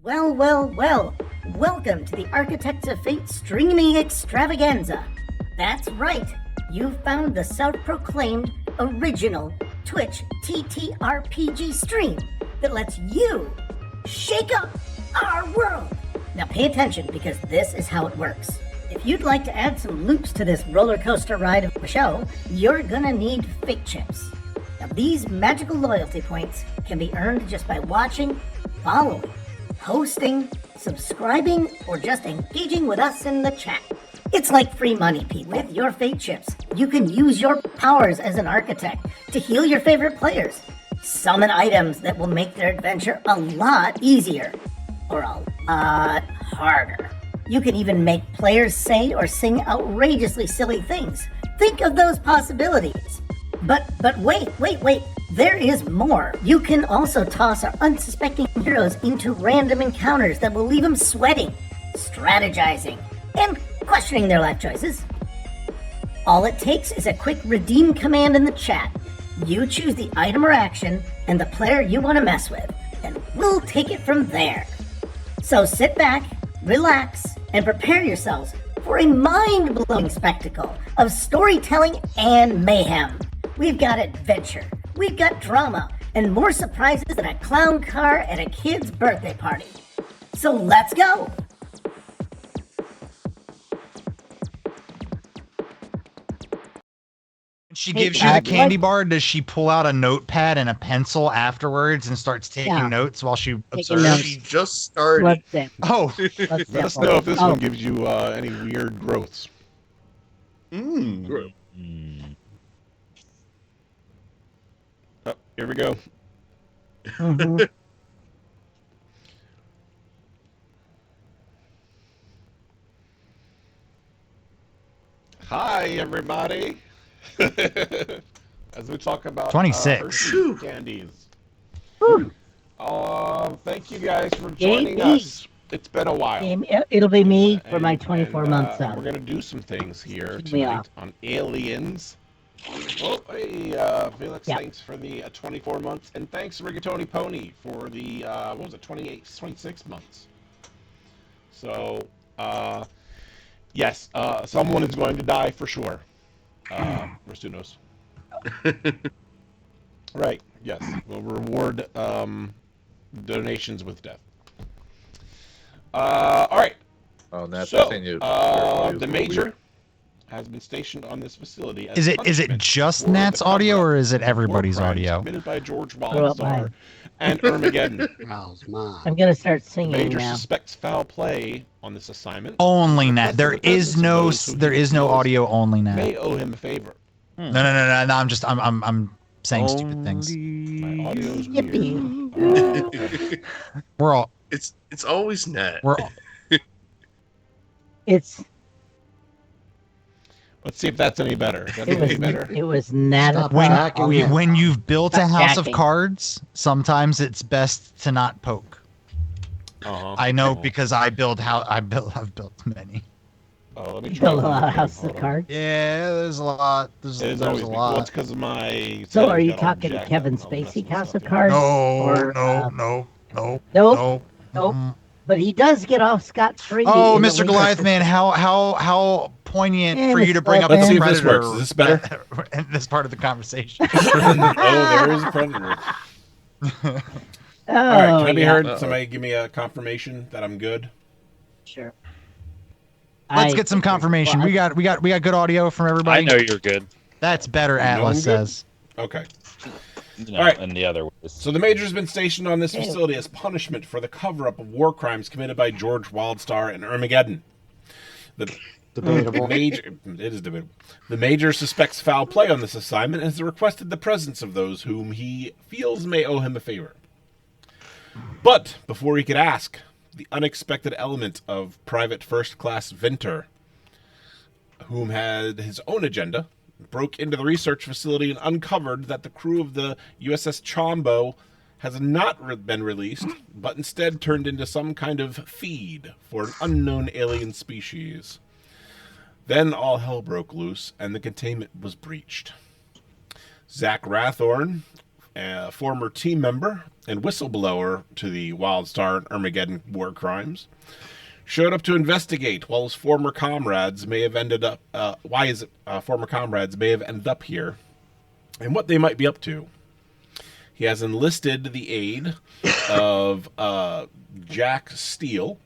Well, well, well, welcome to the Architects of Fate streaming extravaganza. That's right, you've found the self-proclaimed original Twitch TTRPG stream that lets you shake up our world. Now pay attention because this is how it works. If you'd like to add some loops to this roller coaster ride of a show, you're gonna need fate chips. Now these magical loyalty points can be earned just by watching, following, hosting, subscribing, or just engaging with us in the chat. It's like free money, Pete. With your fate chips, you can use your powers as an architect to heal your favorite players, summon items that will make their adventure a lot easier, or a lot harder. You can even make players say or sing outrageously silly things. Think of those possibilities. But wait, there is more. You can also toss our unsuspecting heroes into random encounters that will leave them sweating, strategizing, and questioning their life choices. All it takes is a quick redeem command in the chat. You choose the item or action and the player you want to mess with, and we'll take it from there. So sit back, relax, and prepare yourselves for a mind-blowing spectacle of storytelling and mayhem. We've got adventure, we've got drama, and more surprises than a clown car at a kid's birthday party. So let's go! She gives you the candy bar. Does she pull out a notepad and a pencil afterwards and starts taking notes while she observes? She just started. Oh, Let us know if this one gives you any weird growths. Oh, here we go. Mm-hmm. Hi, everybody. As we talk about 26 candies. Thank you guys for joining us. It's been a while. It'll be me for my 24 months We're out. going to do some things here tonight on Aliens. Oh, hey, Felix, thanks for the 24 months. And thanks, Rigatoni Pony, for the, 26 months. So, yes, someone is going to die for sure. Rastunos. Right, yes. We'll reward donations with death. All right. Oh, that's so, the thing. The Major has been stationed on this facility. Is it just Nat's audio or is it everybody's audio? Committed by George Wildestar and Armageddon. I'm gonna start singing Major now. suspects foul play on this assignment. Only Nat. There is no audio. Only Nat. May owe him a favor. No. I'm saying stupid things. My audio's Yippee. We're all. It's always Nat. We're all. It's. Let's see if that's any better. It was not When you've built a house of jacking. cards, sometimes it's best to not poke. I know because I've built many. Oh, let me You build a lot of houses of cards. Yeah, there's a lot. There's a lot. Well, it's because of my. So are you talking Kevin Spacey House of Cards? No. Nope. But he does get off scot-free. Oh, Mr. Goliath, man, how poignant for you to bring up Let's the see if Predator. this works. Is this better? In this part of the conversation. Oh, there is a Predator. All right, can I be heard? Somebody give me a confirmation that I'm good. Sure. Let's get some confirmation. We got good audio from everybody. I know you're good. That's better. Atlas says. Okay. No, All right. and the other ways. So the Major's been stationed on this facility as punishment for the cover-up of war crimes committed by George Wildstar and Armageddon. Debatable. It is debatable. The Major suspects foul play on this assignment and has requested the presence of those whom he feels may owe him a favor. But before he could ask, the unexpected element of Private First Class Venter, whom had his own agenda, broke into the research facility and uncovered that the crew of the USS Chombo has not been released, but instead turned into some kind of feed for an unknown alien species. Then all hell broke loose, and the containment was breached. Zach Rathorn, a former team member and whistleblower to the Wildstar and Armageddon war crimes, showed up to investigate while his former comrades may have ended up former comrades may have ended up here and what they might be up to. He has enlisted the aid of Jack Steele,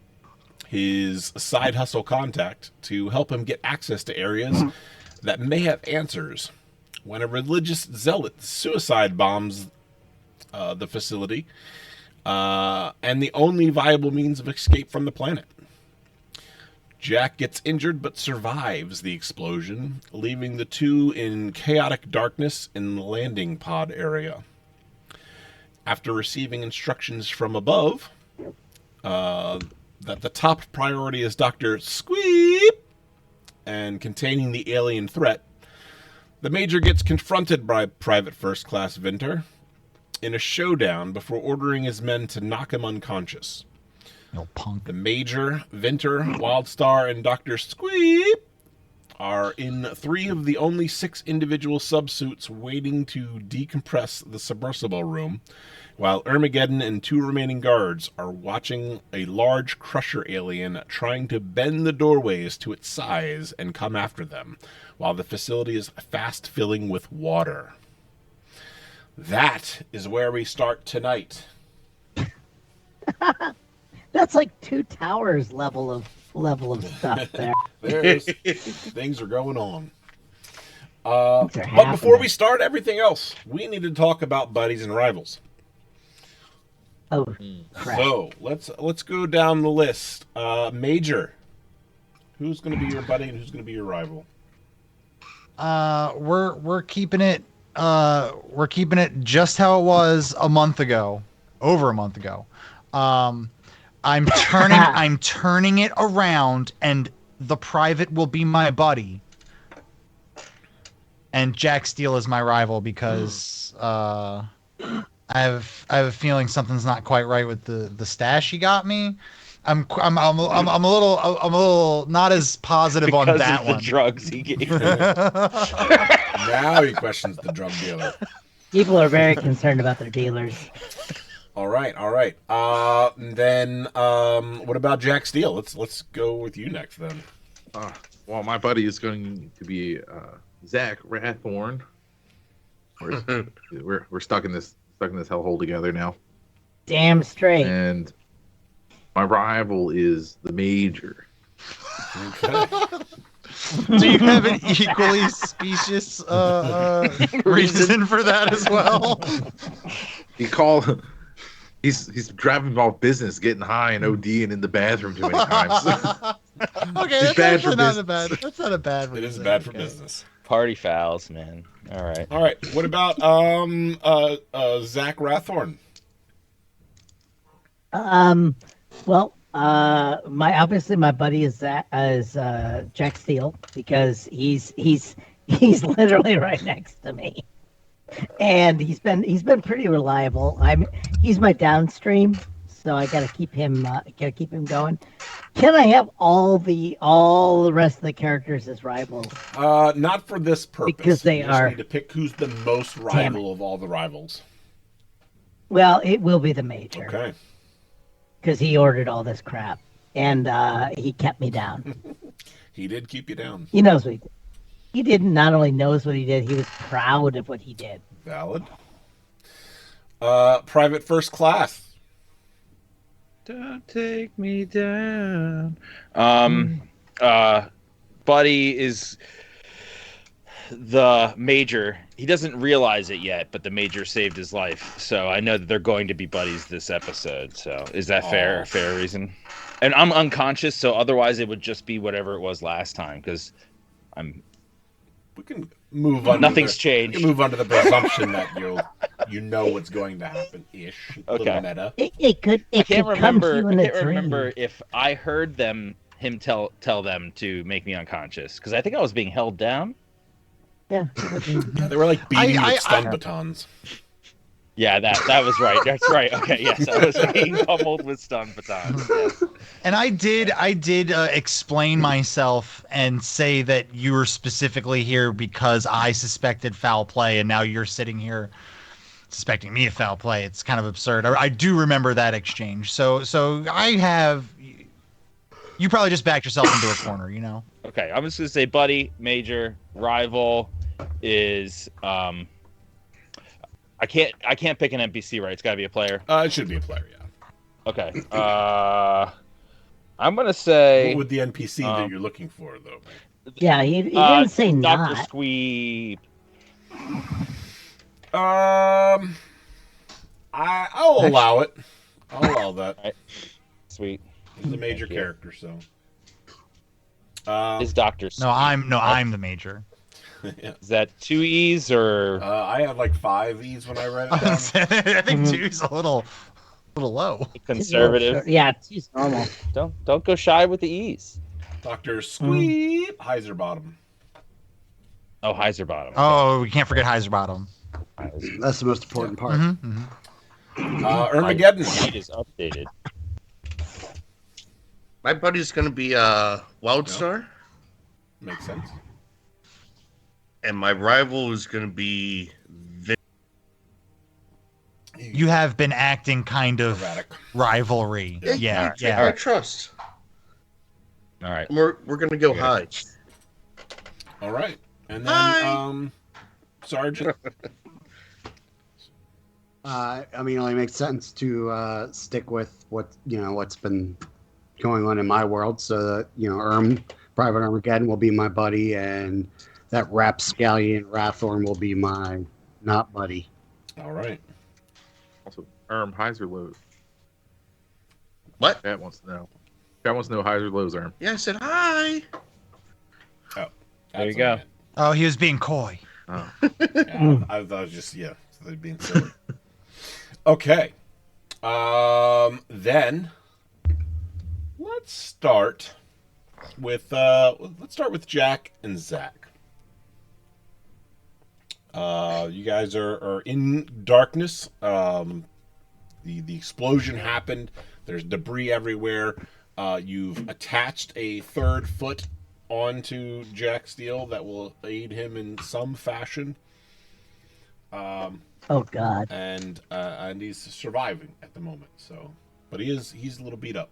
his side hustle contact, to help him get access to areas that may have answers when a religious zealot suicide bombs the facility and the only viable means of escape from the planet. Jack gets injured but survives the explosion, leaving the two in chaotic darkness in the landing pod area. After receiving instructions from above that the top priority is Dr. Squeep and containing the alien threat, the Major gets confronted by Private First Class Vinter in a showdown before ordering his men to knock him unconscious. No punk. The Major, Vinter, Wildstar, and Dr. Squeep are in 3 of the only 6 individual subsuits waiting to decompress the submersible room, while Armageddon and 2 remaining guards are watching a large crusher alien trying to bend the doorways to its size and come after them, while the facility is fast filling with water. That is where we start tonight. That's like 2 towers level of stuff there. There's things are going on. Things are But before happening. we start everything else, we need to talk about buddies and rivals. Oh crap! So let's go down the list. Major, who's going to be your buddy and who's going to be your rival? We're keeping it just how it was a month ago, over a month ago. I'm turning it around, and the Private will be my buddy, and Jack Steele is my rival because I have a feeling something's not quite right with the stash he got me. I'm a little not as positive because on that of the one. drugs he gave. Now he questions the drug dealer. People are very concerned about their dealers. All right. Then what about Jack Steele? Let's go with you next then. Well, my buddy is going to be Zach Rathorn. We're stuck in this hellhole together now. Damn straight. And my rival is the Major. Okay. Do you have an equally specious reason for that as well? He's driving about business, getting high and ODing in the bathroom too many times. Okay, He's that's bad for actually not business. a bad. That's not a bad reason. It is bad for Okay. business. Party fouls, man. All right. All right. What about Zach Rathorn? My buddy is Jack Steele because he's literally right next to me, and he's been pretty reliable. He's my downstream, so I gotta keep him going. Can I have all the rest of the characters as rivals? Not for this purpose. Because they you just are- need to pick who's the most rival of all the rivals. Well, it will be the Major. Okay. Because he ordered all this crap, and he kept me down. He did keep you down. He knows what he did. He didn't not only knows what he did, he was proud of what he did. Valid. Private First Class. Don't take me down. Buddy is the Major. He doesn't realize it yet, but the Major saved his life. So I know that they're going to be buddies this episode. So is that fair? A fair reason? And I'm unconscious, so otherwise it would just be whatever it was last time because We can move on. Nothing's changed. We can move on to the presumption that you know what's going to happen ish. Okay. Little meta. It could come to you in a dream. remember if I heard him tell them to make me unconscious because I think I was being held down. Yeah. Yeah, they were like beating you with stun I- batons. Yeah, that was right. That's right. Okay, yes, I was being pummeled with stun batons. Yes. And I did explain myself and say that you were specifically here because I suspected foul play, and now you're sitting here suspecting me of foul play. It's kind of absurd. I do remember that exchange. So I have. You probably just backed yourself into a corner, you know. Okay, I'm just gonna say, buddy, major, rival is I can't pick an NPC, right? It's got to be a player. It should be a player, yeah. Okay. I'm gonna say. What would the NPC that you're looking for, though? Yeah, he didn't say Dr. not. Squeeb. I'll allow it. I'll allow that. Right. Sweet. He's a major character, so. Is Dr. No, I'm the major. Yeah. Is that 2 E's or? I had like 5 E's when I read it down. I think two's a little low. Conservative. Yeah, it's normal. Don't go shy with the E's. Dr. Squeeb Heiserbottom. Oh, Heiserbottom. Oh, we can't forget Heiserbottom. That's the most important part. Armageddon. Sheet is updated. My buddy's gonna be Wildstar, Makes sense. and my rival is gonna be. You have been acting kind of Erratic. rivalry. Yeah. I trust. All right. We're gonna go high. All right. And then, Hi. Sergeant. I mean, it only makes sense to stick with what's been going on in my world. So that Private Armageddon will be my buddy, and that Rapscallion Rathorn will be my not buddy. All right. Also, Heiser lows. What? Chat wants to know. Chat wants to know Heiser lows, Erm. Yeah, I said hi. Oh, There you go. Oh, he was being coy. Oh. Yeah, I thought it was just, they're being silly. Okay. Then let's start with Jack and Zach. You guys are in darkness. The explosion happened. There's debris everywhere. You've attached a third foot onto Jack Steele that will aid him in some fashion. Oh God. And he's surviving at the moment. So, but he's a little beat up.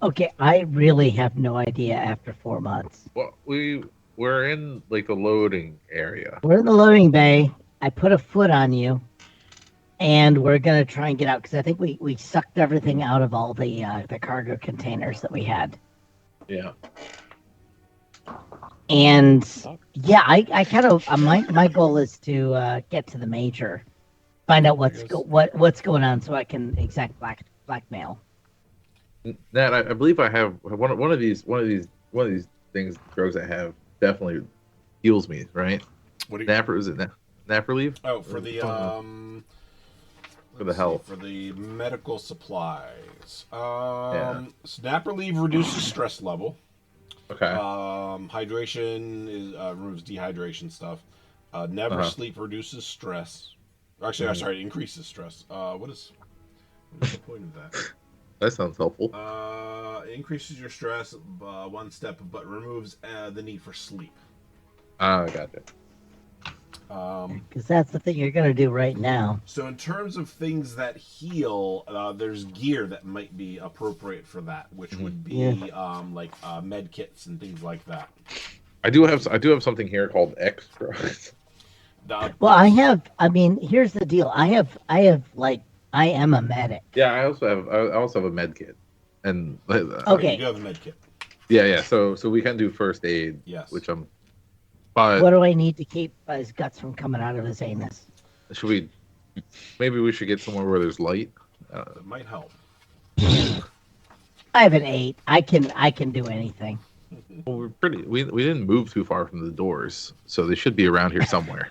Okay, I really have no idea after 4 months. Well, we're in like the loading area. We're in the loading bay. I put a foot on you, and we're gonna try and get out because I think we sucked everything out of all the cargo containers that we had. Yeah. And yeah, I kind of my goal is to get to the major, find out what's going on, so I can exact blackmail. Nat, I believe I have one of these things, drugs I have definitely heals me, right? What do you? Napper, is it Napper leave? Oh, for the For the health. For the medical supplies. Yeah. Snapper leave reduces stress level. Okay. Hydration is removes dehydration stuff. Never sleep reduces stress. Actually, sorry, it increases stress. What is the point of that? That sounds helpful. It increases your stress 1 step, but removes the need for sleep. Gotcha. Because that's the thing you're gonna do right now. So in terms of things that heal, there's gear that might be appropriate for that, which would be like med kits and things like that. I do have something here called extra. Well, I mean, here's the deal. I am a medic. Yeah, I also have a med kit, and Okay. You have a med kit. yeah. So we can do first aid. Yes. Which I'm. But What do I need to keep his guts from coming out of his anus? should we? Maybe we should get somewhere where there's light. It might help. I have an 8. I can do anything. Well, we didn't move too far from the doors, so they should be around here somewhere.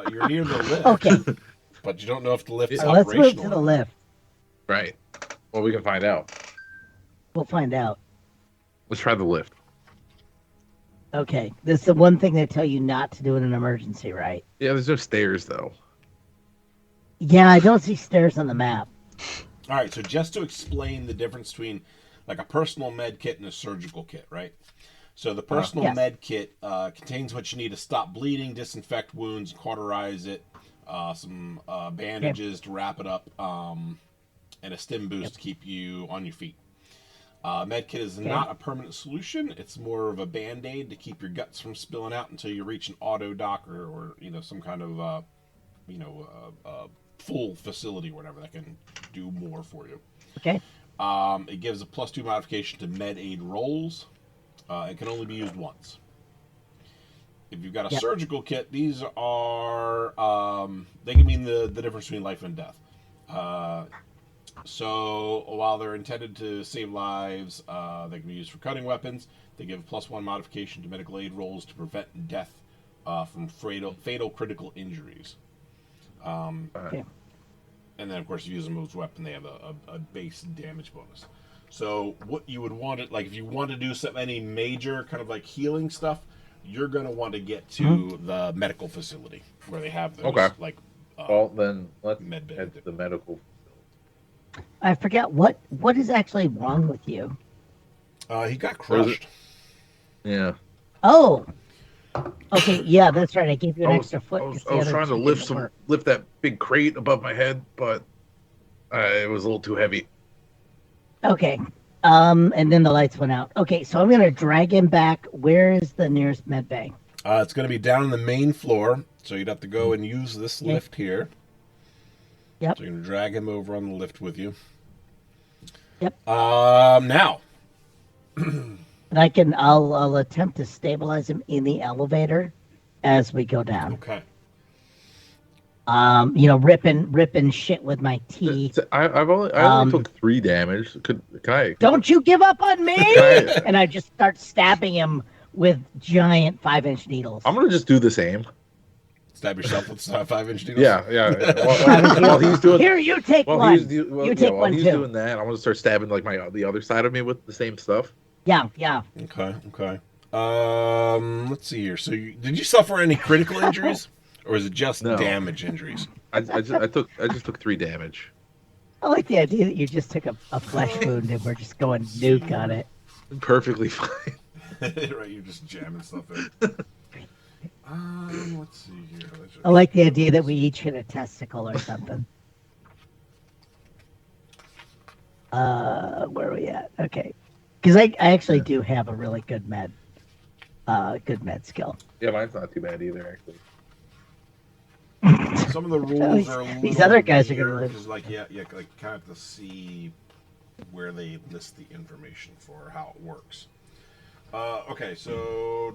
You're near the lift. Okay, But you don't know if the lift is so let's operational. move to the lift. Right. Well, we can find out. We'll find out. Let's try the lift. Okay, this is the one thing they tell you not to do in an emergency, right? Yeah, there's no stairs though. Yeah, I don't see stairs on the map. All right, so just to explain the difference between like a personal med kit and a surgical kit, right? So the personal Yes. med kit contains what you need to stop bleeding, disinfect wounds, cauterize it, some bandages to wrap it up, and a stim boost to keep you on your feet. Med kit is not a permanent solution. It's more of a band-aid to keep your guts from spilling out until you reach an auto doc or some kind of full facility or whatever that can do more for you. Okay. It gives a +2 modification to med aid rolls. It can only be used once. If you've got a surgical kit, these are they can mean the difference between life and death. So while they're intended to save lives, they can be used for cutting weapons. They give a +1 modification to medical aid rolls to prevent death from fatal critical injuries. And then, of course, if you use them as a weapon, they have a base damage bonus. So what you would want it, like if you want to do any major kind of like healing stuff, you're going to want to get to the medical facility where they have those well, then let's med bay. head to the medical. I forget what is actually wrong with you. He got crushed. Yeah. Oh. Okay, yeah, that's right. I gave you an extra foot. I was trying to lift that big crate above my head, but it was a little too heavy. Okay. And then the lights went out. Okay, so I'm gonna drag him back. Where is the nearest med bay? It's going to be down on the main floor, so you'd have to go and use this lift here. Yep. So you're going to drag him over on the lift with you. Yep. Now. And I'll attempt to stabilize him in the elevator as we go down. Okay. Ripping shit with my teeth. I only took 3 damage. Can I? Don't you give up on me! And I just start stabbing him with giant 5-inch needles. I'm gonna just do the same. Stab yourself with 5-inch needles. Yeah. While he's doing here, you take one. While he's too. doing that, I'm gonna start stabbing like the other side of me with the same stuff. Yeah. Okay. Let's see here. So, did you suffer any critical injuries, or is it just damage injuries? I just took 3 damage. I like the idea that you just took a flesh wound and we're just going nuke on it. Perfectly fine. Right, you're just jamming stuff in. Let's see here. I like the idea that we each hit a testicle or something. Where are we at? Okay. Because I actually do have a really good med skill. Yeah, mine's not too bad either, actually. Some of the rules are a little these other guys are gonna live. Because kind of have to see where they list the information for how it works. Okay, so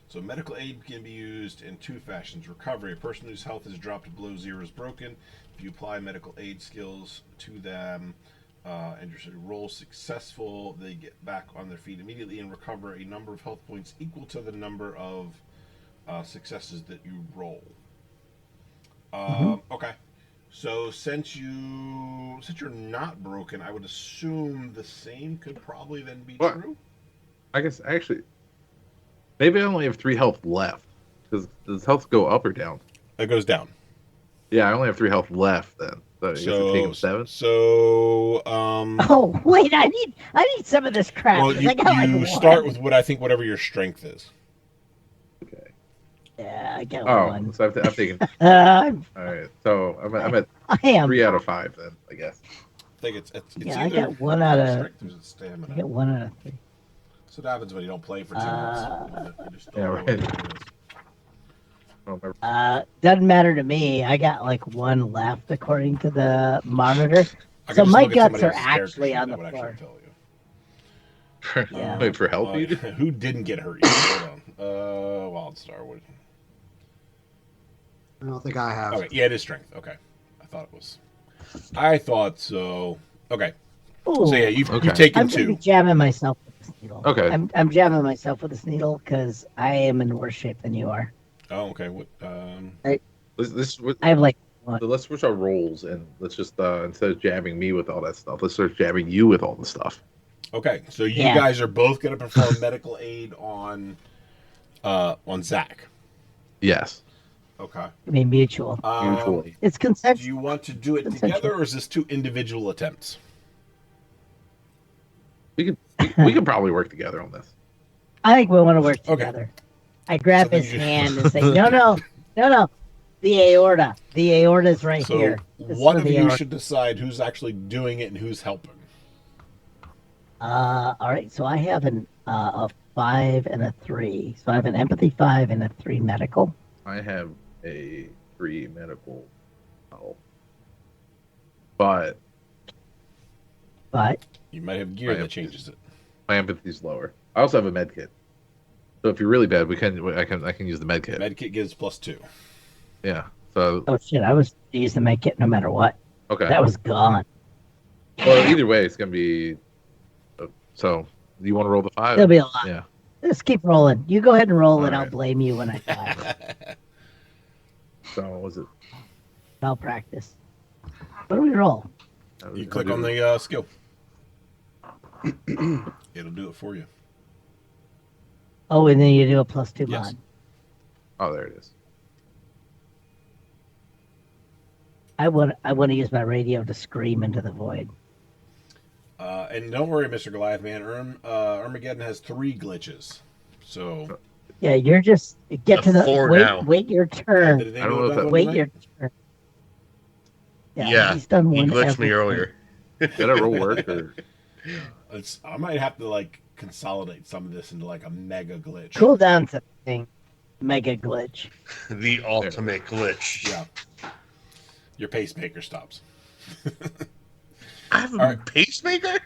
so medical aid can be used in 2 fashions. Recovery. A person whose health is dropped below 0 is broken. If you apply medical aid skills to them and your roll successful, they get back on their feet immediately and recover a number of health points equal to the number of successes that you roll. Okay. So since you're not broken, I would assume the same could probably then be true. I guess actually, maybe I only have 3 health left. Does health go up or down? It goes down. Yeah, I only have 3 health left then. So I guess I take him 7. So oh wait, I need some of this crap. Well, you start with whatever your strength is. Okay. Yeah, I got one. So I'm taking. All right, so I'm at I am 3 out of 5 then, I guess. I think it's yeah. either I got 1 out of. strength or stamina. I got 1 out of 3. So what happens when you don't play for 2 months? You just don't Yeah, know right. what it is. I don't remember. Doesn't matter to me. I got like 1 left according to the monitor. I can So just my look at guts somebody are else's character actually sheet on that the would floor. actually tell you. Yeah. Wait for help. You Who didn't get hurt yet? Hold on. Wildstar would. I don't think I have. Okay, yeah, it is strength. Okay, I thought so. Okay, Ooh, so yeah, you've Okay. taken I'm gonna 2. be jamming myself with this needle. Okay. I'm jamming myself with this needle because I am in worse shape than you are. Oh, okay. What? I have like 1. So let's switch our roles and let's just instead of jabbing me with all that stuff, let's start jabbing you with all the stuff. Okay, so you Yeah. guys are both going to perform medical aid on Zach. Yes. Okay. I mean, mutual. Usually. It's Do consensual. you want to do it Consensual. together, or is this 2 individual attempts? We could probably work together on this. I think we want to work Okay. together. I grab So then his you- hand and say, no. The aorta. The aorta's right So here. This is one for of the you aorta. should decide who's actually doing it and who's helping. All right. So I have a 5 and a 3. So I have an empathy 5 and a 3 medical. I have a 3 medical. Oh. But But You might have gear I that have- changes it. my empathy's lower. I also have a med kit. So if you're really bad, I can use the med kit. Medkit gives +2. Yeah. So oh shit, I was using my kit no matter what. okay. That was gone. Well, either way, it's gonna be. So do you want to roll the 5? There'll be a lot. Yeah. Let's keep rolling. You go ahead and roll, and All I'll right. blame you when I die. So what was it? Malpractice. What do we roll? You click on the skill. It'll do it for you. Oh, and then you do a +2 Yes. mod. Oh, there it is. I want to use my radio to scream into the void. And don't worry, Mr. Goliath Man. Armageddon has 3 glitches. So Yeah, you're just get to the 4 wait. now. Wait your turn. did they I don't do know it if that that- one Wait tonight? your turn. Yeah, he's done he one. glitched me every- earlier. Did that roll work or? I might have to like consolidate some of this into like a mega glitch. Cooldown's a thing. Mega glitch. The ultimate glitch. Yeah. Your pacemaker stops. I have a All right. pacemaker?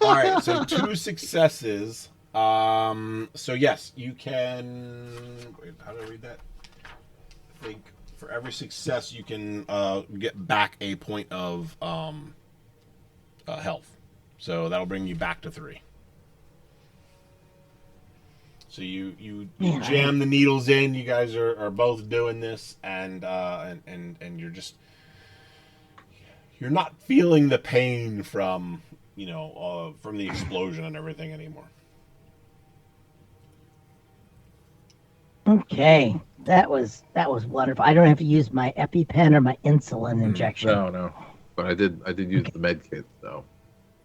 All right, so 2 successes. So yes, you can. Wait, how do I read that? I think for every success you can get back a point of health. So that'll bring you back to 3. So you Man, jam the needles in. You guys are both doing this, and you're just you're not feeling the pain from from the explosion and everything anymore. Okay, that was wonderful. I don't have to use my EpiPen or my insulin injection. No. But I did use the med kit though.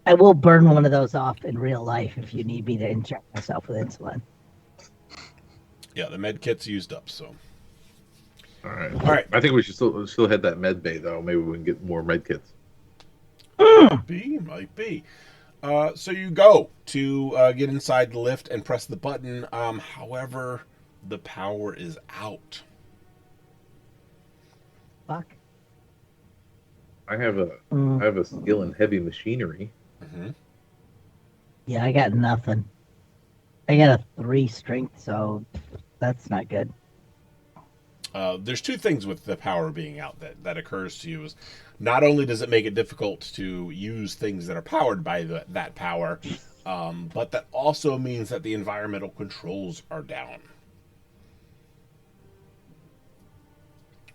I will burn one of those off in real life if you need me to inject myself with insulin. Yeah, the med kit's used up. So All right. all right, I think we should still hit that med bay though. Maybe we can get more med kits. might be. So you go to get inside the lift and press the button. However, the power is out. Fuck. I have a skill in heavy machinery. Mm-hmm. Yeah, I got nothing. I got a 3 strength, so that's not good. There's 2 things with the power being out that occurs to you. Is not only does it make it difficult to use things that are powered by that power, but that also means that the environmental controls are down.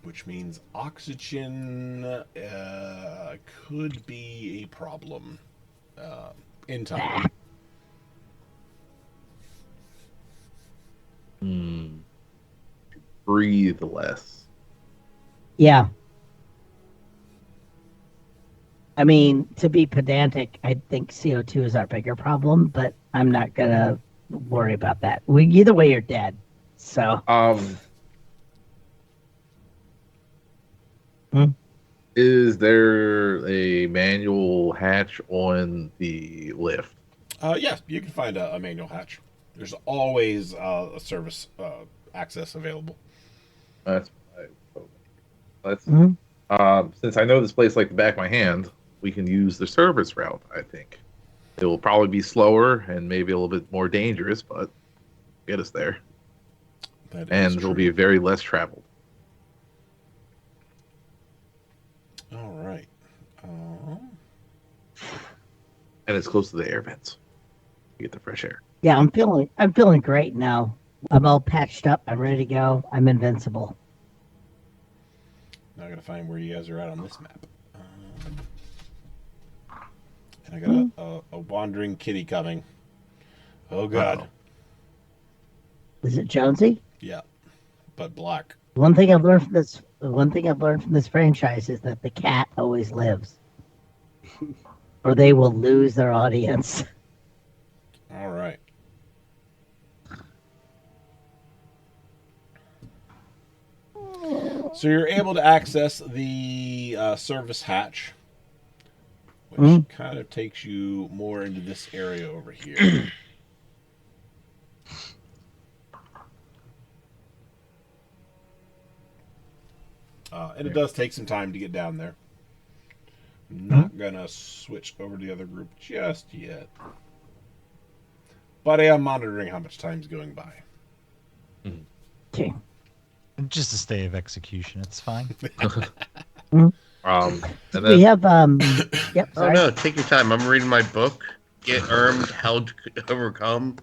Which means oxygen could be a problem in time. Breathe less. Yeah. I mean, to be pedantic, I think CO2 is our bigger problem, but I'm not gonna worry about that. Either way, you're dead. So Is there a manual hatch on the lift? Yes, you can find a manual hatch. There's always a service access available. That's Mhm. Since I know this place like the back of my hand, we can use the service route. I think it will probably be slower and maybe a little bit more dangerous, but get us there, That is and it'll true. be very less traveled. All right. And it's close to the air vents. You get the fresh air. yeah, I'm feeling great now. I'm all patched up. I'm ready to go. I'm invincible. Now I gotta find where you guys are at on this map. And I got a wandering kitty coming. Oh God. Uh-oh. Is it Jonesy? Yeah. but black. One thing I've learned from this franchise is that the cat always lives, or they will lose their audience. All right. So you're able to access the service hatch, which kind of takes you more into this area over here. And it does take some time to get down there. Not gonna switch over to the other group just yet. But I am monitoring how much time's going by. Okay. Just a stay of execution. It's fine. And We then have Yep. Oh Sorry. no, take your time. I'm reading my book. Get Ermed How to Overcome.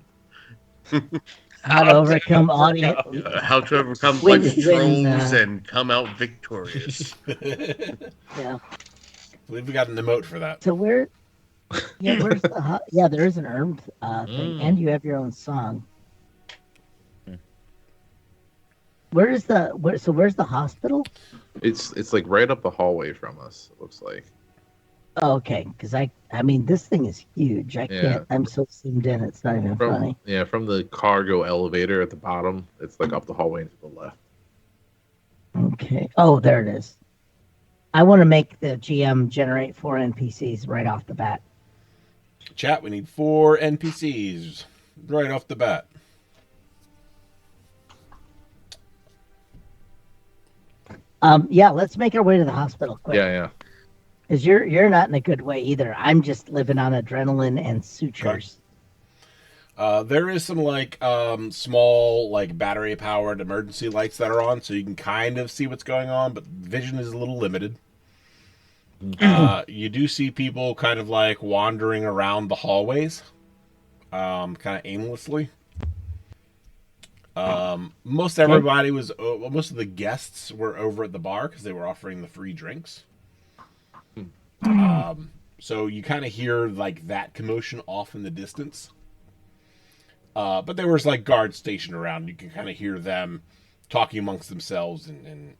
How to overcome audience. How to overcome When- punch when, trolls and come out victorious. Yeah. I believe we got an emote for that. So where's the there is an Ermed thing, and you have your own song. Where's the hospital? it's like right up the hallway from us. It looks like. Oh, okay, because I mean this thing is huge. I Yeah. can't. I'm so zoomed in. It's not even funny. From the cargo elevator at the bottom, it's like up the hallway and to the left. Okay. Oh, there it is. I want to make the GM generate 4 NPCs right off the bat. Chat, we need 4 NPCs right off the bat. Yeah, let's make our way to the hospital quick. Yeah. Because you're not in a good way either. I'm just living on adrenaline and sutures. There is some small battery powered emergency lights that are on, so you can kind of see what's going on, but vision is a little limited. You do see people kind of wandering around the hallways, kind of aimlessly. Most of the guests were over at the bar because they were offering the free drinks. So you kind of hear that commotion off in the distance. But there was guards stationed around. You can kind of hear them talking amongst themselves and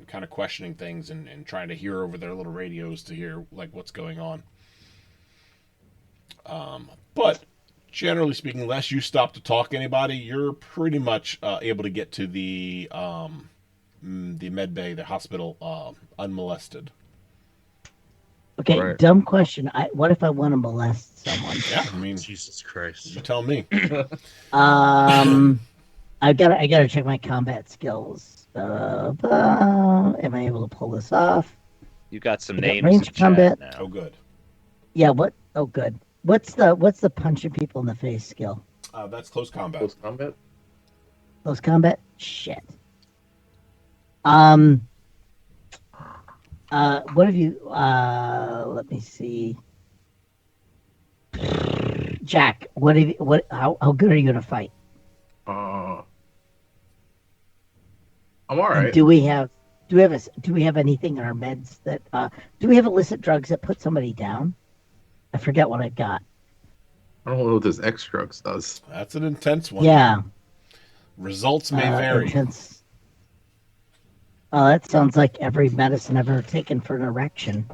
kind of questioning things and trying to hear over their little radios to hear what's going on. But generally speaking, unless you stop to talk to anybody, you're pretty much able to get to the med bay, the hospital, unmolested. Okay, Right. dumb question. What if I want to molest someone? Yeah, I mean, Jesus Christ. you tell me. I gotta check my combat skills. Am I able to pull this off? You got some You got names range in combat? chat Oh, now. good. Yeah. What? Oh, good. What's the punching people in the face skill? That's close combat. Close combat. Close combat? Shit. What have you? Let me see. Jack, what have you? What? How good are you gonna fight? I'm all And right. do we have anything in our meds that? Do we have illicit drugs that put somebody down? I forget what I got. I don't know what this X drugs does. That's an intense one. Yeah. Results may vary. Intense. That sounds like every medicine I've ever taken for an erection.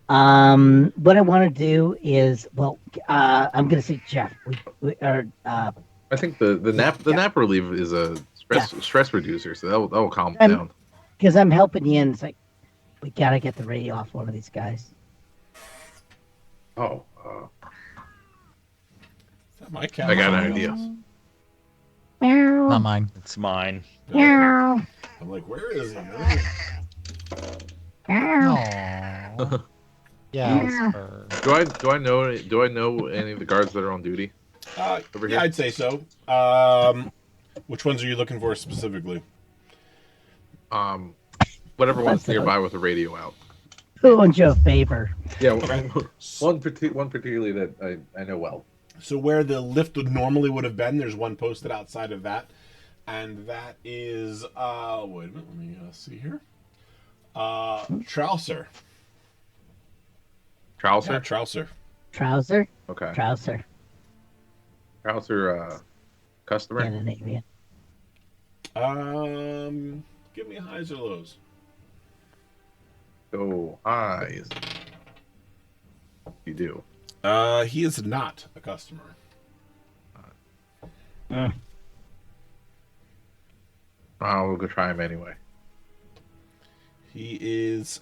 What I want to do is, I'm going to see Jeff. I think the nap relief is a stress reducer, so that will calm down. Because I'm helping you in. It's like, we got to get the radio off one of these guys. Oh, Is that my cat? I got an idea. Not mine. It's mine. I'm like, where is he? Aww. Yeah. Do I know any of the guards that are on duty? Over here? Yeah, I'd say so. Which ones are you looking for specifically? Whatever one's nearby with the radio out. Who owns you a favor? Yeah, one particularly that I know well. So where the lift would have been, there's one posted outside of that, and that is wait a minute, let me see here. Trouser. Trouser? Yeah, Trouser. Trouser? Okay. Trouser. Trouser customer? Scandinavian. Give me highs or lows. Go highs. You do. He is not a customer. I'll go try him anyway. He is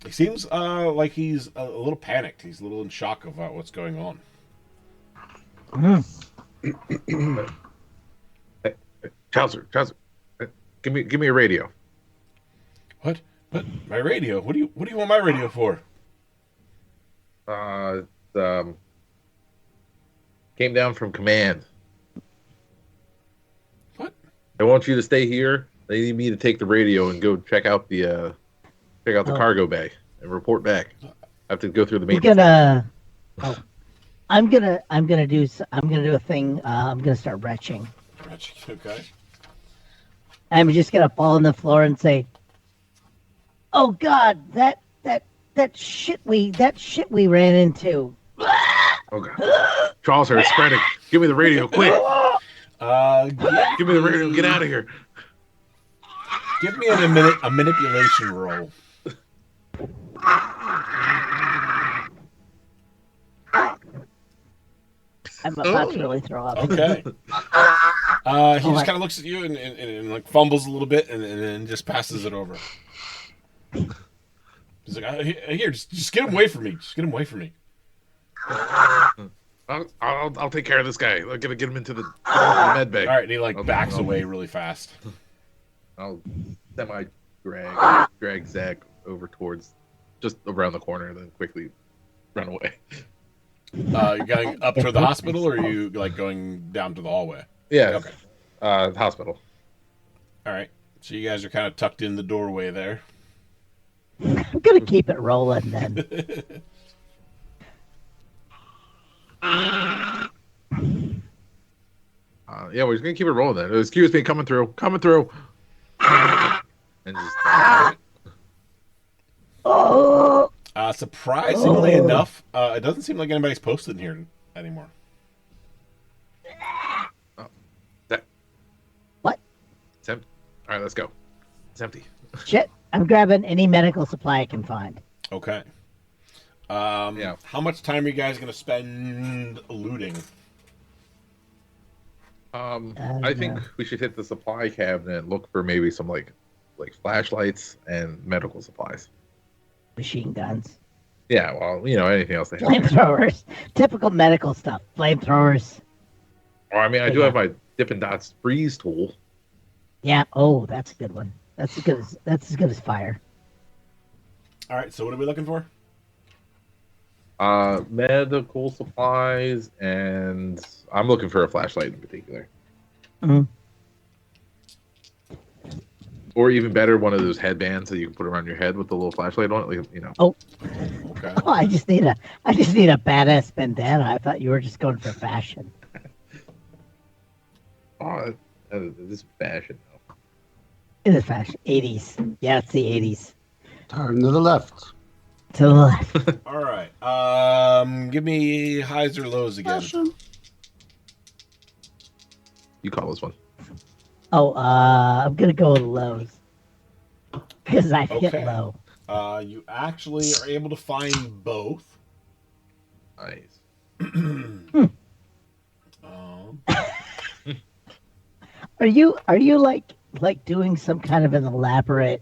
he seems like he's a little panicked. He's a little in shock about what's going on. Hey, Chaucer, give me a radio. What? My radio? What do you want my radio for? Came down from command. What? They want you to stay here. They need me to take the radio and go check out the cargo bay and report back. I have to go through the maintenance. I'm gonna do a thing. I'm gonna start retching. Okay. I'm just gonna fall on the floor and say, "Oh God, that shit we ran into." Oh God, Charles, it's spreading. Give me the radio, quick! Give me the radio. Get out of here. Give me a manipulation roll. I'm about to really throw up. Okay. He just kind of looks at you and like fumbles a little bit and then just passes it over. He's like, "Here, just get him away from me. Just get him away from me." I'll take care of this guy. I'm gonna get him into the med bay. All right, and he backs away really fast. I'll drag Zach over towards just around the corner, and then quickly run away. You going up to the hospital, or are you going down to the hallway? Yeah. Okay. Hospital. All right. So you guys are kind of tucked in the doorway there. I'm gonna keep it rolling then. Yeah, we're just gonna keep it rolling then. Excuse me, coming through. And just. Oh. Surprisingly enough, it doesn't seem like anybody's posted in here anymore. What? It's empty. All right, let's go. It's empty. Shit! I'm grabbing any medical supply I can find. Okay. Yeah. How much time are you guys going to spend looting? I think we should hit the supply cabinet and look for maybe some like flashlights and medical supplies. Machine guns. Yeah, well, anything else they have. Flamethrowers. Typical medical stuff. Flamethrowers. Or I mean, I do have my Dippin' Dots freeze tool. Yeah. Oh, that's a good one. That's as good as fire. All right. So what are we looking for? Medical supplies, and I'm looking for a flashlight in particular. Mm-hmm. Or even better, one of those headbands that you can put around your head with the little flashlight on it. Oh. Okay. Oh, I just need a badass bandana. I thought you were just going for fashion. Oh, this is fashion though. It is fashion. 80s. Yeah, it's the 80s. Turn to the left. To the left. All right. Give me highs or lows again. You call this one. Oh, I'm gonna go with lows because I hit Okay. low. You actually are able to find both. Nice. Are you like doing some kind of an elaborate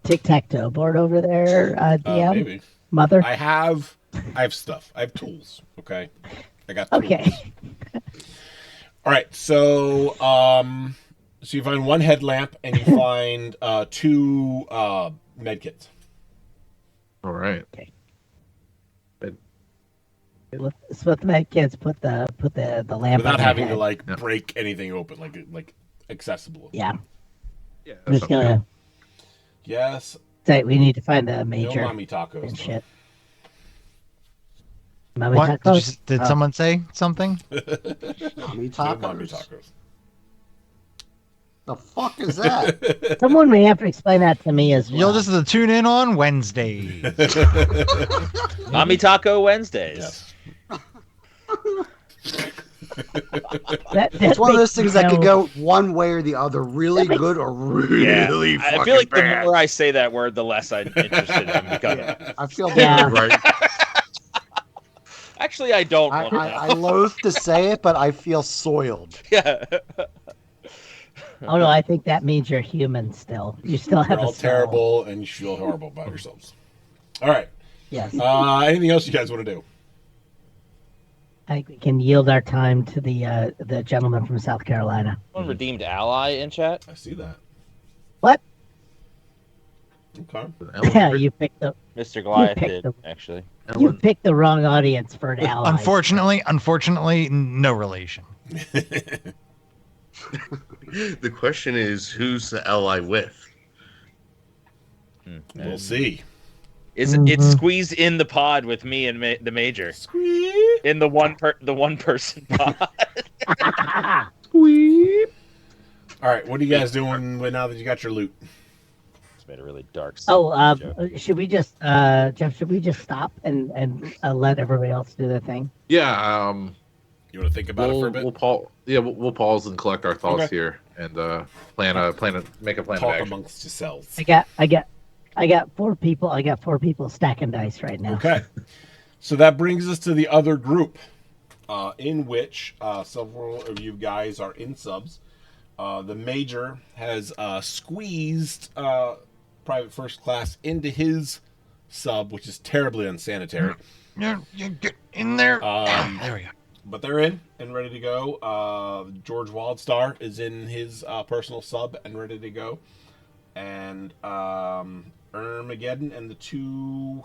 tic-tac-toe board over there, DM? Maybe. Mother? I have stuff. I have tools. Okay. I got tools. Okay. All right. So so you find one headlamp and you find two med kits. All right. Okay. Good. With the med kids, put the lamp Without on having your to head. Yeah. break anything open, like accessible. Yeah. Yeah. I'm just gonna Yes. say we need to find the No major mommy tacos. and though. shit. Mommy What? tacos? Did Oh. someone say something? Mommy No mommy tacos. tacos. The fuck is that? Someone may have to explain that to me as well. You'll just have to tune in on Wednesdays. Mommy Taco Wednesdays. Yes. It's one of those things that could go. go one way or the other, really good or really fucking I feel like bad. the more I say that word, the less I'm interested in becoming. Yeah, I feel Yeah. Right. Actually, I don't I, want to I, know. I loathe to say it, but I feel soiled. Yeah. Oh no, I think that means you're human still. You still have You're a all soul. terrible and you feel horrible about yourselves. All right. Yes. Anything else you guys want to do? I think we can yield our time to the gentleman from South Carolina. One redeemed ally in chat. I see that. What? Okay. Yeah, you picked the Mr. Goliath picked did, the- actually. you picked the wrong audience for an ally. Unfortunately, no relation. The question is, who's the ally with? We'll see. It's squeezed in the pod with me and the major. Squeak. In the one person pod. All right. What are you guys doing now that you got your loot? It's made a really dark. Should we just Jeff? Should we just stop and let everybody else do their thing? Yeah. You want to think about it for a bit? We'll pause and collect our thoughts here and make a plan Talk of action. amongst yourselves. I got 4 people. I got 4 people stacking dice right now. Okay. So that brings us to the other group, in which several of you guys are in subs. The major has squeezed private first class into his sub, which is terribly unsanitary. You get in there. There we go. But they're in and ready to go. George Wildstar is in his personal sub and ready to go. And Armageddon and the 2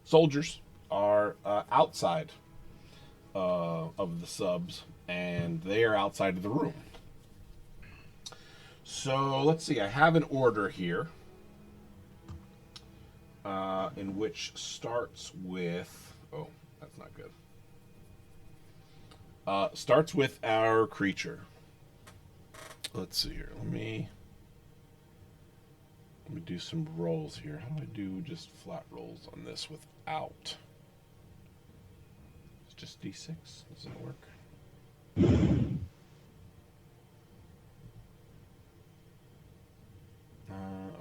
soldiers are outside of the subs, and they are outside of the room. So let's see. I have an order here, in which starts with. Oh, that's not good. Starts with our creature. Let's see here. Let me do some rolls here. How do I do just flat rolls on this without? It's just D6. Does it work?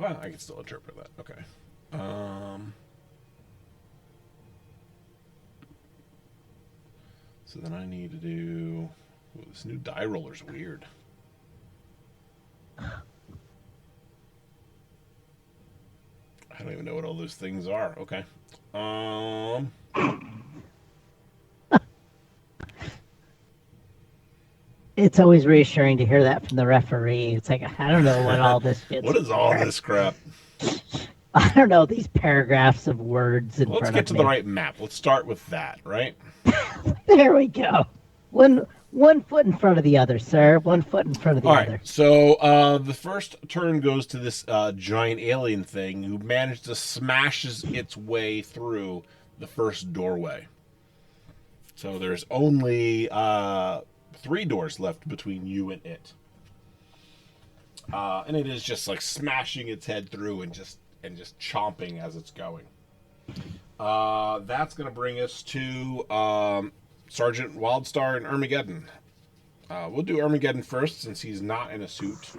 Well, I can still interpret that. Okay. So then I need to do. Ooh, this new die roller's weird. I don't even know what all those things are. Okay. It's always reassuring to hear that from the referee. It's like, I don't know what all this is. What is all this crap? I don't know, these paragraphs of words in Let's front get of to me. the right map. Let's start with that, right? There we go. One foot in front of the other, sir. 1 foot in front of the All other. right. So the first turn goes to this giant alien thing who managed to smashes its way through the first doorway. So there's only 3 doors left between you and it. And it is just like smashing its head through and just chomping as it's going. That's going to bring us to Sergeant Wildstar and Armageddon. We'll do Armageddon first since he's not in a suit,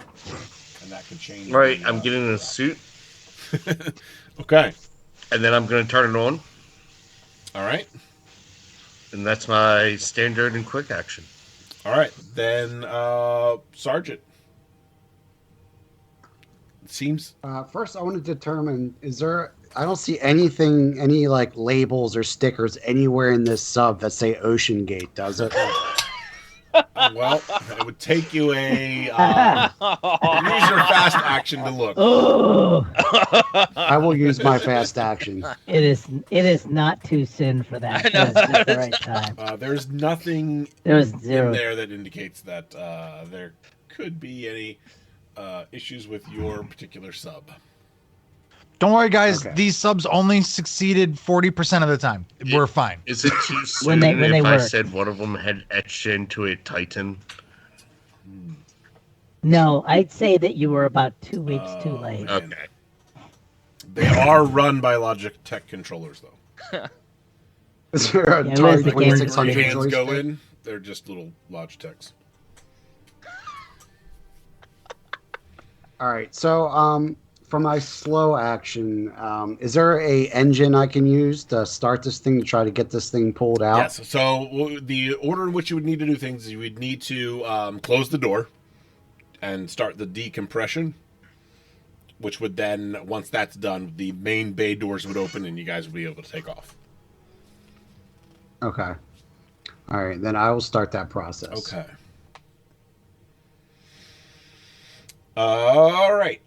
and that could change. Right, I'm getting in a suit, Okay. and then I'm going to turn it on, All right. and that's my standard and quick action. All right. Then Sergeant. It seems. First, I want to determine: is there? I don't see anything, any like labels or stickers anywhere in this sub that say Ocean Gate. Does it? Well, it would take you a use your fast action to look. Oh, I will use my fast action. it is not too soon for that. It is just the right time. There's nothing There's in zero. there that indicates that there could be any issues with your particular sub. Don't worry, guys. Okay. These subs only succeeded 40% of the time. We're fine. Is it too soon When they if I work. said one of them had etched into a Titan? No, I'd say that you were about 2 weeks too late. man. Okay. They are run by Logitech controllers, though. Is there a Yeah, it Atari is the game. Where your 2600 hands go joystick? in, they're just little Logitechs. All right. So, for my slow action, is there a engine I can use to start this thing to try to get this thing pulled out? Yes. So the order in which you would need to do things is you would need to close the door and start the decompression, which would then, once that's done, the main bay doors would open and you guys would be able to take off. Okay. All right. Then I will start that process. Okay. All right.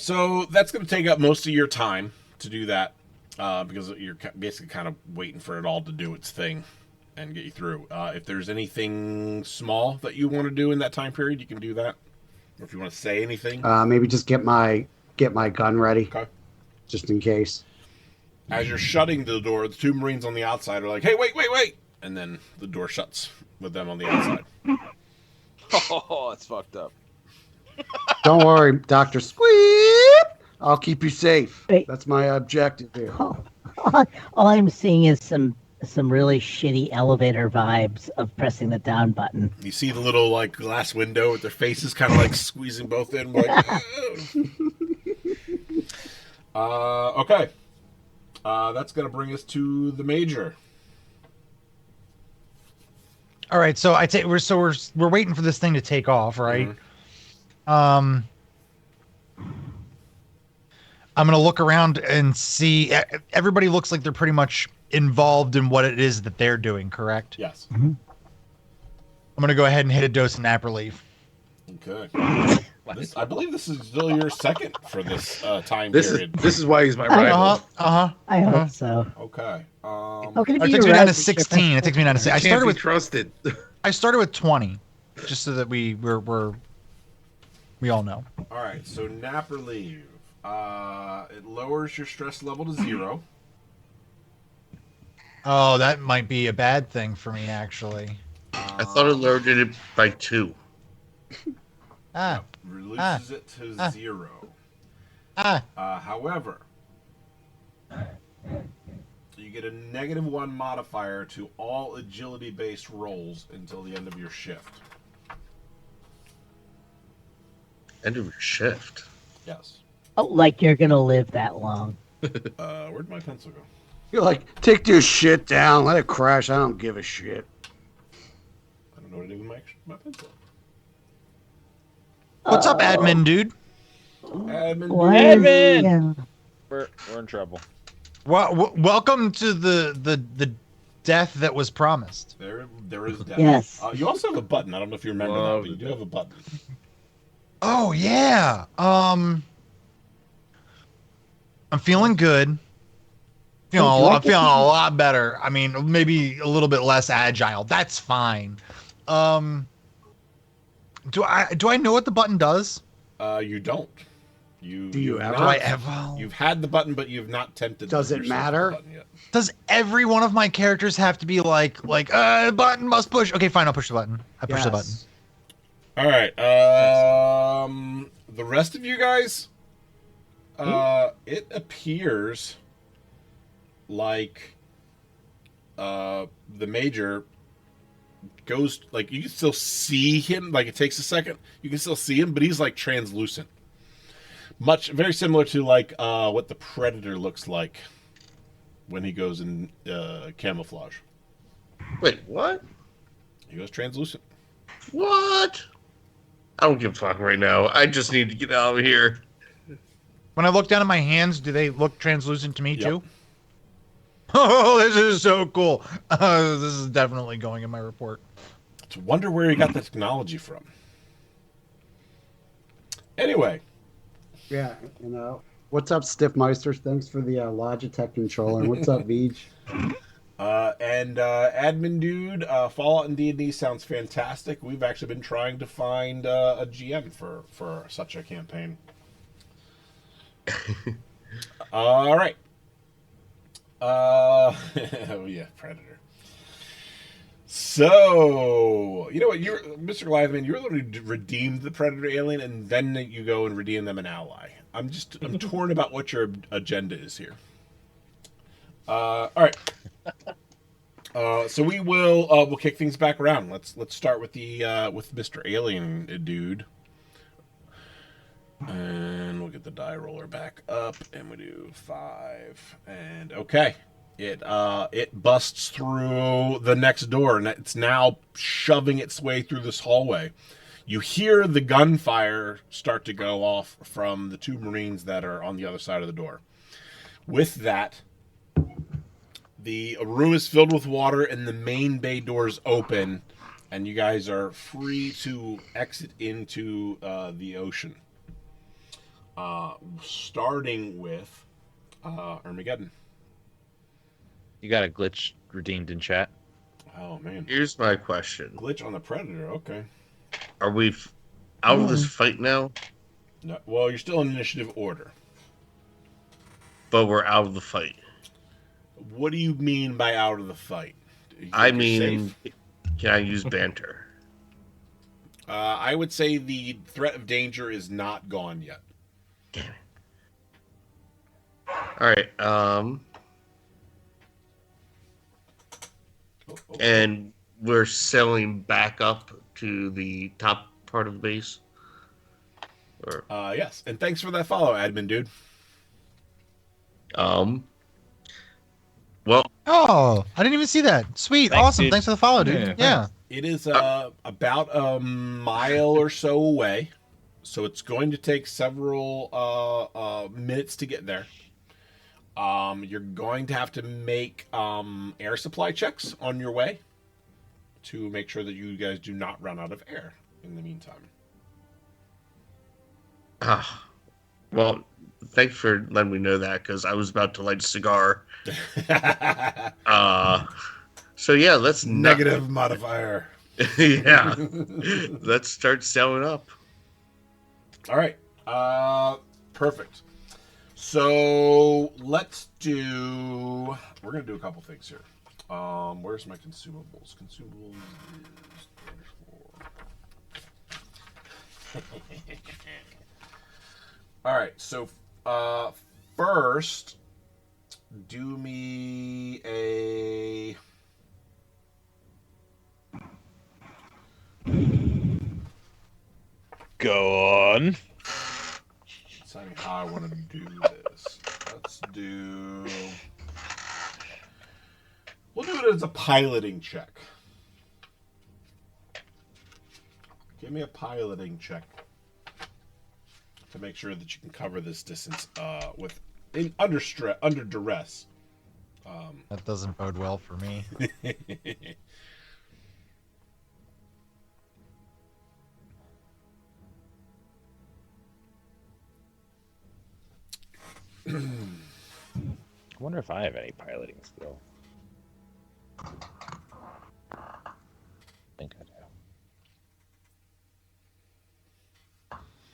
So that's going to take up most of your time to do that because you're basically kind of waiting for it all to do its thing and get you through. If there's anything small that you want to do in that time period, you can do that. Or if you want to say anything. Maybe just get my gun ready, Okay. just in case. As you're shutting the door, the two Marines on the outside are like, "Hey, wait!" And then the door shuts with them on the outside. Oh, that's fucked up. Don't worry, Doctor Squeep. I'll keep you safe. Wait. That's my objective here. All I'm seeing is some really shitty elevator vibes of pressing the down button. You see the little like glass window with their faces kind of like squeezing both in. Like, okay. That's gonna bring us to the major. All right, so we're waiting for this thing to take off, right? I'm gonna look around and see. Everybody looks like they're pretty much involved in what it is that they're doing. Correct? Yes. I'm gonna go ahead and hit a dose of nap relief. Okay. I believe this is still your second for this time This period. is why he's my rival. I hope so. Okay. How can it It be takes me your down to rival? 16. It takes me down to 16. Can't be trusted. I started with 20, just so that we all know. All right. So nap relief. It lowers your stress level to 0. Oh, that might be a bad thing for me, actually. I thought it lowered it by 2. Reduces it to 0. However, you get a -1 modifier to all agility-based rolls until the end of your shift. End of your shift. Yes. Oh, like you're gonna live that long. Where'd my pencil go? You're like, take this shit down, let it crash. I don't give a shit. I don't know what to do with my pencil. What's up, admin dude? Admin. What? Admin! Yeah. We're in trouble. Well, welcome to the death that was promised. There is death. Yes. You also have a button. I don't know if you remember that, Love but you do it. have a button. Oh yeah. I'm feeling good. I'm feeling a lot better. I mean, maybe a little bit less agile. That's fine. Do I know what the button does? You don't. Do you have ever? Do not- I ever? You've had the button, but you've not tempted. Does it yourself with matter? the button yet. Does every one of my characters have to be like button must push? Okay, fine. I'll push the button. I push the button. Yes. All right. The rest of you guys, it appears like the major goes like you can still see him. Like it takes a second. You can still see him, but he's like translucent. Very similar to like what the Predator looks like when he goes in camouflage. Wait, what? He goes translucent. What? I don't give a fuck right now. I just need to get out of here. When I look down at my hands, do they look translucent to me Yep. too? Oh, this is so cool. This is definitely going in my report. To wonder where he got the technology from. Anyway, Yeah, what's up, Stiffmeister? Thanks for the Logitech controller. And what's up, Veej? and admin dude, Fallout and D&D sounds fantastic. We've actually been trying to find a GM for such a campaign. All right. Oh yeah, Predator. So you know what, you're Mr. Goliathman. You're literally redeemed the Predator alien, and then you go and redeem them an ally. I'm torn about what your agenda is here. All right. So we'll kick things back around. Let's start with the with Mr. Alien dude. And we'll get the die roller back up, and we do 5. And okay, it busts through the next door, and it's now shoving its way through this hallway. You hear the gunfire start to go off from the 2 Marines that are on the other side of the door. With that, the room is filled with water, and the main bay doors open, and you guys are free to exit into the ocean. Starting with Armageddon. You got a glitch redeemed in chat. Oh man, Here's my question: glitch on the Predator. Okay. Are we out of this fight now? No, well, you're still in initiative order. But we're out of the fight. What do you mean by out of the fight? You think I you're mean, safe? can I use banter? I would say the threat of danger is not gone yet. Damn it. All right. And we're sailing back up to the top part of the base. Or Yes, and thanks for that follow, admin dude. well, Oh, I didn't even see that. Sweet, Thanks, awesome. dude. Thanks for the follow, dude. Yeah, Yeah. It is about a mile or so away, so it's going to take several minutes to get there. You're going to have to make air supply checks on your way to make sure that you guys do not run out of air in the meantime. well, thanks for letting me know that because I was about to light a cigar. So yeah, let's Negative modifier. yeah, let's start sailing up. All right. Perfect. So let's do. We're gonna do a couple things here. Where's my consumables? Consumables is 4. All right. So first, do me a. Go on. Deciding how I want to do this. Let's do. We'll do it as a piloting check. Give me a piloting check to make sure that you can cover this distance under duress. That doesn't bode well for me. I wonder if I have any piloting skill. I think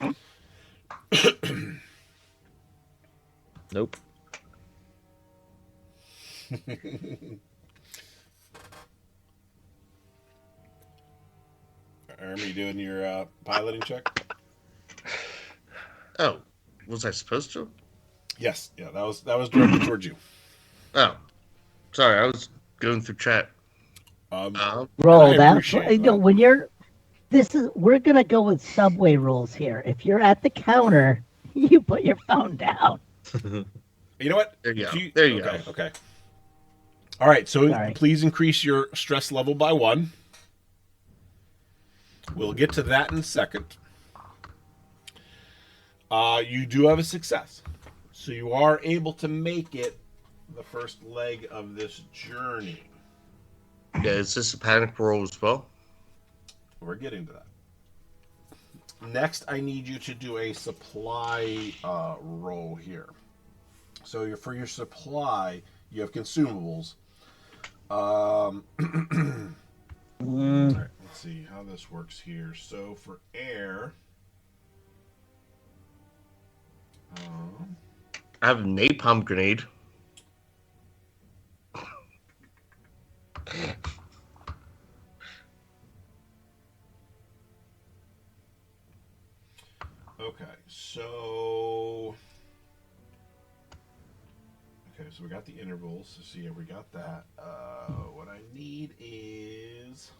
I do. Nope. Are you doing your piloting check? Oh, was I supposed to? Yes. Yeah, that was directed towards you. Oh, sorry, I was going through chat. Roll I that. appreciate You know, that. when you're, we're gonna go with subway rules here. If you're at the counter, you put your phone down. You know what? There you go. If There you okay, go. Okay. All right. So Sorry. please increase your stress level by 1. We'll get to that in a second. You do have a success, so you are able to make it the first leg of this journey. Yeah, is this a panic roll as well? We're getting to that. Next, I need you to do a supply roll here. So for your supply, you have consumables. All right, let's see how this works here. So for air, I have a napalm grenade. okay, so Okay, so we got the intervals. So yeah, we got that. What I need is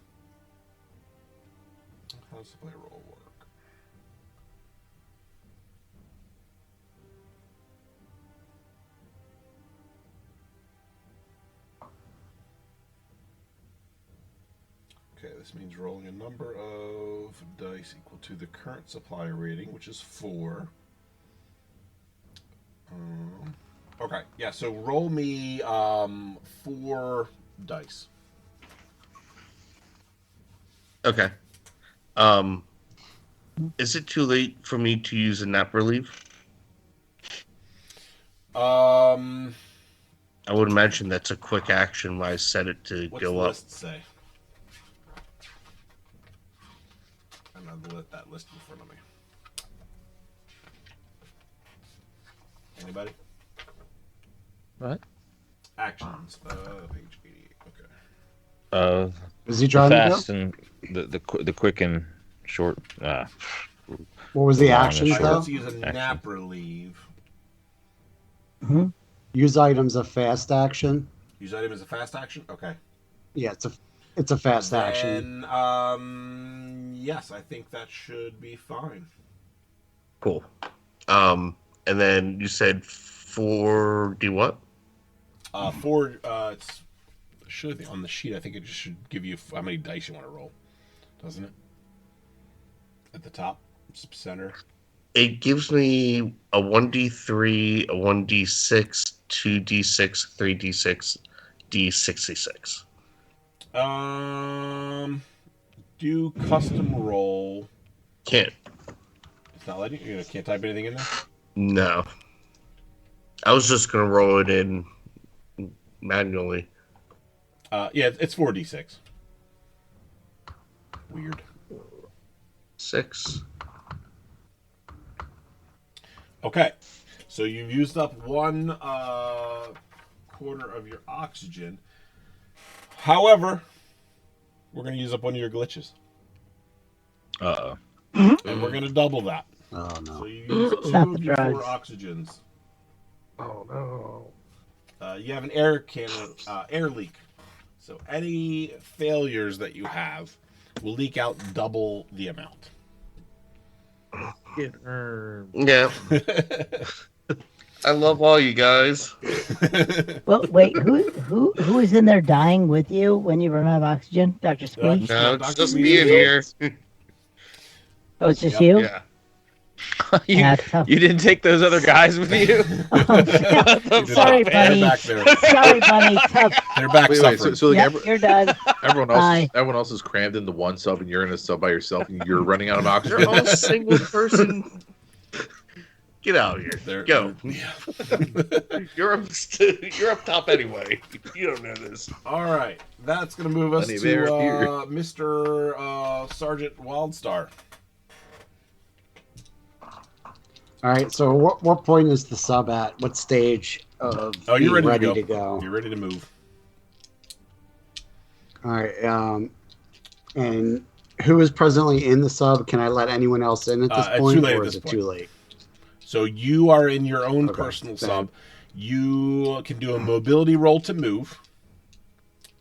how does the play roll work? Okay, this means rolling a number of dice equal to the current supplier rating, which is 4. Okay, yeah, so roll me 4 dice. Okay. Is it too late for me to use a nap relief? Um, I would imagine that's a quick action when I set it to what's the go up. list say? I don't have that list in front of me. Anybody? What? Actions. Page 88. Okay. Is he The trying to go? fast and the quick and short. What was the Long and actions short. though? Let's use a Action. nap relieve. Use items of fast action. Use item as a fast action. Okay. Yeah, it's a fast action. Then, yes, I think that should be fine. Cool. And then you said 4D what? 4. It's should be on the sheet. I think it just should give you how many dice you want to roll, doesn't it? At the top, center. It gives me a 1D3, a 1D6, 2D6, 3D6, D66. Do custom roll. Can't. It's not letting you. Can't type anything in there. No. I was just going to roll it in manually. Yeah, it's 4d6. Weird. 6. Okay, so you've used up 1 quarter of your oxygen. However, we're going to use up one of your glitches, Uh-oh. and we're going to double that. Oh So no. you use Not 2 the d4 drugs. oxygens. Oh no. You have an air leak. So any failures that you have will leak out double the amount. Yeah. I love all you guys. Well, wait, who is in there dying with you when you run out of oxygen? Dr. Squeak? No, it's Dr. just Squeak. me in here. Oh, it's just Yep. you? Yeah. you, Yeah, tough. you didn't take those other guys with you? Oh, yeah. Sorry, They're buddy. back there. Sorry, buddy. Tough. They're back Wait, suffering. so like Yep, you're done. Bye. everyone else is crammed into one sub, and you're in a sub by yourself, and you're running out of oxygen. They're all single person. Get out of here. Go. Yeah. You're up top anyway. You don't know this. All right, that's going to move us Plenty of to air up here. Mr. Sergeant Wildstar. All right. So what point is the sub at? What stage of Oh, you're being ready, to go? You're ready to move. All right. And who is presently in the sub? Can I let anyone else in at this It's point, too late or at is this it too late? So you are in your own Okay, personal then. sub. You can do a mobility roll to move,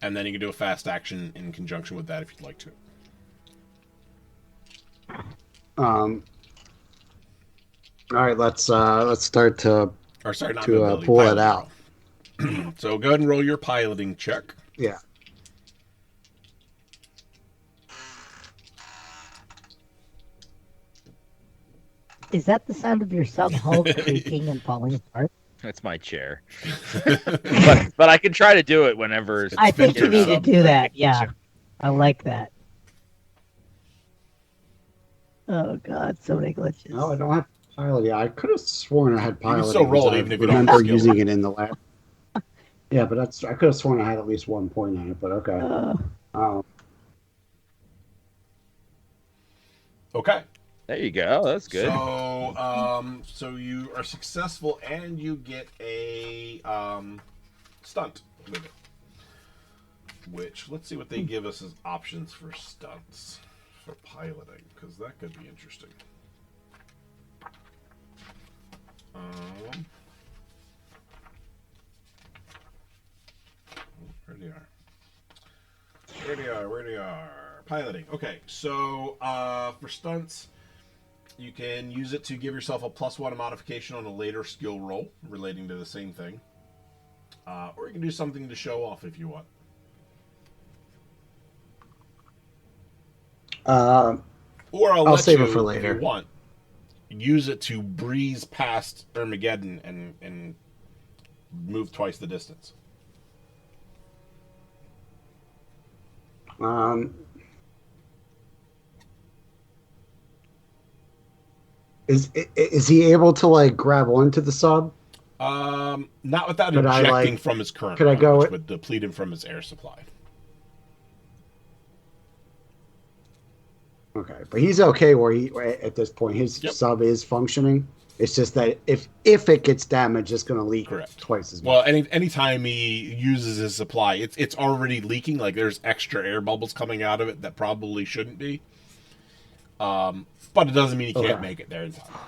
and then you can do a fast action in conjunction with that if you'd like to. All right. Let's start to Or sorry, not To, mobility. pull it piloting out. roll. So go ahead and roll your piloting check. yeah. Is that the sound of your sub hull creaking and falling apart? That's my chair. but I can try to do it whenever. I think you your need to sub. do that. Yeah. I like that. Oh, God. So many glitches. No, I don't have piloting. I could have sworn I had can piloting. still roll it because even I if you don't have remember skill. using it in the lab. Yeah, but I could have sworn I had at least 1 point on it. But okay. Okay. There you go. That's good. So you are successful and you get a stunt with it. Which, let's see what they give us as options for stunts for piloting, because that could be interesting. Where they are. Piloting. Okay, so for stunts, you can use it to give yourself a +1 modification on a later skill roll relating to the same thing. Or you can do something to show off if you want. Or I'll let save you, it for if later. you want, use it to breeze past Armageddon and move twice the distance. Is he able to like grab onto the sub? Not without Could I, ejecting like- from his current could I run, go which it- would deplete him from his air supply. Okay, but he's okay where he at this point. His Yep. sub is functioning. It's just that if it gets damaged, it's going to leak Correct. twice as much. Well, anytime he uses his supply, it's already leaking. Like there's extra air bubbles coming out of it that probably shouldn't be. But it doesn't mean he can't Okay. make it there in time.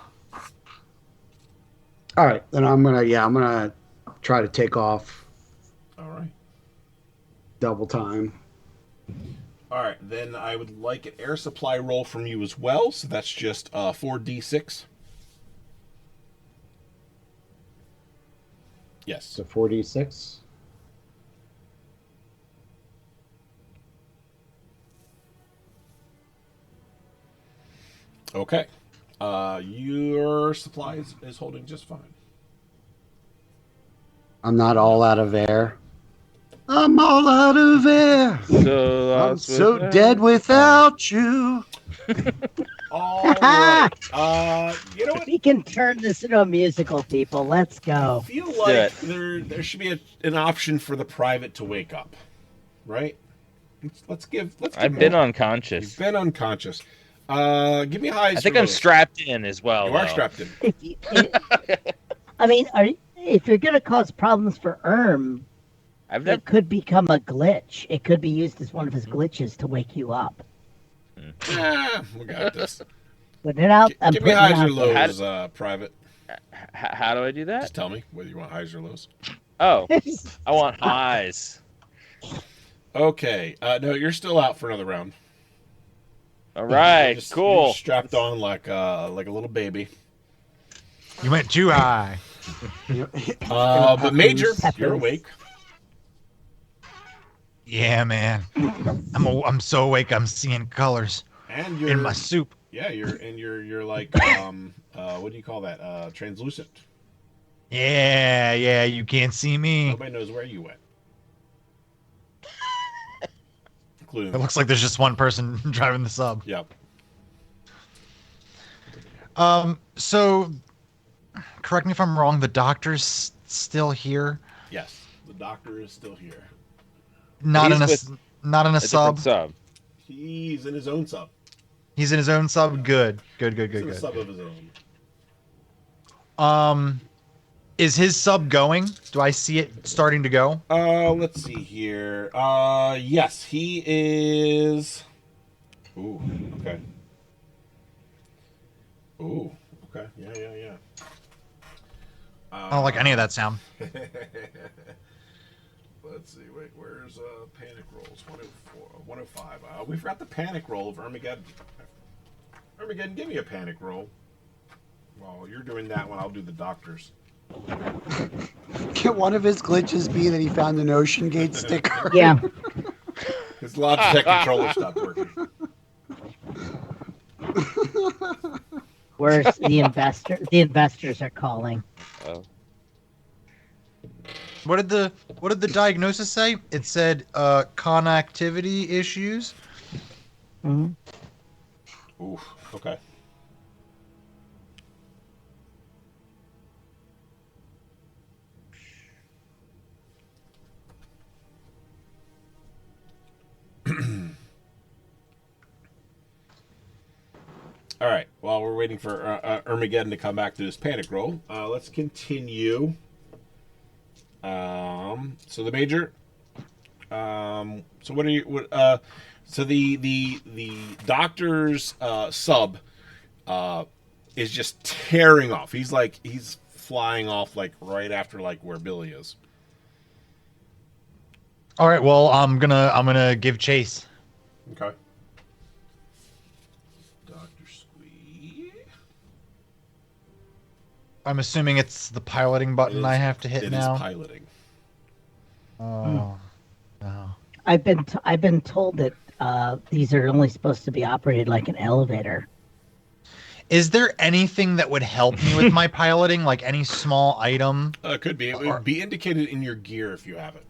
All right, then I'm gonna try to take off All right. double time. All right. Then I would like an air supply roll from you as well. So that's just 4d6. Yes. So 4d6. Okay. Your supply is holding just fine. I'm not all out of air. I'm all out of air. So I'm so dead without you. All right. You know what? We can turn this into a musical, people. Let's I go. feel do like it. there should be an option for the private to wake up, right? Let's give. I've been You've unconscious. been unconscious. Give me highs. I think or I'm lows. strapped in as well. You are though. strapped in. If you, if you're gonna cause problems for Erm, I've never. it could become a glitch. It could be used as one of his glitches to wake you up. We got this. Put it out. I'm Give me putting it highs or out there. lows, private. How do I do that? Just tell me whether you want highs or lows. Oh, I want highs. Okay. No, you're still out for another round. All right, You're cool. strapped on like a little baby. You went too high. But Major, Peppers. you're awake. Yeah, man. I'm so awake. I'm seeing colors And you're in my soup. Yeah, you're like what do you call that? Translucent. Yeah. You can't see me. Nobody knows where you went. Including It looks like there's just one person driving the sub. Yep. So, correct me if I'm wrong. The doctor's still here. Yes. The doctor is still here. Not in a He's with not in a A different sub. sub. He's in his own sub. He's in his own sub. Good. He's in a sub of his own. Is his sub going? Do I see it starting to go? Let's see here. Yes, he is. Ooh, okay. Ooh, okay. Yeah. I don't like any of that sound. Let's see. Wait, where's panic rolls? 104, 105. We forgot the panic roll of Armageddon. Armageddon, give me a panic roll. While you're doing that one, I'll do the doctor's. Can one of his glitches be that he found an Ocean Gate sticker? Yeah. His Logitech controller stopped working. Where's the investor? The investors are calling. Oh. What did the diagnosis say? It said connectivity issues. Mhm. Oof. Okay. All right. While we're waiting for Armageddon to come back to his panic roll, let's continue. So the major. So what are you? What? So the doctor's sub is just tearing off. He's flying off like right after like where Billy is. All right. Well, I'm gonna give chase. Okay. Dr. Squee. I'm assuming it's the piloting button I have to hit It now. is piloting. Oh no. I've been told that these are only supposed to be operated like an elevator. Is there anything that would help me with my piloting, like any small item? It could be. It would be indicated in your gear if you have it.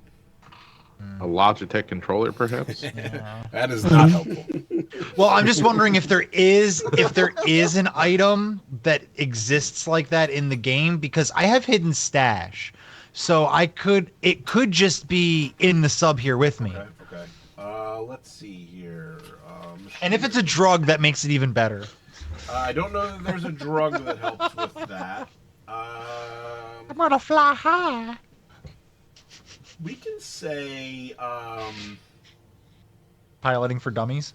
A Logitech controller, perhaps. Yeah. That is not helpful. Well, I'm just wondering if there is an item that exists like that in the game, because I have hidden stash, so it could just be in the sub here with me. Okay. Let's see here. And if it's a drug, that makes it even better. I don't know that there's a drug that helps with that. I'm gonna fly high. We can say Piloting for dummies.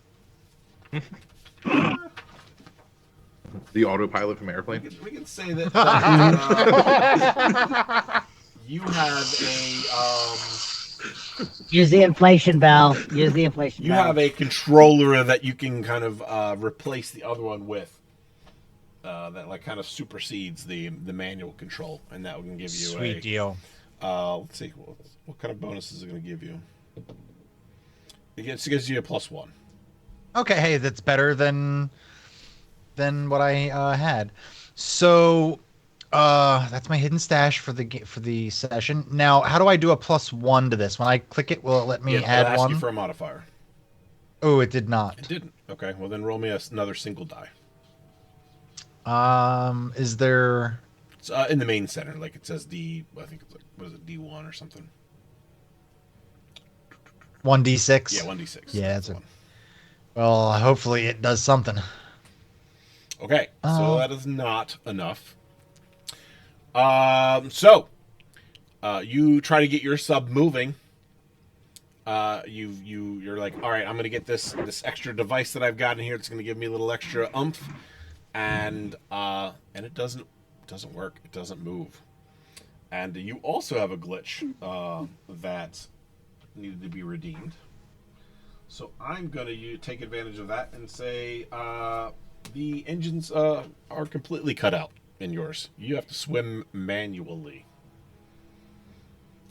The autopilot from Airplane. we can say that, you have a Use the inflation bell. Use the inflation you bell. have a controller that you can kind of replace the other one with. That like kind of supersedes the manual control, and that can give you Sweet deal. Let's see, what kind of bonus is it going to give you? It gives you a +1. Okay, hey, that's better than what I had. So that's my hidden stash for the session. Now, how do I do a +1 to this? When I click it, will it let me It'll add ask one? you for a modifier. Oh, it did not. It didn't. Okay, well then roll me another single die. Is there? It's in the main center, like it says D. I think it's like, what is it, D1 or something? 1d6? Yeah, 1d6. Yeah, that's the it. one. Well, hopefully it does something. Okay, so Oh. that is not enough. So you try to get your sub moving. You're like, all right, I'm gonna get this extra device that I've got in here. It's gonna give me a little extra oomph, and it doesn't work. It doesn't move. And you also have a glitch that needed to be redeemed. So I'm gonna take advantage of that and say the engines are completely cut out in yours. You have to swim manually.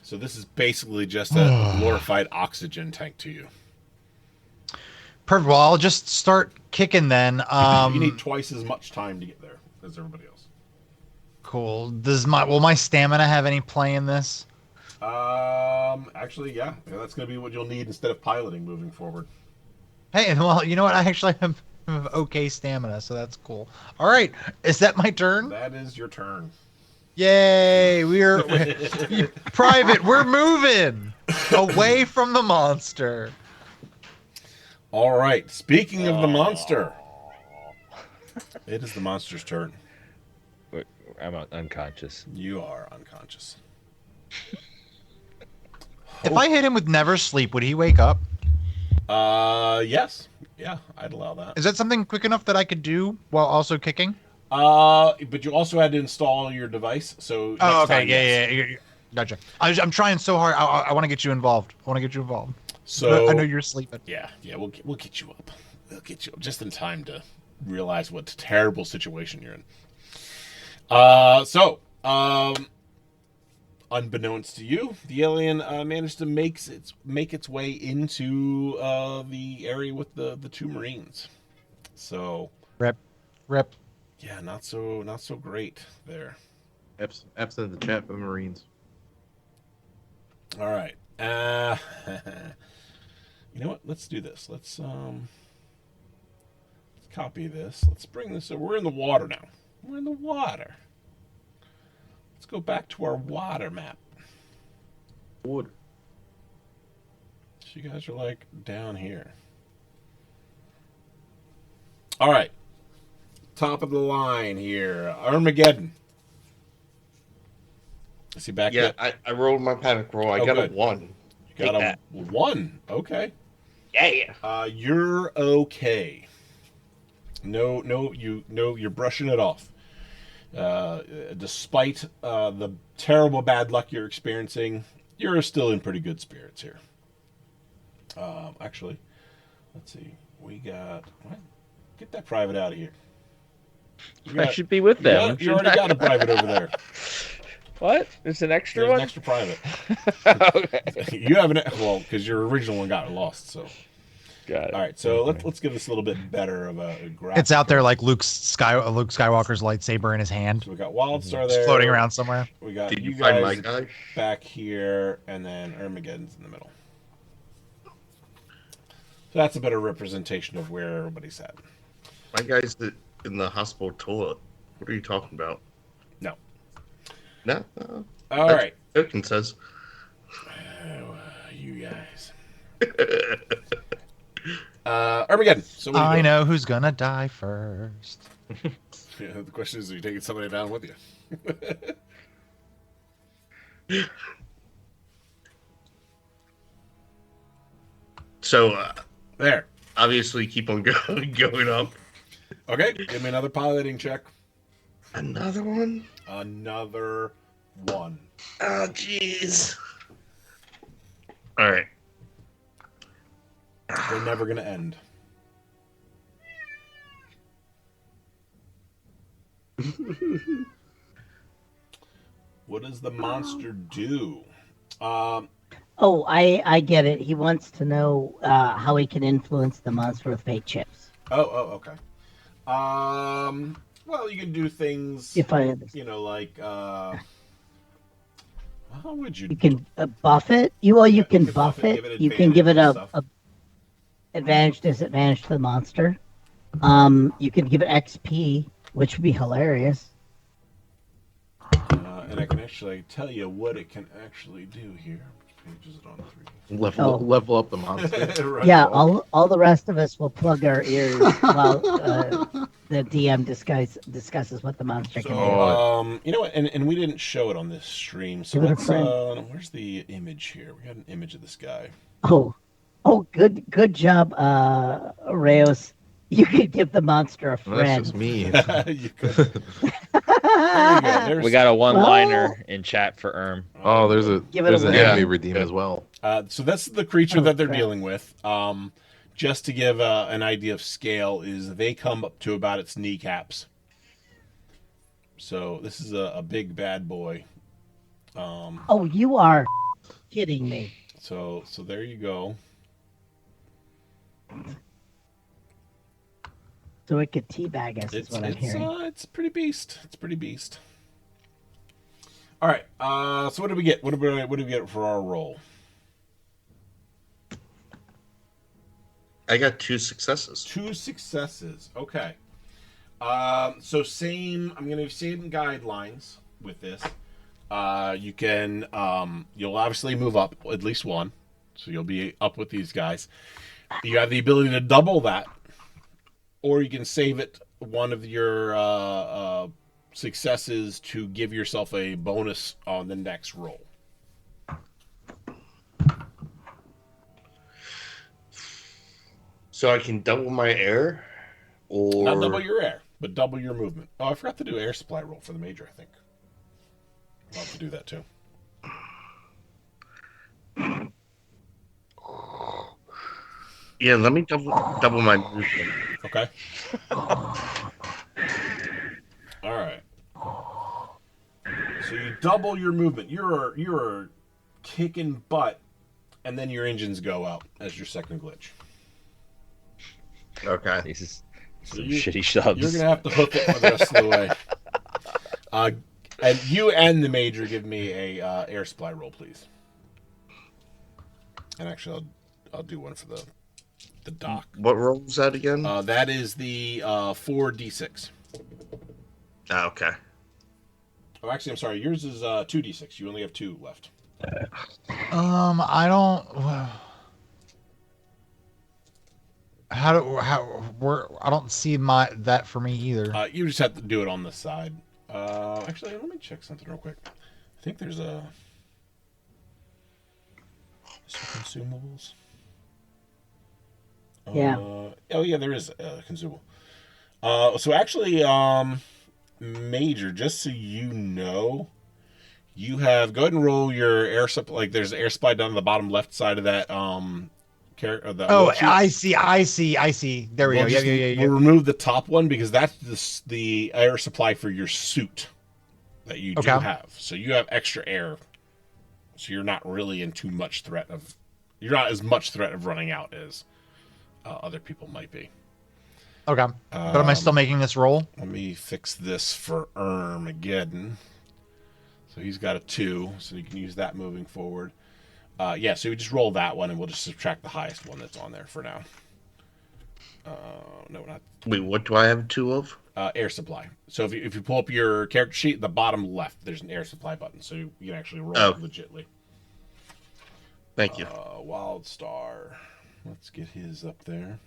So this is basically just a glorified oxygen tank to you. Perfect. Well, I'll just start kicking then. You need twice as much time to get there as everybody else. Cool. Will my stamina have any play in this? Actually, yeah, that's going to be what you'll need instead of piloting moving forward. Hey, well, you know what? I actually have okay stamina, so that's cool. All right, is that my turn? That is your turn. Yay! We're Private. We're moving away from the monster. All right. Speaking of the monster, it is the monster's turn. I'm unconscious. You are unconscious. If I hit him with Never Sleep, would he wake up? Yes. Yeah, I'd allow that. Is that something quick enough that I could do while also kicking? But you also had to install your device, so Oh, next okay. time, Yeah, yes. yeah. Gotcha. I'm trying so hard. I want to get you involved. So I know you're sleeping. Yeah, we'll get you up. We'll get you up just in time to realize what terrible situation you're in. Unbeknownst to you, the alien managed to make its way into the area with the two Marines. So Rip. yeah, not so great there. F's in the chat for the Marines. All right. You know what? Let's do this. Let's copy this. Let's bring this over. We're in the water now. We're in the water. Let's go back to our water map. Wood. So you guys are like down here. All right. Top of the line here. Armageddon. Is he back Yeah, yet? I rolled my panic roll. I Oh, got good. a 1. You got Take a that. 1. Okay. Yeah. You're okay. No, you're brushing it off. Despite the terrible bad luck you're experiencing, you're still in pretty good spirits here. Actually, let's see. We got what? Get that private out of here. I should be with them. You already got a private over there. What? There's an extra There's one? an extra private. Okay. You have because your original one got lost. So Got it. all right. So let's give this a little bit better of a graphic. It's out there like Luke Skywalker's lightsaber in his hand, So we got Wildstar there, floating around somewhere. We got Did you you find my guys guy? back here, and then Armageddon's in the middle. So that's a better representation of where everybody's at. My guy's in the hospital toilet. What are you talking about? No. No. All right. Token says. You guys. Armageddon. So what are you I doing? know who's gonna die first. Yeah, the question is, are you taking somebody down with you? So, There. obviously, keep on going up. Okay. Give me another piloting check. Another one? Another one. Oh, jeez. All right. They're never going to end. What does the monster do? Oh, I get it. He wants to know how he can influence the monster with fate chips. Okay. Well, you can do things, If I understand. like, how would you? You can buff it. You can can buff give it. You can give it advantage and a stuff. advantage, disadvantage to the monster. You can give it XP, which would be hilarious. And I can actually tell you what it can actually do here. Which page is it on? 3. Level up the monster. Right. Yeah, all the rest of us will plug our ears while the DM discusses what the monster can do. So, you know what? And we didn't show it on this stream. So Give it a let's. friend. Where's the image here? We got an image of this guy. Oh, good job, Reyes. You could give the monster a Well, that's friend. just me. You could. There you go. There's, We got a one-liner in chat for Erm. Oh, there's Give it an a win. enemy redeem as well. So that's the creature that they're crap. dealing with. Just to give an idea of scale, is they come up to about its kneecaps. So this is a big bad boy. Oh, you are kidding me. So there you go. So it could teabag us, is what I'm hearing. It's pretty beast. It's pretty beast. All right. So what do we get? What do we get for our roll? I got 2 successes. 2 successes. Okay. So same. I'm going to same guidelines with this. You can. You'll obviously move up at least one, so you'll be up with these guys. You have the ability to double that, or you can save it one of your successes to give yourself a bonus on the next roll. So I can double my air? Or... Not double your air, but double your movement. Oh, I forgot to do air supply roll for the major, I think. I'll have to do that too. Yeah, let me double my movement. Okay. All right. So you double your movement. You're kicking butt, and then your engines go out as your second glitch. Okay. This is So some you- shitty subs. You're gonna have to hook it for the rest of the way. And you and the major give me a air supply roll, please. And actually, I'll do one for the dock. What roll was that again? That is the 4d6. Okay. Oh, actually, I'm sorry. Yours is 2d6. You only have 2 left. I don't. I don't see that for me either. You just have to do it on the side. Actually, let me check something real quick. I think there's some consumables. Yeah. Oh yeah, there is a consumable. So actually, Major, just so you know, you have go ahead and roll your air supply. Like there's air supply down on the bottom left side of that Oh, worksheet. I see. There we go. Yeah. We'll remove the top one because that's the air supply for your suit that you do have. So you have extra air. So you're not really in too much threat of. You're not as much threat of running out as other people might be. Okay. But am I still making this roll? Let me fix this for Armageddon. So he's got a 2, so you can use that moving forward. Yeah, so we just roll that one, and we'll just subtract the highest one that's on there for now. No, not. Wait, what do I have 2 of? Air supply. So if you pull up your character sheet, the bottom left, there's an air supply button, so you can actually roll it legitly. Thank you. Wild Star. Let's get his up there.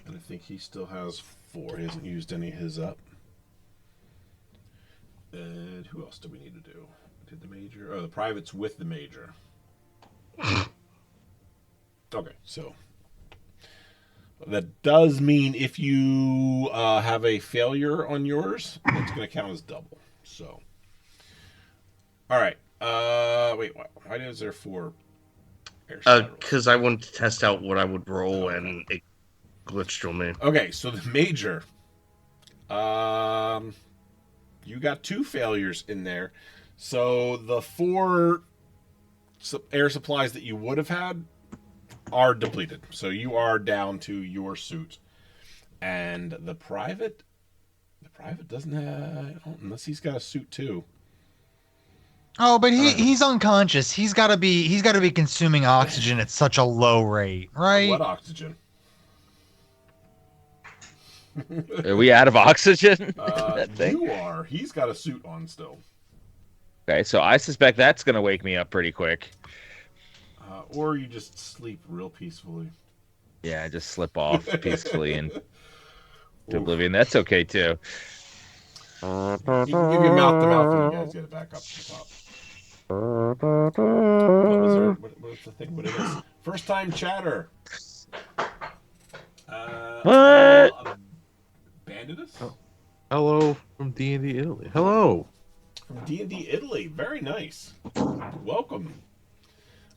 And I think he still has 4. He hasn't used any of his up. And who else do we need to do? Did the major? Oh, the private's with the major. Okay, so that does mean if you have a failure on yours, it's going to count as double. So, all right. Wait, why is there 4? Because I wanted to test out what I would roll, and it glitched on me. Okay, so the major. You got 2 failures in there. So the 4 air supplies that you would have had are depleted. So you are down to your suit. And the private doesn't have, unless he's got a suit too. Oh, but he's unconscious. He's got to be consuming oxygen at such a low rate, right? What oxygen? Are we out of oxygen? That thing? You are. He's got a suit on still. Okay, so I suspect that's going to wake me up pretty quick. Or you just sleep real peacefully. Yeah, just slip off peacefully into oblivion. That's okay, too. You can give you mouth to mouth and you guys get it back up to the top. What's the thing? What it is? First time chatter. What? Bandidus? Oh. Hello from D&D Italy. Hello. From D&D Italy. Very nice. Welcome.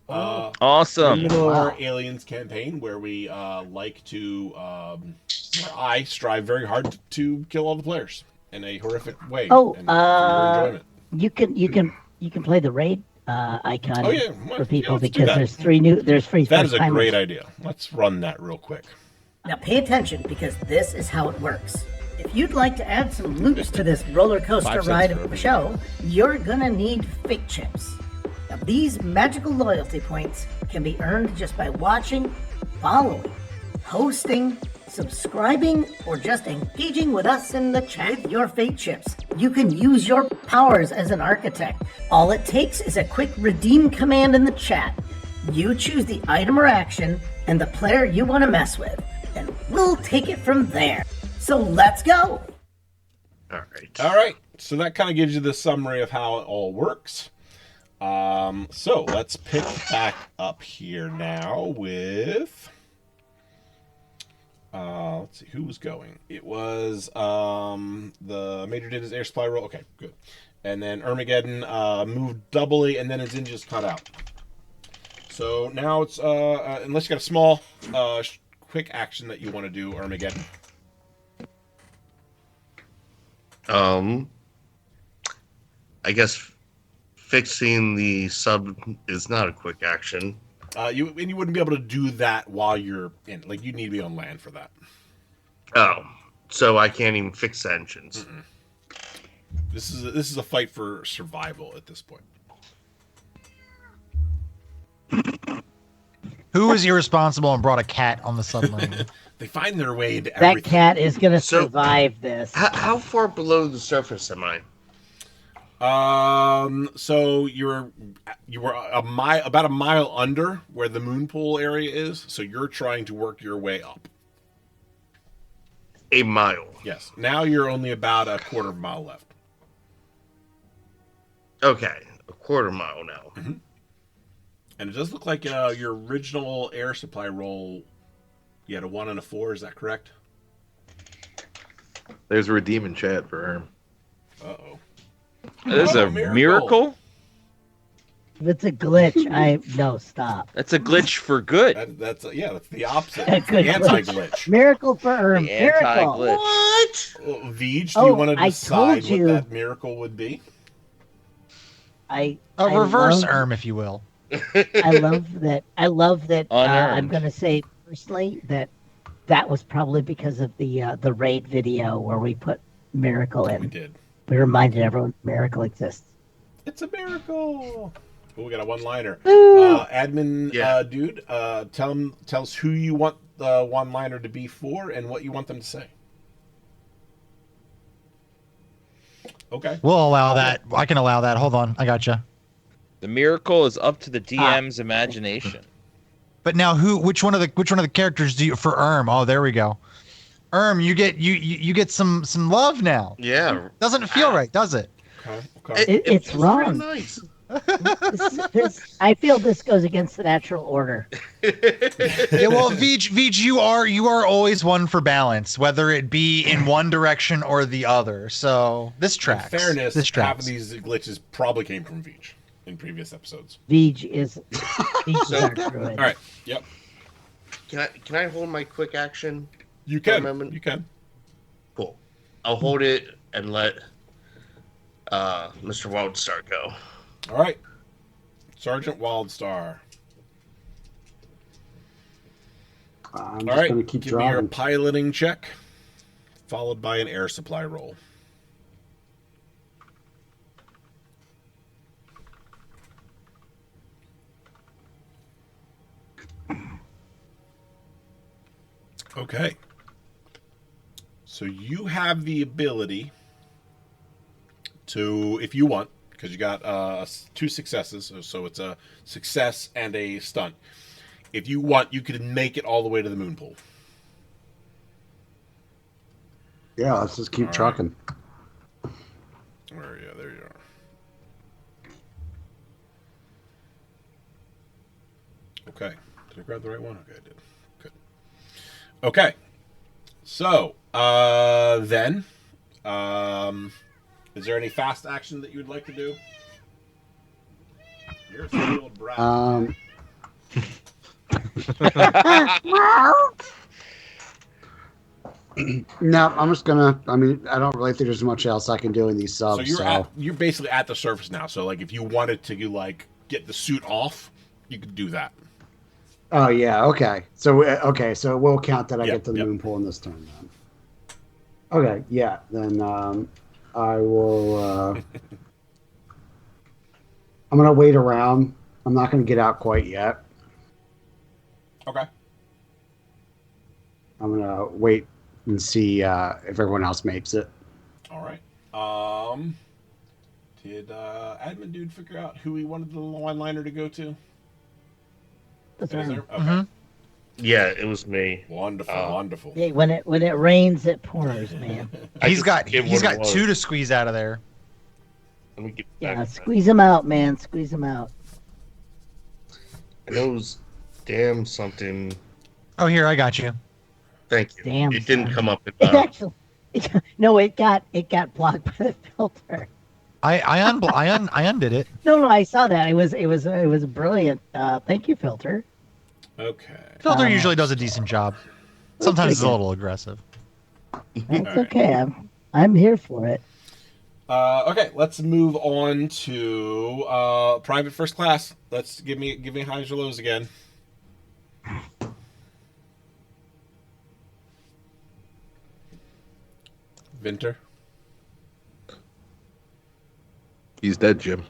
Awesome. Our Aliens campaign where we like to, where I strive very hard to kill all the players in a horrific way. Oh, and for your enjoyment. You can play the raid icon for people let's do because that. there's free. That is a first-timers. great idea. Let's run that real quick. Now pay attention because this is how it works. If you'd like to add some loops to this roller coaster ride of a show, you're gonna need fate chips. Now these magical loyalty points can be earned just by watching, following, hosting, subscribing, or just engaging with us in the chat with your fate chips. You can use your powers as an architect. All it takes is a quick redeem command in the chat. You choose the item or action and the player you want to mess with, and we'll take it from there. So let's go! All right. So that kind of gives you the summary of how it all works. So let's pick back up here now with... let's see, who was going? It was the major did his air supply roll. Okay, good. And then Armageddon moved doubly, and then his engines cut out. So now it's unless you got a small, quick action that you want to do, Armageddon. I guess fixing the sub is not a quick action. You wouldn't be able to do that while you're in. Like, you need to be on land for that. Oh, so I can't even fix the engines. Mm-mm. This is a fight for survival at this point. Who was irresponsible and brought a cat on the submarine? They find their way into everything. That cat is going to survive this. How far below the surface am I? So you were about a mile under where the moon pool area is. So you're trying to work your way up. A mile. Yes. Now you're only about a quarter of a mile left. Okay, a quarter mile now. Mm-hmm. And it does look like your original air supply roll, you had a 1 and a 4. Is that correct? There's a redeem in chat for Erm. Uh-oh. This is a miracle? If it's a glitch, no, stop. That's a glitch for good. That's the opposite. A It's good the anti-glitch. Miracle for Erm. The Miracle. anti-glitch. What? Veej, do you want to I decide told what you. that miracle would be? A reverse love, Erm, if you will. I love that. I'm Unearned. going to say personally that was probably because of the raid video where we put Miracle We in. did. We reminded everyone Miracle exists. It's a miracle. Oh, we got a one-liner. Woo! Admin Yeah. dude, tell us who you want the one-liner to be for and what you want them to say. Okay. We'll allow that. I can allow that. Hold on, I gotcha. The miracle is up to the DM's imagination. But now, which one of the characters do you for Erm? Oh, there we go. Erm, you get some love now. Yeah. Doesn't feel right, does it? Okay. It's feels real wrong. Nice. I feel this goes against the natural order. Yeah, well, Veej, you are always one for balance, whether it be in one direction or the other. So this tracks. In fairness, this half of tracks. these glitches probably came from Veej in previous episodes. Veej is our druid. All right. Yep. Can I hold my quick action? You can. Remember- You can. Cool. I'll hold it and let Mr. Wildstar go. All right. Sergeant Wildstar. I'm All just right. going to keep Give me your driving. piloting check, followed by an air supply roll. Okay. So you have the ability to, if you want, because you got 2 successes, so it's a success and a stunt. If you want, you can make it all the way to the moon pool. Yeah, let's just keep All right. trucking. Where, yeah, there you are. Okay. Did I grab the right one? Okay, I did. Good. Okay. So, then, is there any fast action that you would like to do? You're a spoiled brat. No, I'm just gonna. I mean, I don't really think there's much else I can do in these subs. So you're basically at the surface now. So like, if you wanted to get the suit off, you could do that. Oh yeah, okay. So so we'll count that I Yep, get to the yep. moon pool in this turn then. Okay, yeah. Then I will. I'm gonna wait around. I'm not gonna get out quite yet. Okay. I'm gonna wait and see if everyone else makes it. All right. Did admin dude figure out who he wanted the one-liner to go to? That's Is right. there? Okay. Yeah, it was me. Wonderful, wonderful. Hey, when it rains, it pours, man. I He's just got forget he's what got it was. 2 to squeeze out of there. Let me get Yeah, back. squeeze them out, man. Squeeze them out. And it was damn something. Oh, here, I got you. Thank you. Damn, it didn't son. come up in It actually, no, it got blocked by the filter. I undid it. No, I saw that. It was brilliant. Thank you, filter. Okay. Filter usually does a decent job. Sometimes it's a pretty good. little aggressive. That's All right. okay. I'm here for it. Okay, let's move on to private first class. Let's give me highs or lows again. Vinter. He's dead, Jim.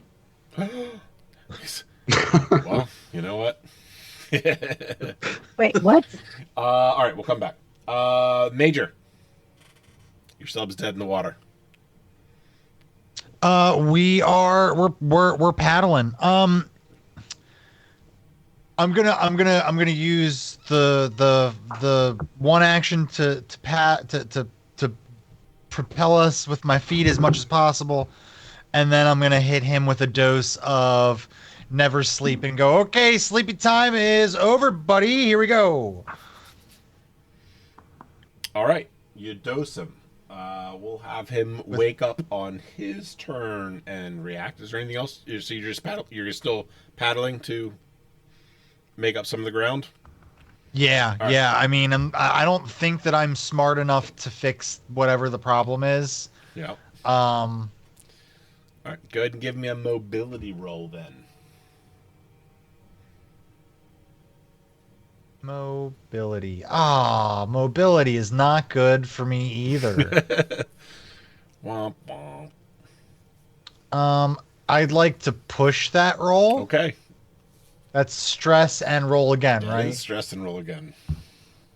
Well, you know what? Wait, what? All right, we'll come back. Major. Your sub's dead in the water. We're paddling. I'm gonna use the one action to propel us with my feet as much as possible, and then I'm gonna hit him with a dose of never sleep and go, okay, sleepy time is over, buddy. Here we go. All right, you dose him. We'll have him wake up on his turn and react. Is there anything else? So you're still paddling to make up some of the ground? Yeah, All right. yeah. I mean, I don't think that I'm smart enough to fix whatever the problem is. Yeah. Um, All right. Go ahead and give me a mobility roll then. mobility. Mobility is not good for me either. Womp womp. I'd like to push that roll. Okay. That's stress and roll again, That right? is stress and roll again.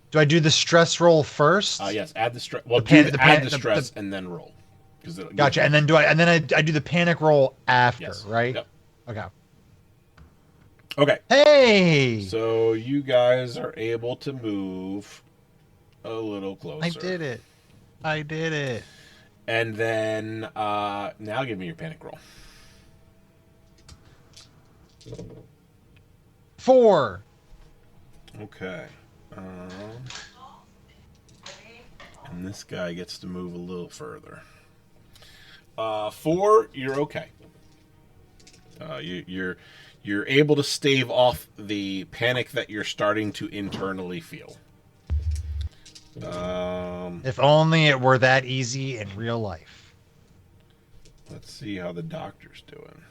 Do I do the stress roll first? Yes. Add the stress. Well, The stress and then roll. Gotcha. And then I do the panic roll after, Yes. right? Yep. Okay. Okay. Hey! So you guys are able to move a little closer. I did it. And then now give me your panic roll. 4. Okay. And this guy gets to move a little further. 4, you're okay. You're able to stave off the panic that you're starting to internally feel. If only it were that easy in real life. Let's see how the doctor's doing.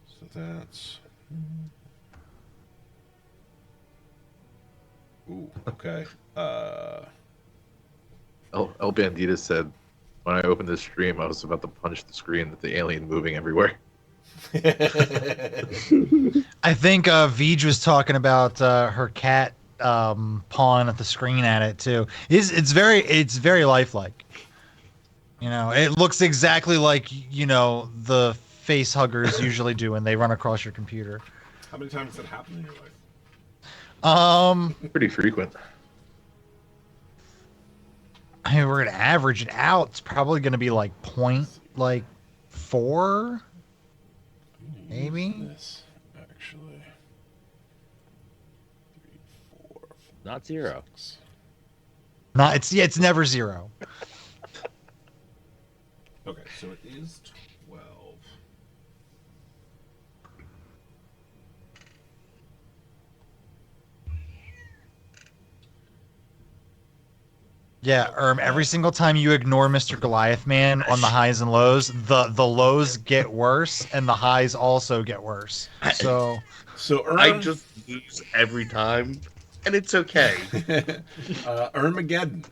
So that's... Ooh, okay. El Bandita said, when I opened the stream, I was about to punch the screen with the alien moving everywhere. I think Vij was talking about her cat pawing at the screen at it too. It's very lifelike. You know, it looks exactly like, you know, the face huggers usually do when they run across your computer. How many times has that happened in your life? Pretty frequent. I mean, we're gonna average it out. It's probably gonna be like 0.4, maybe. This actually. 3, 4, Not 0. 6. Not it's never 0. Okay, so it is 12. Yeah, every single time you ignore Mr. Goliath Man on the highs and lows, the lows get worse and the highs also get worse. So I just lose every time, and it's okay. Armageddon.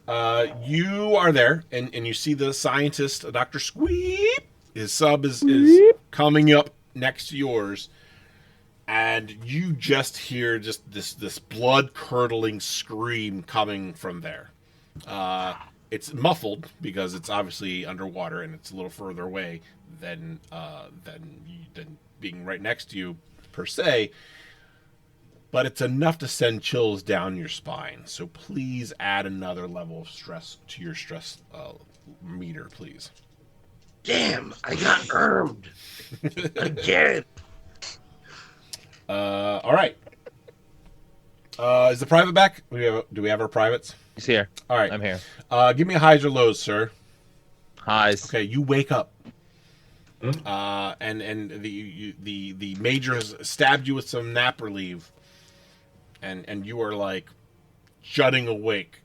You are there, and you see the scientist, Dr. Squeep. His sub is coming up next to yours, and you just hear just this blood-curdling scream coming from there. It's muffled because it's obviously underwater, and it's a little further away than being right next to you, per se. But it's enough to send chills down your spine. So please add another level of stress to your stress meter, please. Damn, I got ermed again. All right. Is the private back? Do we have our privates? He's here. All right. I'm here. Give me a highs or lows, sir. Highs. Okay, you wake up. And the major has stabbed you with some nap relief. And you are like jutting awake,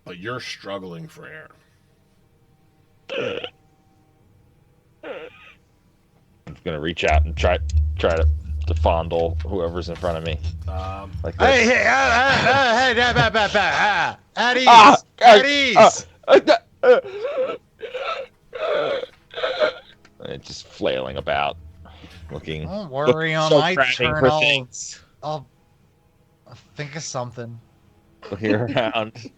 but you're struggling for air. I'm gonna reach out and try to fondle whoever's in front of me. Like this. hey, at ease, at ease. And just flailing about, looking. Don't worry, on so my grabbing turn, for I'll things. think of something. Looking around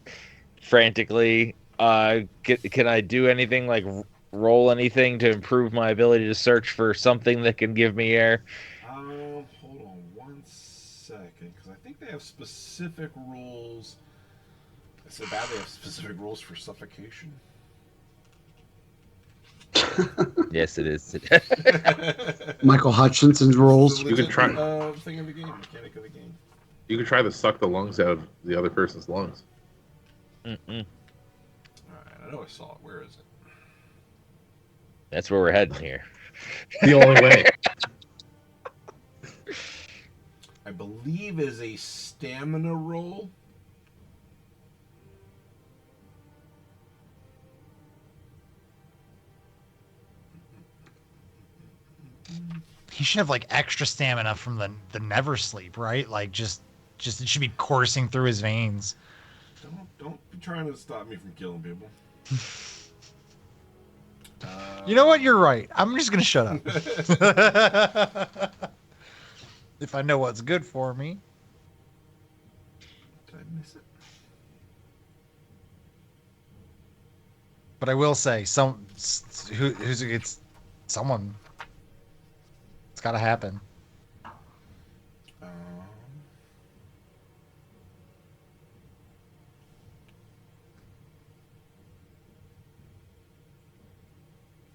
frantically. Can I do anything, like roll anything to improve my ability to search for something that can give me air? Hold on 1 second, because I think they have specific rules. It's so bad they have specific rules for suffocation. Yes, it is. Michael Hutchinson's rules. You can try- Thing of the game, mechanic of the game. You could try to suck the lungs out of the other person's lungs. All right, I know I saw it. Where is it? That's where we're heading here. The only way. I believe is a stamina roll. He should have like extra stamina from the never sleep, right? Like just it should be coursing through his veins. Don't be trying to stop me from killing people. You know what? You're right. I'm just gonna shut up. If I know what's good for me. Did I miss it? But I will say, it's someone. It's got to happen.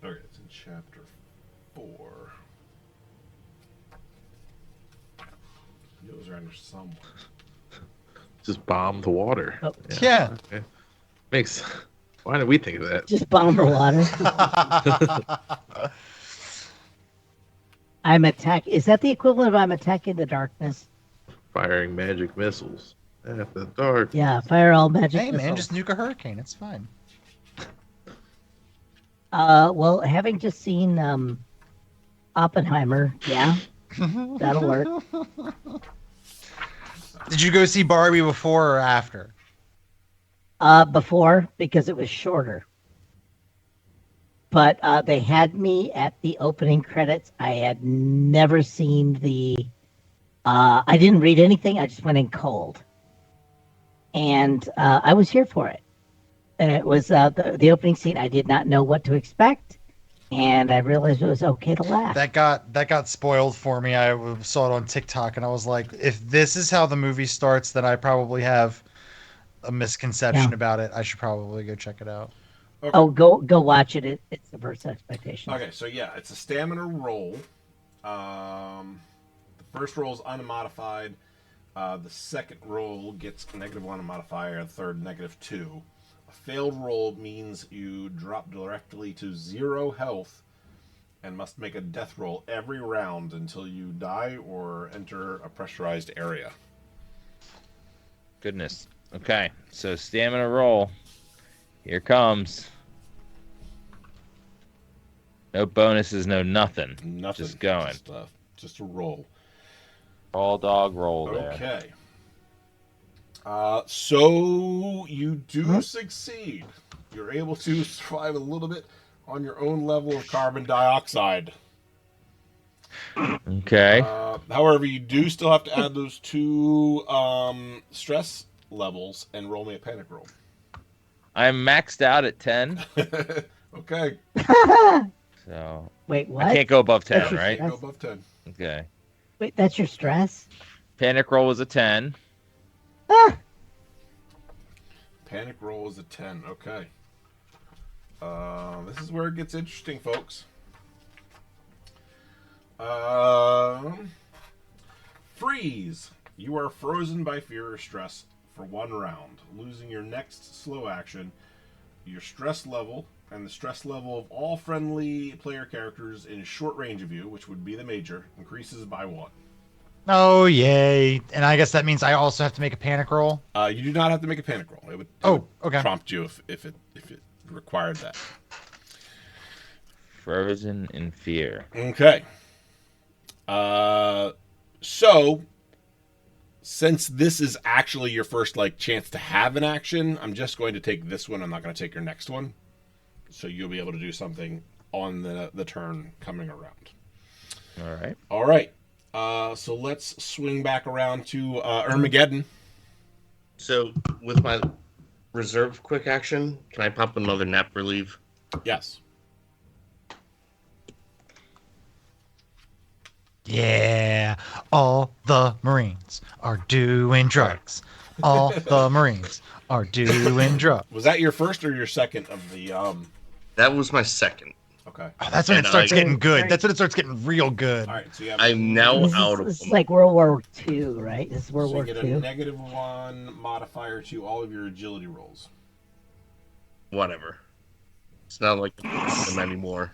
Okay, it's in chapter 4. Those are under somewhere. Just bomb the water. Oh. Yeah. Okay. Makes. Why did we think of that? Just bomb the water. I'm attack. Is that the equivalent of I'm attacking the darkness? Firing magic missiles at the dark. Yeah, fire all magic Hey man, missiles. just nuke a hurricane. It's fine. Well, having just seen Oppenheimer, yeah, that'll work. Did you go see Barbie before or after? Before, because it was shorter. But they had me at the opening credits. I had never seen the. I didn't read anything. I just went in cold, and I was here for it. And it was the opening scene. I did not know what to expect, and I realized it was okay to laugh. That got spoiled for me. I saw it on TikTok, and I was like, if this is how the movie starts, then I probably have a misconception about it. I should probably go check it out. Okay. Oh, go watch it. It's the first expectation. Okay, so yeah, it's a stamina roll. The first roll is unmodified. The second roll gets -1 modifier. The third -2. A failed roll means you drop directly to 0 health and must make a death roll every round until you die or enter a pressurized area. Goodness. Okay, so stamina roll. Here comes. No bonuses, no nothing. Nothing. Just going. Just a roll. All dog roll there. Okay. So you do succeed. You're able to survive a little bit on your own level of carbon dioxide. Okay. However, you do still have to add those 2 stress levels and roll me a panic roll. I'm maxed out at 10. Okay. So Wait, what? I can't go above 10, That's your right? stress? Go above 10. Okay. Wait, that's your stress? Panic roll was a 10. Ah! Panic roll is a 10. Okay. This is where it gets interesting, folks. Freeze. You are frozen by fear or stress for 1 round, losing your next slow action, your stress level, and the stress level of all friendly player characters in short range of you, which would be the major, increases by 1. Oh yay! And I guess that means I also have to make a panic roll. You do not have to make a panic roll. It would Okay. prompt you if it required that. Frozen in fear. Okay. So since this is actually your first chance to have an action, I'm just going to take this one. I'm not going to take your next one. So you'll be able to do something on the turn coming around. All right. All right. So let's swing back around to Armageddon. So with my reserve quick action, can I pop another nap relief? Yes. Yeah, all the Marines are doing drugs. All the Marines are doing drugs. Was that your first or your second of the That was my second. Okay. Okay. Oh, that's when And it starts I- getting good. That's when it starts getting real good. All right. So you have. I'm now out of This is them. like World War II, right? This is World So War you get a II. -1 modifier to all of your agility rolls. Whatever. It's not like them anymore.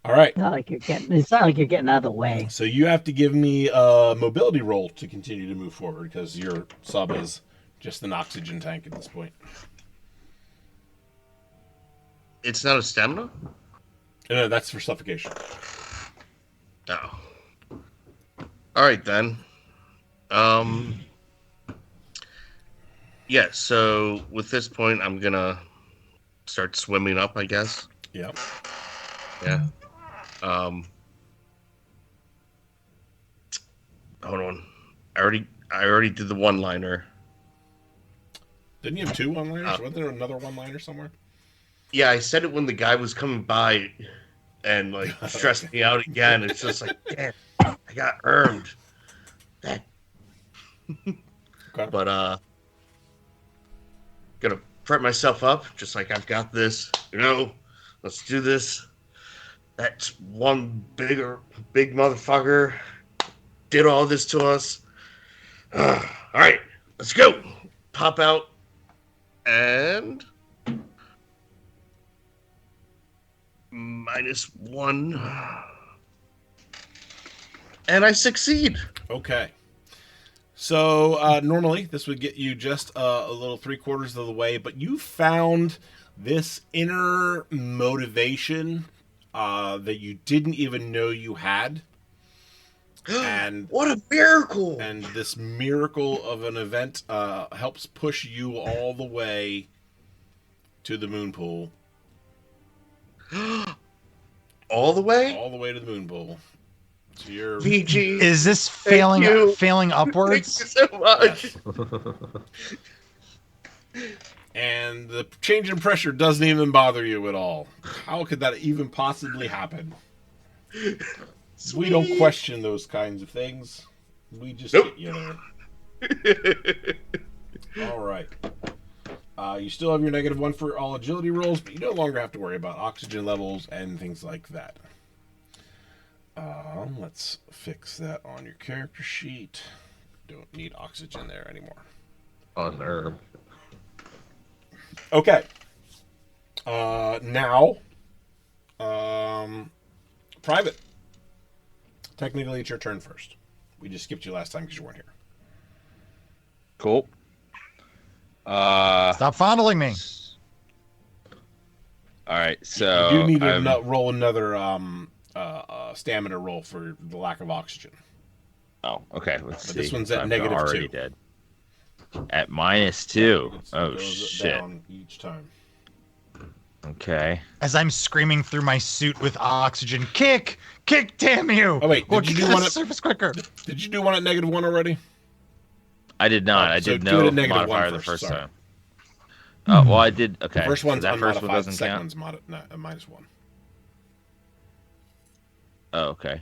All right. It's not like you're getting out of the way. So you have to give me a mobility roll to continue to move forward because your sub is just an oxygen tank at this point. It's not a stamina? No, that's for suffocation. Oh. Alright then. Yeah, so with this point I'm gonna start swimming up, I guess. Yeah. Yeah. Hold on. I already did the one-liner. Didn't you have 2 one-liners? Wasn't there another one-liner somewhere? Yeah, I said it when the guy was coming by and like stressed me out again. It's just like, damn, I got earned. That. Okay. But gonna prep myself up, just like I've got this. Let's do this. That's one big motherfucker did all this to us. All right, let's go. Pop out and -1, and I succeed. Okay. So normally this would get you just a little 3/4 of the way, but you found this inner motivation that you didn't even know you had. And What a miracle! and this miracle of an event helps push you all the way to the moon pool. All the way? All the way to the moon pool. So you're VG. Is this Thank you. failing Thank upwards? you so much. and the change in pressure doesn't even bother you at all. How could that even possibly happen? We don't question those kinds of things. We just Nope. get you there. All right. You still have your -1 for all agility rolls, but you no longer have to worry about oxygen levels and things like that. Let's fix that on your character sheet. Don't need oxygen there anymore. Unnerved. Okay. Now, Private. Technically, it's your turn first. We just skipped you last time because you weren't here. Cool. Stop fondling me. All right, so You do need to I'm- roll another stamina roll for the lack of oxygen. Oh, okay. Let's But see. this one's at I'm -2. already dead. At -2. It Oh goes shit. down each time. Okay. As I'm screaming through my suit with oxygen, kick, damn you! Oh, wait, We'll did you get do to one the at- surface quicker. Did you do one at -1 already? I did not. I so did do no it at -1 modifier the first, first sorry. time. Oh well, I did. Okay. First so one's that first one unmodified. The doesn't second count. one's -1. Oh, okay.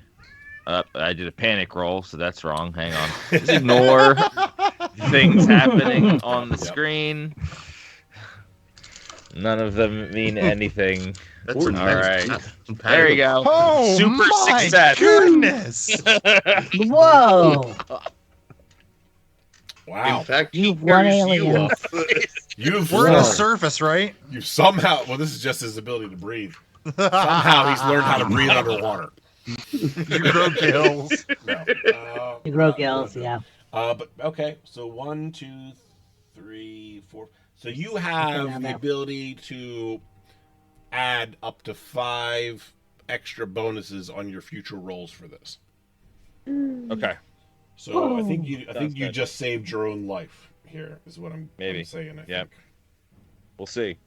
I did a panic roll, so that's wrong. Hang on. Just ignore things happening on the Yep. screen. None of them mean anything. That's All nice. right. Compatible. There you go. Oh Super my success. goodness! Whoa! Wow. In fact, You've he won carries you aliens. up. You've We're on the Whoa. surface, right? You somehow, well, this is just his ability to breathe. Somehow he's learned how to breathe underwater. You grow gills. No. You grow not gills, good. yeah. But okay, so 1, 2, 3, 4. So you have now the that- ability to add up to 5 extra bonuses on your future rolls for this. Okay. So I think Sounds you good. just saved your own life here, is what I'm Maybe. saying. I Yep. think. We'll see.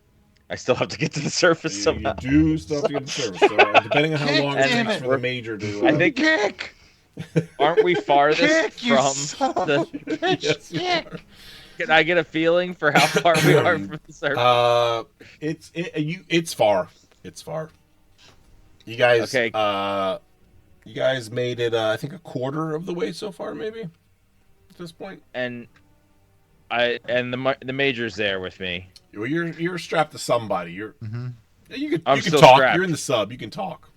I still have to get to the surface You somehow. do still have to get to service. So depending on how long it Damn takes it. for the major to. I think- Kick, Aren't we farthest kick, you from son of a the? bitch! Yes, you Kick. are. Can I get a feeling for how far we are from the surface? It's far. It's far. You guys. Okay. You guys made it. I think a quarter of the way so far, maybe. At this point. And the major's there with me. Well, you're strapped to somebody. You're. Mhm. You I'm can still talk. strapped. You're in the sub. You can talk.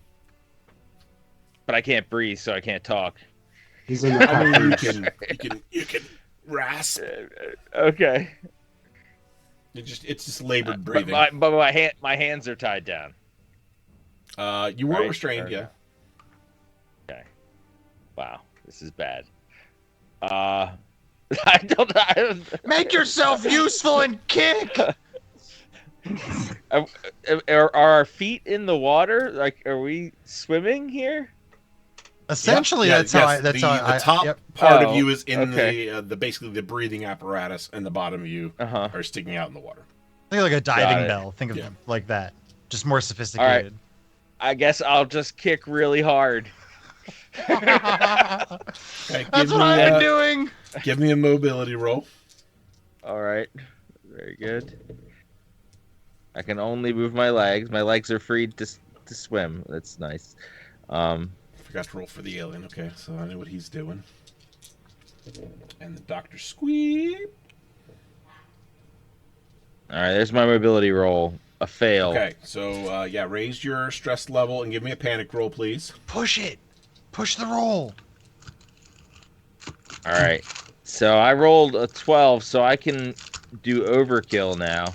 But I can't breathe, so I can't talk. He's in the I mean, package. you can rasp. Okay. It's just labored But breathing. my hands are tied down. You were Right, restrained, or- yeah. Okay. Wow, this is bad. I don't. Make yourself useful and kick. Are our feet in the water? Like, are we swimming here? Essentially, Yeah, that's yes, how I. That's the, how I. the top Yep. part Oh, of you is in okay. the basically the breathing apparatus, and the bottom of you Uh-huh. are sticking out in the water. Think like a diving it. bell. Think of Yeah. it like that. Just more sophisticated. I guess I'll just kick really hard. Okay, That's what I've been doing. Give me a mobility roll. All right. Very good. I can only move my legs. My legs are free to swim. That's nice. Forgot to roll for the alien. Okay, so I know what he's doing. And the Dr. Squeeb. All right, there's my mobility roll. A fail. Okay, so raise your stress level and give me a panic roll, please. Push it. Push the roll. All right. So I rolled a 12, so I can do overkill now.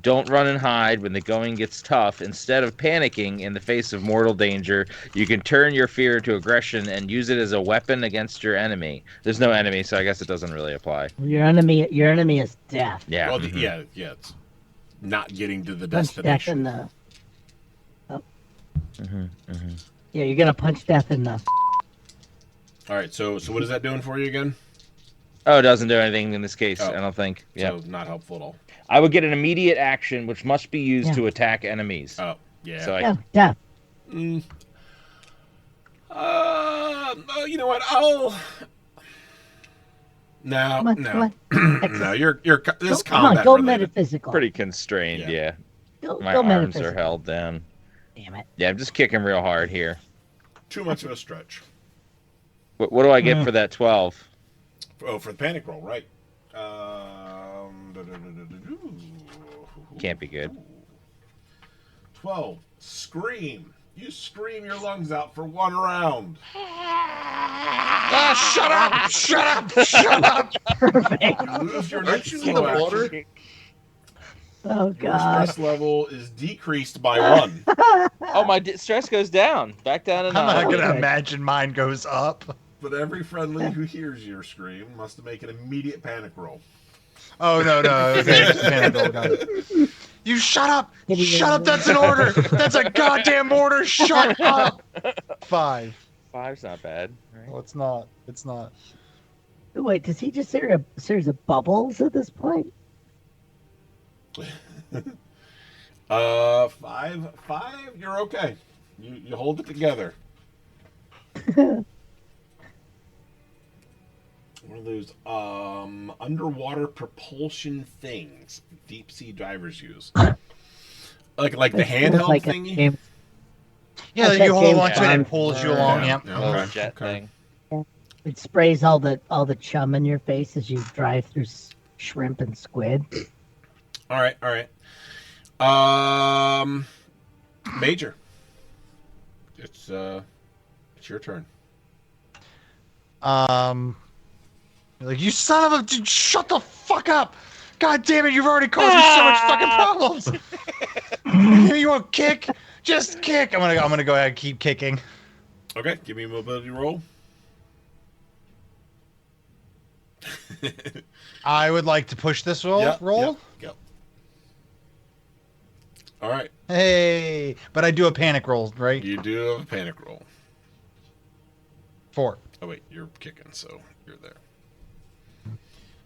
Don't run and hide when the going gets tough. Instead of panicking in the face of mortal danger, you can turn your fear into aggression and use it as a weapon against your enemy. There's no enemy, so I guess it doesn't really apply. Your enemy is death. Yeah. Well, mhm. yeah, it's not getting to the Punch death destination. in the. Mhm, mhm. Yeah, you're gonna punch death in the. All right, so what is that doing for you again? Oh, it doesn't do anything in this case, Oh. I don't think. Yeah. So not helpful at all. I would get an immediate action, which must be used Yeah. to attack enemies. Oh, yeah. So I, Yeah, death. Mm. You know what? I'll. No, Come on, no, come on. no. You're this Come on, combat go related. metaphysical. pretty constrained, Yeah. yeah. Go, My go arms are metaphysical. held down. Damn it. Yeah, I'm just kicking real hard here. Too much of a stretch. What do I get for that 12? Oh, for the panic roll, right? Can't be good. 12. Scream. You scream your lungs out for 1 round. Shut up! Shut up! Shut up! Perfect. You lose your Aren't next you in the slow water? action. Oh Your God. stress level is decreased by 1. Oh, my stress goes down. Back down to I'm not 9. gonna imagine mine goes up. But every friendly who hears your scream must make an immediate panic roll. Oh no! Okay, just a panic roll, got it. You shut up! Shut up! That's an order. That's a goddamn order. Shut up. 5. 5's not bad. Right? Well, it's not. It's not. Wait, does he just hear a series of bubbles at this point? 5. You're okay. You hold it together. One of those underwater propulsion things deep sea divers use, like the It feels handheld like a thingy. James- Yeah, That's you that hold James on to it and Bond. it pulls you along. Yeah. Yep. Yeah. Little Okay, jet okay. thing. It sprays all the chum in your face as you drive through shrimp and squid. All right. Major, it's your turn. Like, you son of a dude, shut the fuck up! God damn it, you've already caused me so much fucking problems. You want to kick? Just kick. I'm gonna go ahead and keep kicking. Okay, give me a mobility roll. I would like to push this roll. Yep, roll. Yep. All right, Hey, but I do a panic roll, right? you do have a panic roll. 4. Oh wait, you're kicking, so you're there.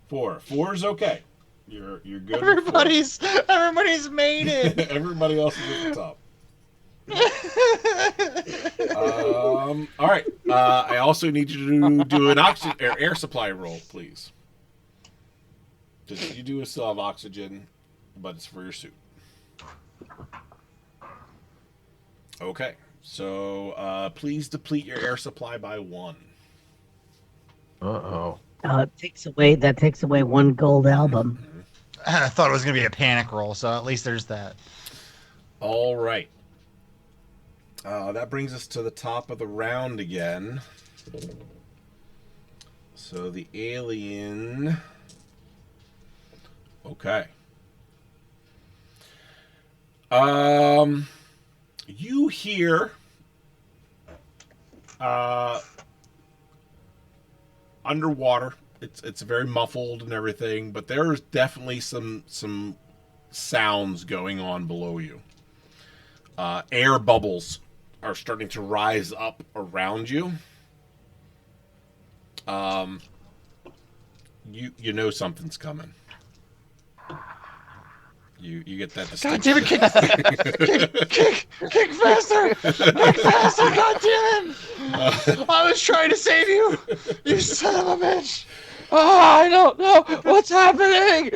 4. 4's okay. You're good. with 4. Everybody's made it. Everybody else is at the top. All right. I also need you to do an air supply roll, please. You do still have oxygen, but it's for your suit. Okay. So please deplete your air supply by 1. Uh-oh. That takes away 1 gold album. I thought it was gonna be a panic roll, so at least there's that. All right. That brings us to the top of the round again. So the alien. Okay. You hear underwater. It's very muffled and everything, but there's definitely some sounds going on below you. Air bubbles are starting to rise up around you. You know something's coming. You get that God distinct. damn it! Kick faster! Kick faster! God damn it! I was trying to save you. You son of a bitch! Oh, I don't know what's happening.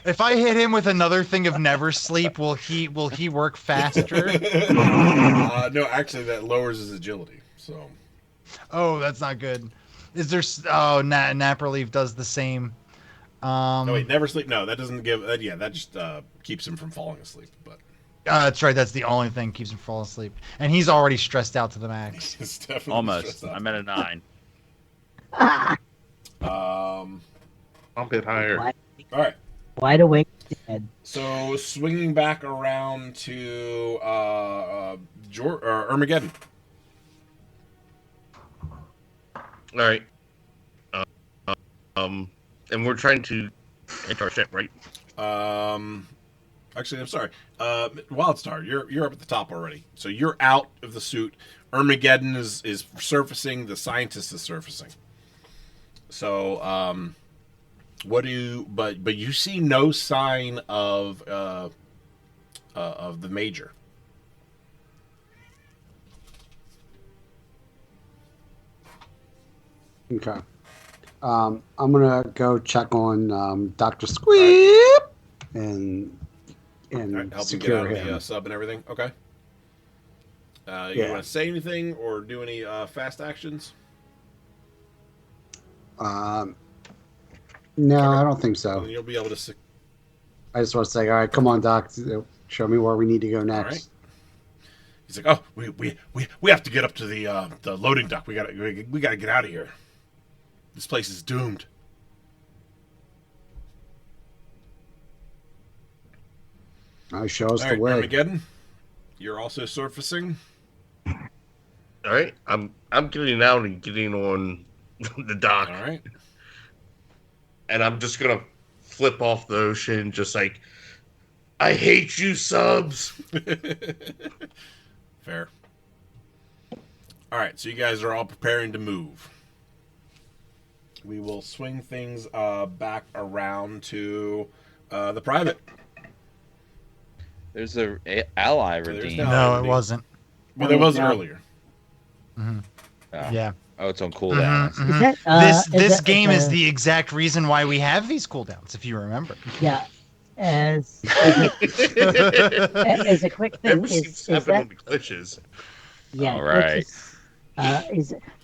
If I hit him with another thing of never sleep, will he work faster? No, actually, that lowers his agility. So. Oh, that's not good. Is there? Oh, nap relief does the same. No, wait, never sleep. No, that doesn't give. Yeah, that just keeps him from falling asleep. But that's right. That's the only thing keeps him falling asleep, and he's already stressed out to the max. it's definitely Almost. stressed out. I'm at a 9. Pump it higher. Wide, All right. wide awake dead. So swinging back around to Armageddon. All right. And we're trying to hit our ship, right? Actually, I'm sorry. Wildstar, you're up at the top already. So you're out of the suit. Armageddon is surfacing. The scientist is surfacing. So, what do you? But you see no sign of the major. Okay. I'm gonna go check on Dr. Squeep and All right, help him get secure out of him. the sub and everything. Okay. You Yeah. want to say anything or do any fast actions? No, Okay. I don't think Then so. you'll be able to. I just want to say, all right, come on, Doc, show me where we need to go next. right. He's like, oh, we have to get up to the loading dock. We gotta get out of here. This place is doomed. Show us All the right, way. Armageddon, you're also surfacing. All right. I'm getting out and getting on the dock, All right. and I'm just gonna flip off the ocean, just like, I hate you, subs. Fair. All right, so you guys are all preparing to move. We will swing things back around to the private. There's a ally There's redeemed. no- No, it indeed. wasn't. Well, there was No. earlier. Oh. Yeah. Oh, it's on cooldown. Mhm, Is mhm. that, This game is the exact reason why we have these cooldowns, if you remember. yeah. As a quick thing, Ever is seems to happen that on the glitches. yeah? All right.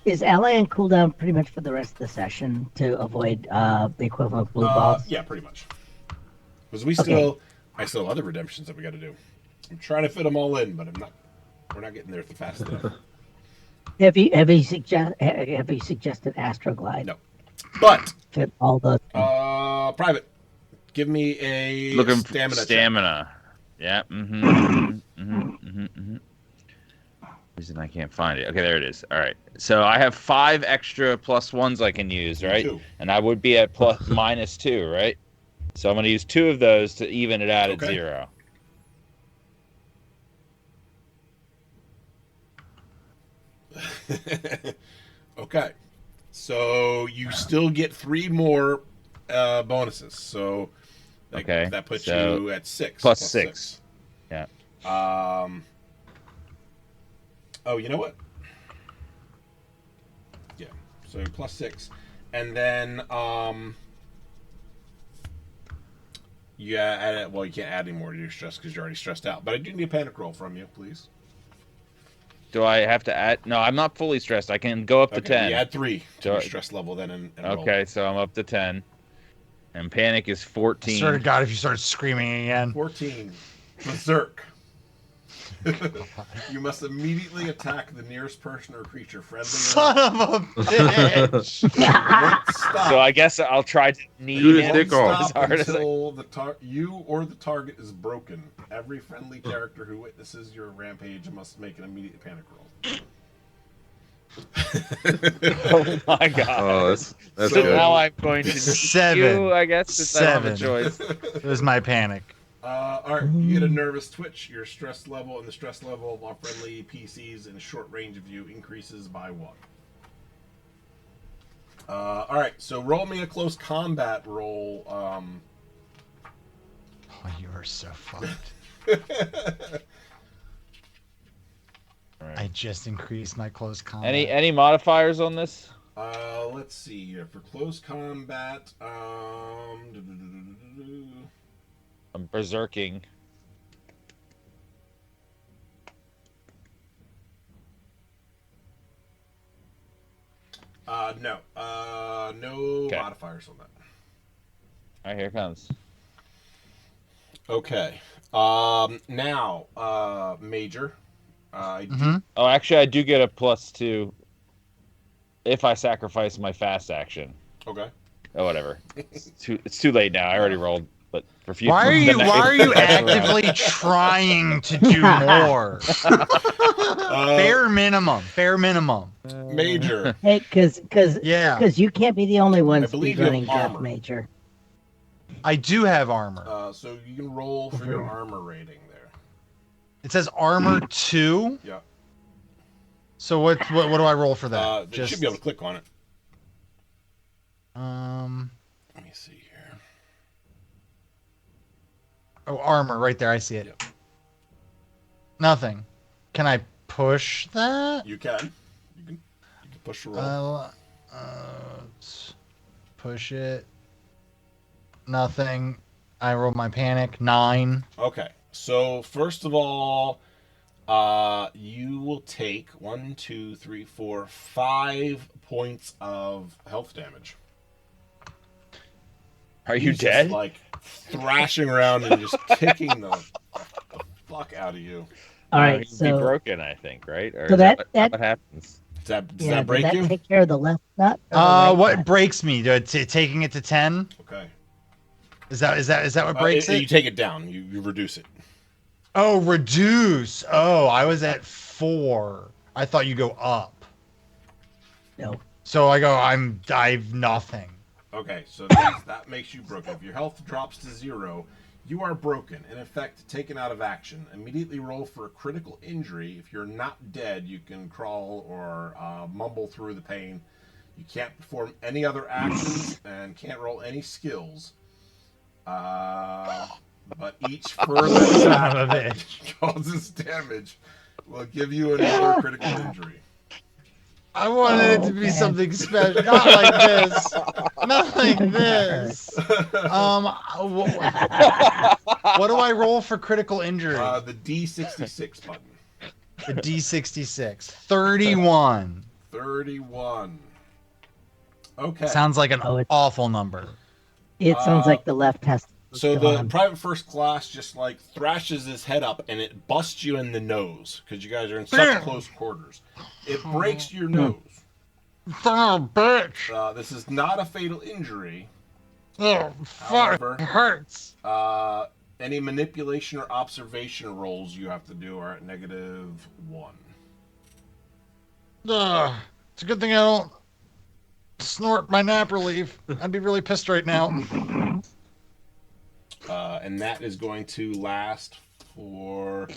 Is ally on cooldown pretty much for the rest of the session to avoid the equivalent of blue balls? Yeah, pretty much. Because I still have other redemptions that we got to do. I'm trying to fit them all in, but we're not getting there fast enough. Have you suggested Astroglide? No. But Fit all those. private, give me a Looking stamina. check. stamina. Yeah. Reason I can't find it. Okay, there it is. All right. So I have 5 extra +1s I can use, right? 2. And I would be at -2, right? So I'm going to use 2 of those to even it out at Okay. 0. Okay. So you still get 3 more bonuses. So Okay, that puts so you at 6. plus 6. Yeah. Oh, you know what? Yeah. So +6, and then yeah. Well, you can't add any more to your stress because you're already stressed out. But I do need a panic roll from you, please. Do I have to add? No, I'm not fully stressed. I can go up to 10. You add 3 to So your I- stress level then, and roll. Okay, so I'm up to 10. And panic is I 14. swear to God, if you start screaming again. 14. Berserk. You must immediately attack the nearest person or creature, friendly or Son not. of a bitch. Won't stop. So I guess I'll try to knee Shoot his him dick off. as Stop hard as I until you or the target is broken. Every friendly character who witnesses your rampage must make an immediate panic roll. Oh my god. Oh, that's So So good. now I'm going to Seven. you, I guess, since I don't have a Seven. choice. It was my panic. All right, you get a nervous twitch. Your stress level and the stress level of all friendly PCs in short range of you increases by 1. All right, so roll me a close combat roll. Oh, you are so fucked. I just increased my close combat. Any modifiers on this? Let's see here for close combat. I'm berserking. No, no Okay. modifiers on that. All right, here it comes. Okay. Now, Major. Oh, actually, I do get a +2 if I sacrifice my fast action. Okay. Oh, whatever. It's too late now. I already rolled. But for future, Why are you actively trying to do more? Bare minimum. Bare minimum. Major. Hey, because Yeah. you can't be the only one I believe you have speedrunning armor. Death Major. I do have armor. So you can roll for your armor rating there. It says armor 2. Yeah. So what do I roll for that? You should be able to click on it. Let me see here. Oh, armor right there. I see it. Yep. Nothing. Can I push that? You can. You can push the roll. Push it. Nothing. I roll my panic. 9. Okay. So first of all, you will take 1, 2, 3, 4, 5 points of health damage. Are you He's dead? Just, like thrashing around and just kicking the fuck out of you. All No, right, he'd so be broken, I think, right? Or so is that- what happens? Does yeah, that break did that you? take care of the left nut? or the right What nut? breaks me? Taking it to 10? Okay. Is that what breaks You it? take it down. You reduce it. Oh, reduce. Oh, I was at 4. I thought you go up. No. So I've nothing. Okay, so that makes you broken. If your health drops to 0, you are broken. In effect, taken out of action. Immediately roll for a critical injury. If you're not dead, you can crawl or mumble through the pain. You can't perform any other actions and can't roll any skills. But each further attack Son of a that causes damage will give you another critical injury. I wanted it to be something special. Not like this. Not like this. What do I roll for critical injury? The D66 button. The D66. 31. 31. Okay. Sounds like an Oh, it's- awful number. It sounds like the left has to So go the on. private first class just like thrashes his head up and it busts you in the nose because you guys are in such close quarters. It breaks your nose. Son of a bitch. This is not a fatal injury. Oh, fuck. However- It hurts. Any manipulation or observation rolls you have to do are at -1. It's a good thing I don't snort my nap relief. I'd be really pissed right now. And that is going to last for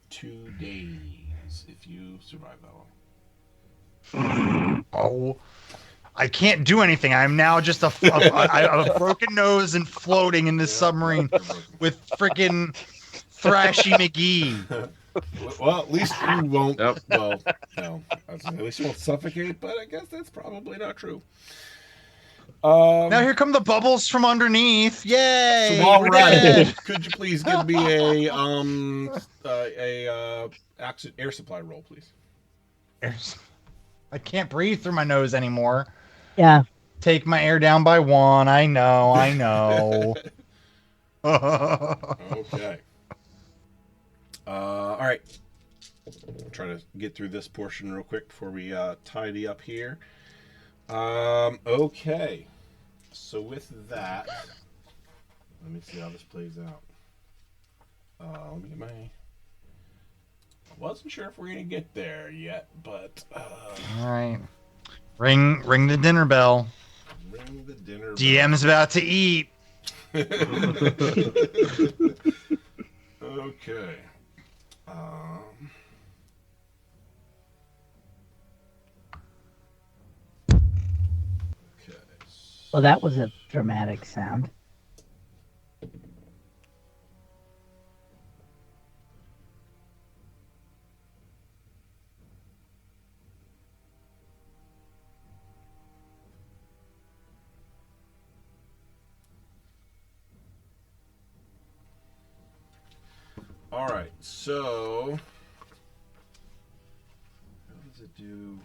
2 days if you survive that one. Oh, I can't do anything. I'm now just a broken nose and floating in this submarine with freaking Thrashy McGee. Well, at least you won't. Yep. Well, no. At least you won't suffocate, but I guess that's probably not true. Now here come the bubbles from underneath. Yay! So while we're we're at dead. it, could you please give me a air supply roll, please? I can't breathe through my nose anymore. Yeah. Take my air down by 1. I know. Okay. All right. I'll try to get through this portion real quick before we tidy up here. Okay. So with that, let me see how this plays out. Let me get my... I wasn't sure if we're gonna get there yet, but All right. Ring the dinner bell. ring the dinner DM's about to eat. bell. Okay. Okay. Well, that was a dramatic sound. All right. So, how does it do?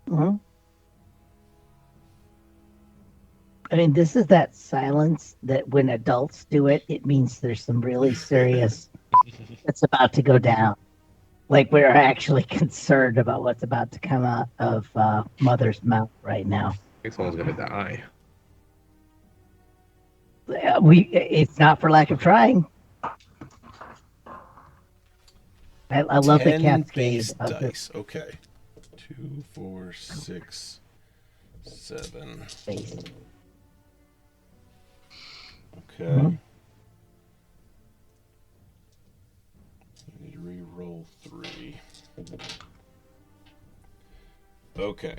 Hmm. I mean, this is that silence that when adults do it, it means there's some really serious that's about to go down. Like we're actually concerned about what's about to come out of Mother's mouth right now. I think someone's gonna die. It's not for lack of trying. I love the 10 cascade base of this dice. Okay. 2, 4, 6, 7. space. Okay. Mhm. I need to re-roll 3. Okay.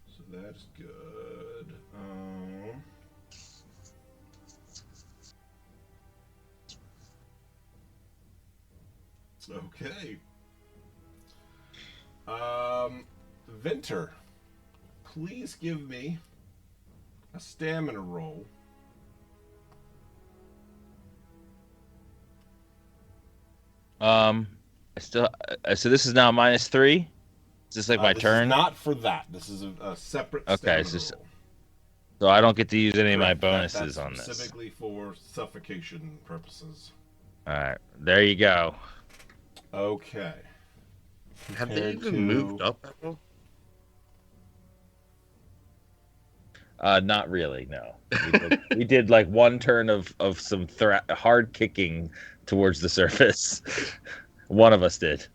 So that's good. Okay. Vinter, please give me a stamina roll. I still. So this is now -3. Is this like my This turn? is not for that. This is a separate Okay, stamina so roll. So I don't get to use any of my Correct. bonuses That's on this. specifically for suffocation purposes. All right, there you go. Okay. Have they Compared even to- moved up at all? Not really. No, we did like one turn of some hard kicking towards the surface. One of us did.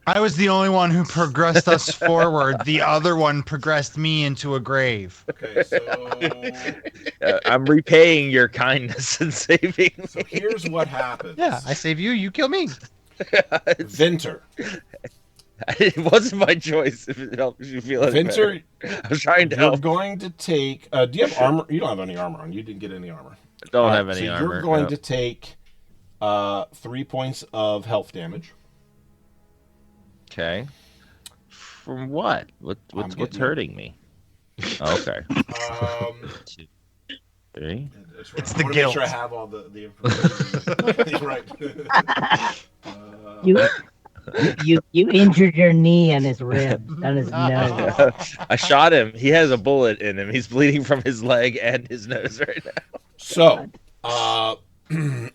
I was the only one who progressed us forward. The other one progressed me into a grave. Okay, so I'm repaying your kindness and saving. so here's what happens. Yeah, I save you, you kill me. Vinter. It wasn't my choice. If it helps you feel any Vinter, better. I was trying to you're help. going to take. Do you have armor? You don't have any armor on. You didn't get any armor. I don't All have right, any so armor. you're going no. to take 3 points of health damage. Okay. From what? What's getting hurting me? Okay. 2, 3. It's I the wanna guilt. Make sure I have all the information. Right. You injured your knee and his ribs and his nose. I shot him. He has a bullet in him. He's bleeding from his leg and his nose right now. So,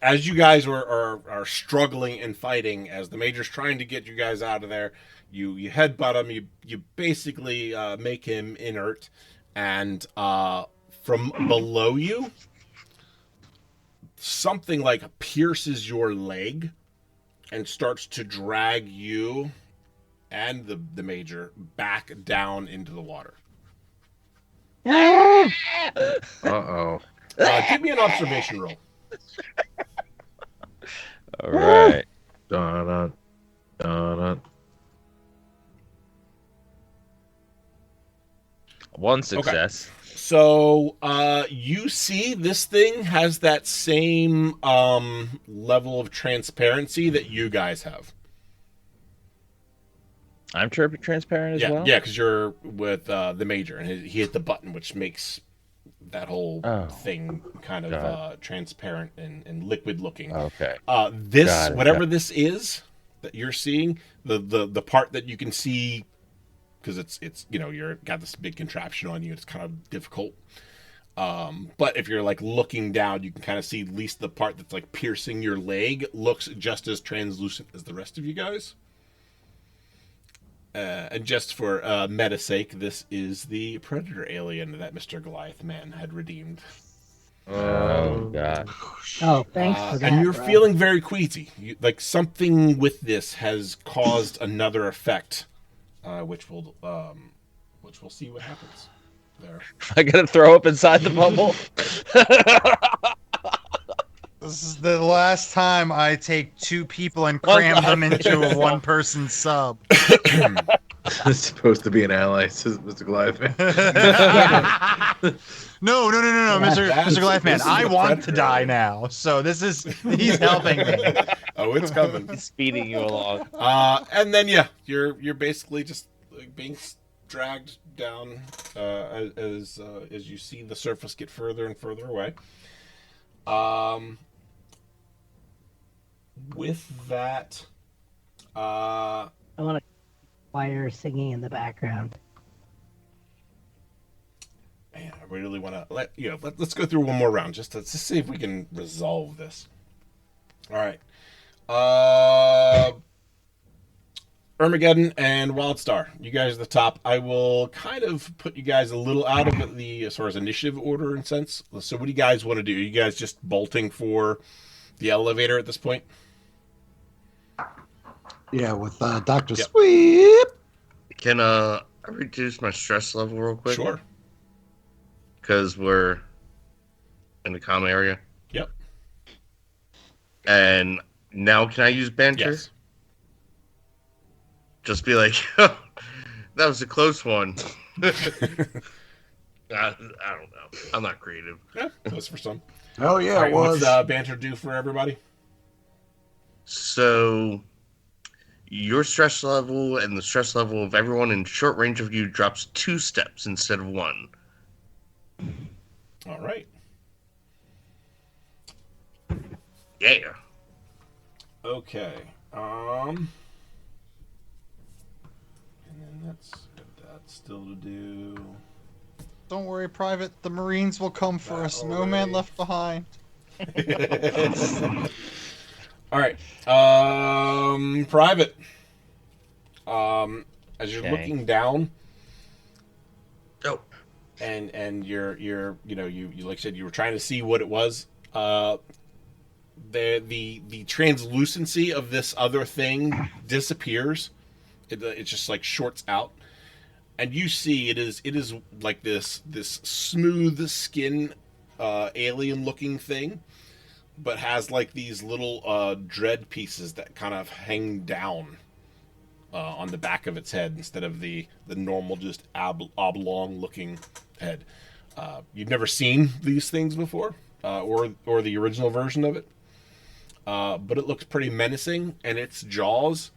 as you guys are struggling and fighting, as the major's trying to get you guys out of there, you headbutt him. You basically make him inert, and from below you, something like pierces your leg and starts to drag you and the major back down into the water. Uh-oh. Give me an observation roll. All right. Dun, dun, dun. One success. So you see this thing has that same level of transparency that you guys have. I'm transparent as Yeah, well. yeah, because you're with the major, and he hit the button, which makes that whole thing kind of transparent and liquid looking. Okay. This, Got it. whatever this is that you're seeing, the part that you can see because it's you're got this big contraption on you. It's kind of difficult. But if you're like looking down, you can kind of see at least the part that's like piercing your leg looks just as translucent as the rest of you guys. And just for meta sake, this is the predator alien that Mr. Goliath Man had redeemed. Oh god. Oh, thanks for that. And you're bro. feeling very queasy. Like something with this has caused another effect, which we'll see what happens there. I gotta throw up inside the bubble. This is the last time I take 2 people and One cram them life. into a 1-person sub. It's supposed to be an ally, says Mr. Goliath. No, Mr. That's- Goliath Man. this is I the want to predator die alien. now, so he's helping me. Oh, it's coming. Speeding you along. And then you're basically just like being dragged down as you see the surface get further and further away. With that, I want to choir singing in the background. man, I really want to let's go through one more round just to see if we can resolve this. All right. Armageddon and Wildstar, you guys are the top. I will kind of put you guys a little out of the as far as initiative order and sense. So what do you guys want to do? Are you guys just bolting for the elevator at this point? Yeah, with Dr. Yep. Sweep. Can I reduce my stress level real quick? Sure. Because we're in the common area. Yep. And now can I use banter? Yes. Just be like, that was a close one. I don't know. I'm not creative. Yeah, close for some. Hell yeah, All right, it was. what's banter do for everybody? So your stress level and the stress level of everyone in short range of you drops 2 steps instead of 1. All right. Yeah. Okay. And then that's still to do. Don't worry, Private. The Marines will come for That us. No man already. left behind. All right. Private. As you're Okay. looking down Oh, and you're you like I said, you were trying to see what it was. The translucency of this other thing disappears. It just like shorts out, and you see it is like this smooth skin alien looking thing, but has like these little dread pieces that kind of hang down on the back of its head instead of the normal just oblong looking head. You've never seen these things before, or the original version of it, but it looks pretty menacing, and its jaws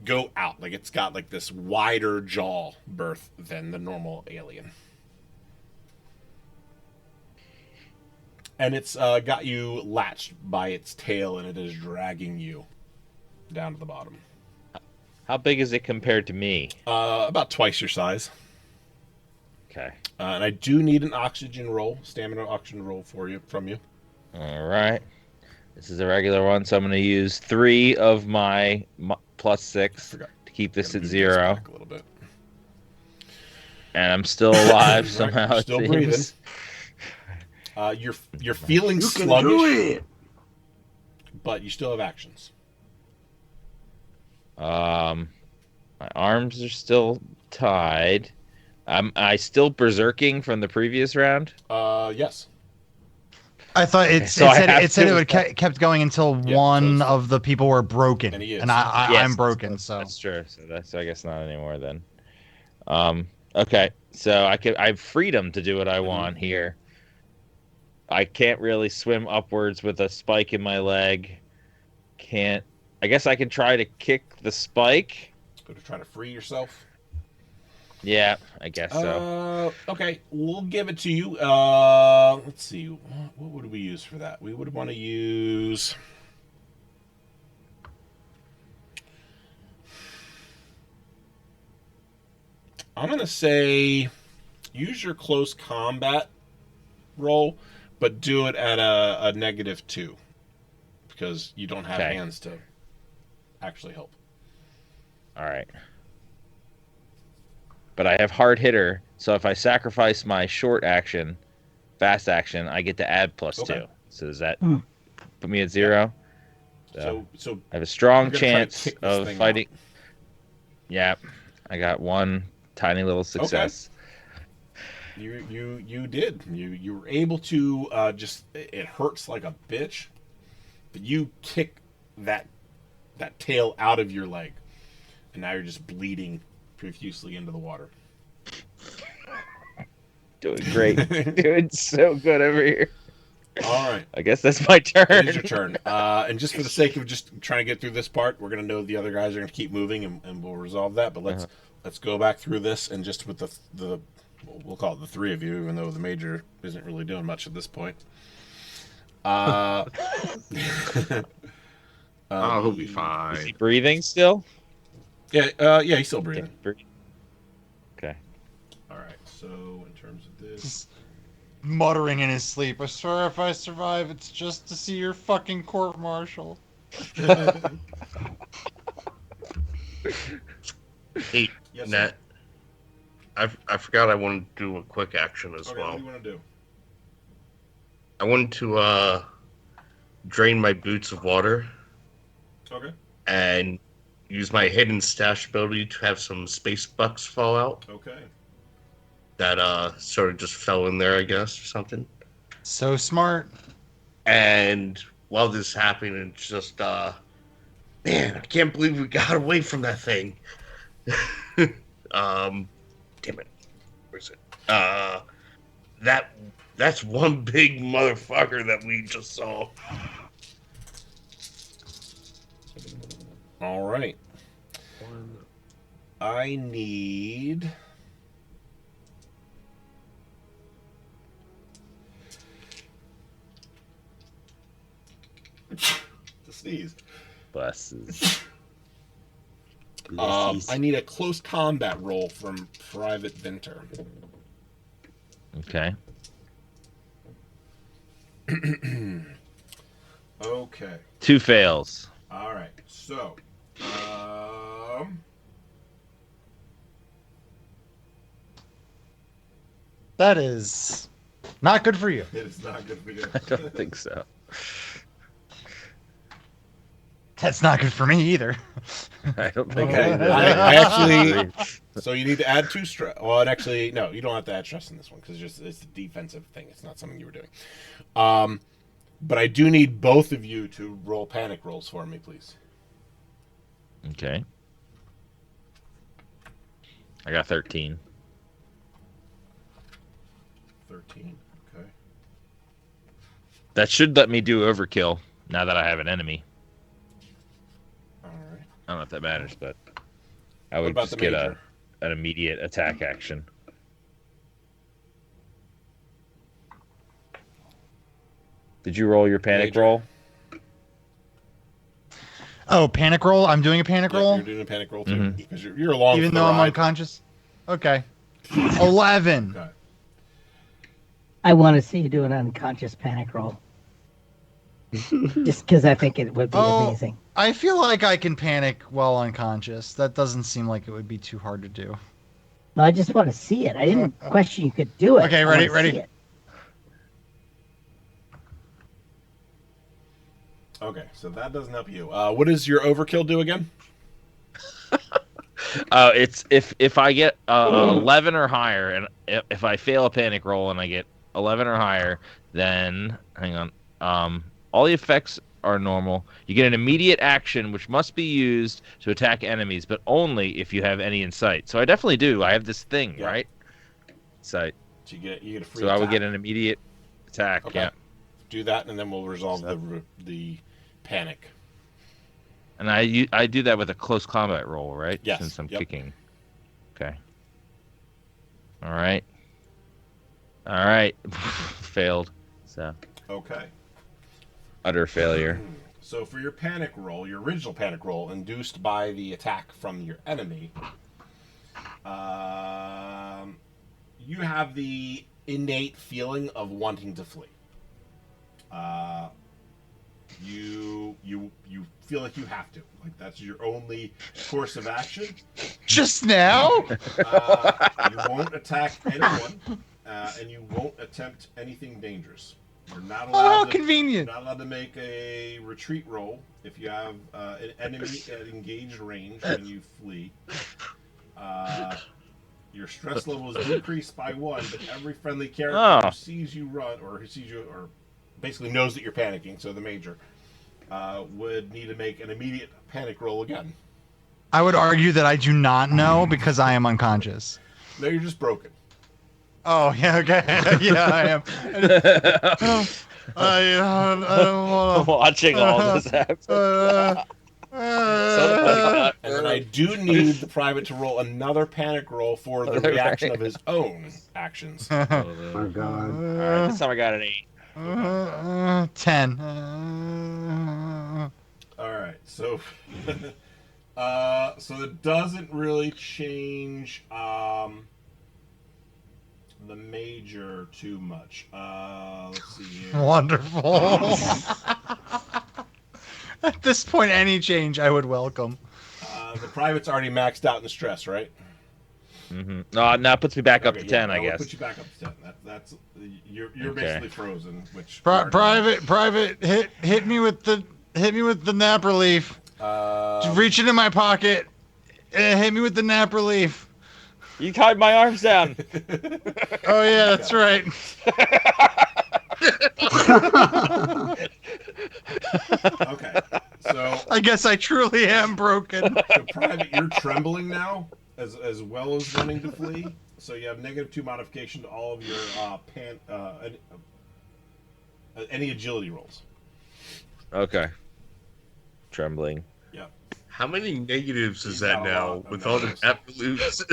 go out. Like it's got like this wider jaw berth than the normal alien. And it's got you latched by its tail, and it is dragging you down to the bottom. How big is it compared to me? About twice your size. Okay. And I do need an stamina oxygen roll from you. All right. This is a regular one, so I'm going to use 3 of my +6 Forgot. to keep this Gotta at move 0. back a little bit. And I'm still alive Right, somehow. it still seems. breathing. You're feeling You can sluggish, do it. but you still have actions. My arms are still tied. I still berserking from the previous round. Yes. I thought So I have it said to- it would kept going until Yeah, one so- of the people were broken, And he is. and I'm Yes, broken. So That's true. So I guess not anymore then. Okay. So I have freedom to do what I want here. I can't really swim upwards with a spike in my leg. I guess I can try to kick the spike. Go to try to free yourself. Yeah, I guess so. Okay, we'll give it to you. Let's see. What would we use for that? We would want to use. I'm gonna say use your close combat roll, but do it at a -2 because you don't have Okay. hands to actually help. All right. But I have hard hitter, so if I sacrifice my short action, fast action, I get to add +2. Okay. So does that Hmm. put me at 0? So I have a strong you're gonna try to chance kick this of thing fighting. Yeah, I got one tiny little success. you did. You were able to just it hurts like a bitch, but you kick that tail out of your leg, and now you're just bleeding profusely into the water. Doing great. Doing so good over here. All right. I guess that's my turn. It is your turn. And just for the sake of just trying to get through this part, we're going to know the other guys are going to keep moving, and we'll resolve that. But let's go back through this, and just with the we'll call it the three of you, even though the major isn't really doing much at this point. Oh, he'll be Is he fine. breathing still? Yeah, he's still breathing. Okay. All right. So in terms of this, Muttering in his sleep, I swear if I survive, it's just to see your fucking court-martial. Hey, yes, Nat, I forgot I wanted to do a quick action as okay, well. what do you want to do? I wanted to drain my boots of water Okay. and use my hidden stash ability to have some space bucks fall out Okay. that sort of just fell in there, I guess, or something. So smart. And while this is happening, it's just man, I can't believe we got away from that thing. Damn it. Where's it? That's one big motherfucker that we just saw. All right. I need. To sneeze. Buses. I need a close combat roll from Private Venter. Okay. Okay. 2 fails. All right. So, That is not good for you. it is not good for you. I don't think so. That's not good for me either. I don't think Okay. I actually. So you need to add 2 stress. Well, and actually, no, you don't have to add stress in this one because it's a defensive thing. It's not something you were doing. But I do need both of you to roll panic rolls for me, please. Okay. I got 13. 13. Okay. That should let me do overkill now that I have an enemy. All right. I don't know if that matters, but I What would about just the get major? an immediate attack action. Did you roll your panic Major. roll? Oh, panic roll? I'm doing a panic Yeah, roll? you're doing a panic roll too Mhm. because you're along. Even for the though I'm ride. unconscious? Okay. 11. Okay. I want to see you do an unconscious panic roll. Just because I think it would be Oh. amazing. I feel like I can panic while unconscious. That doesn't seem like it would be too hard to do. No, I just want to see it. I didn't question you could do it. Okay, I ready, wanna see ready. it. Okay, so that doesn't help you. What does your overkill do again? It's if I get 11 or higher, and if I fail a panic roll and I get 11 or higher, then hang on. All the effects are normal. You get an immediate action which must be used to attack enemies, but only if you have any in sight. So I definitely do. I have this thing, Yeah. right? Sight. So you get a free. So I would attack. get an immediate attack. Okay. Yeah. Do that, and then we'll resolve the panic. And I do that with a close combat roll, right? Yes, Since I'm yep. kicking. Okay. All right. All right. Failed. So Okay. utter failure. So for your panic roll, your original panic roll, induced by the attack from your enemy, You have the innate feeling of wanting to flee. You feel like you have to. Like that's your only course of action. Just now? You won't attack anyone, and you won't attempt anything dangerous. You're not allowed. Convenient. You're not allowed to make a retreat roll if you have an enemy at engaged range when you flee. Your stress level is decreased by 1, but every friendly character who sees you run, or who sees you, or basically knows that you're panicking, so the major, would need to make an immediate panic roll again. I would argue that I do not know because I am unconscious. No, you're just broken. Oh, yeah, okay. Yeah, I am. I don't want to... Watching all this happen. And then I do need the private to roll another panic roll for the reaction of his own actions. Oh my god. All right, this time I got an 8. 10. All right, so so it doesn't really change the major too much. Let's see here. Wonderful. At this point, any change I would welcome. The private's already maxed out in stress, right? Mm-hmm. No, now it puts me back up to 10, I guess. Put you back up to 10. That's you're basically frozen. Which Private, hit me with the nap relief. Reach into my pocket and hit me with the nap relief. You tied my arms down. Oh yeah, that's right. Okay, so I guess I truly am broken. So private, you're trembling now, as well as wanting to flee. So you have -2 modification to all of your any agility rolls. Okay. Trembling. Yeah. How many negatives is that Not a now lot of with all the negatives. absolutes?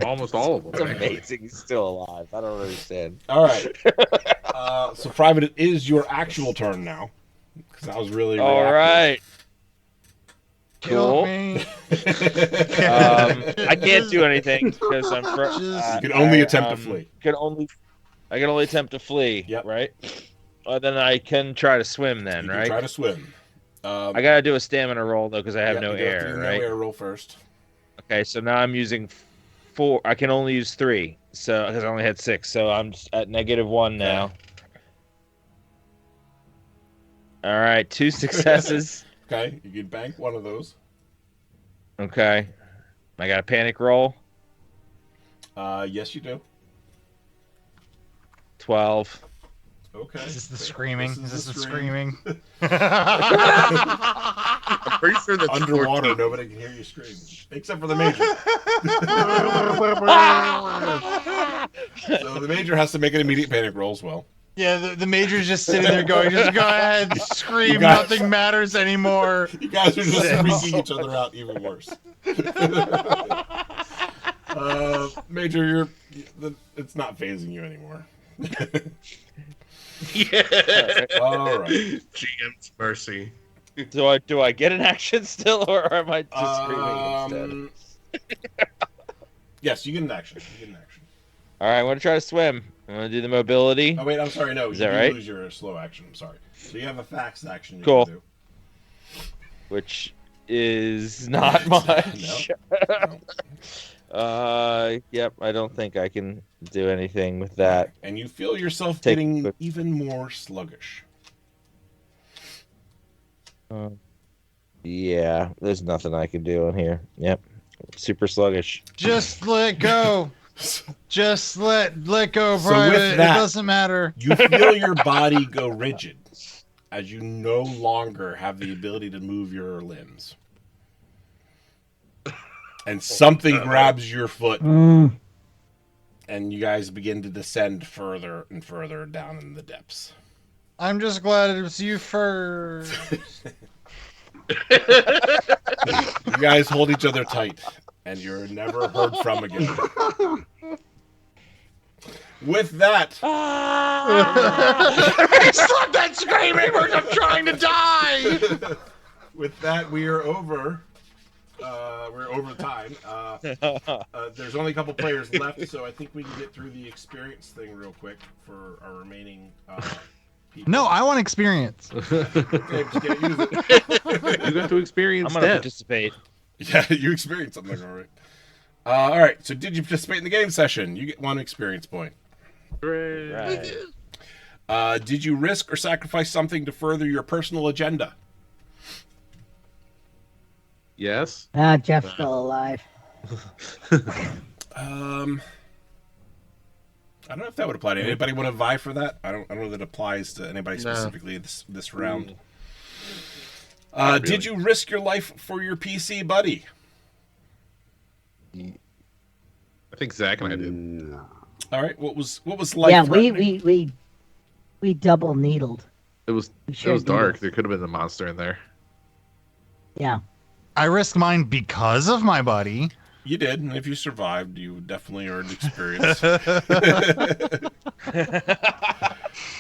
Almost all of It's them. amazing he's still alive. I don't understand. All right. So private, it is your actual turn now, because I was really All right. Kill Cool. me. I can't do anything because I'm You can only attempt to flee. I can only attempt to flee. Yep. Right. Then I can try to swim. Then You can right. try to swim. I gotta do a stamina roll though because I have no you have to air. do Right. No air roll first. Okay. So now I'm using 4. I can only use 3. So because I only had 6. So I'm at -1 now. All right. 2 successes. Okay, you can bank one of those. Okay. I got a panic roll. Yes, you do. 12. Okay. Is this the screaming? Is this the screaming? I'm pretty sure that's Underwater, 14. nobody can hear you scream, except for the major. So the major has to make an immediate panic roll as well. Yeah, the major's just sitting there going, just go ahead, scream, guys- nothing matters anymore. You guys are just freaking each other out even worse. Major, it's not phasing you anymore. Yeah. All right. GM's mercy. Do I get an action still, or am I just screaming instead? Yes, you get an action. All right, I want to try to swim. I want to do the mobility. Oh wait, I'm sorry. No, Is you that do right? lose your slow action. I'm sorry. So you have a fast action. You Cool. Can do. Which is not much. Yep, I don't think I can do anything with that. And you feel yourself Take- getting even more sluggish. Yeah, there's nothing I can do in here. Yep, super sluggish. Just let go. Just let go, So Private. with that- It doesn't matter. You feel your body go rigid as you no longer have the ability to move your limbs. And something grabs your foot, and you guys begin to descend further and further down in the depths. I'm just glad it was you first. You guys hold each other tight, and you're never heard from again. With that, Stop that screaming! I'm trying to die! with that, we are over we're over time. There's only a couple players left, so I think we can get through the experience thing real quick for our remaining people. No, I want experience. Okay, but you can't use it. You got to experience I'm gonna death. participate. Yeah, you experienced something, all right. All right, so did you participate in the game session? You get 1 experience point. Right. Did you risk or sacrifice something to further your personal agenda? Yes. Jeff's still alive. I don't know if that would apply to anybody. Want to vie for that? I don't know that applies to anybody specifically this round. Really. Did you risk your life for your PC buddy? I think Zach and I did. No. All right. What was life? Yeah, threatening? we double needled. It was shared dark. needles. There could have been a monster in there. Yeah. I risked mine because of my buddy. You did, and if you survived, you definitely earned experience.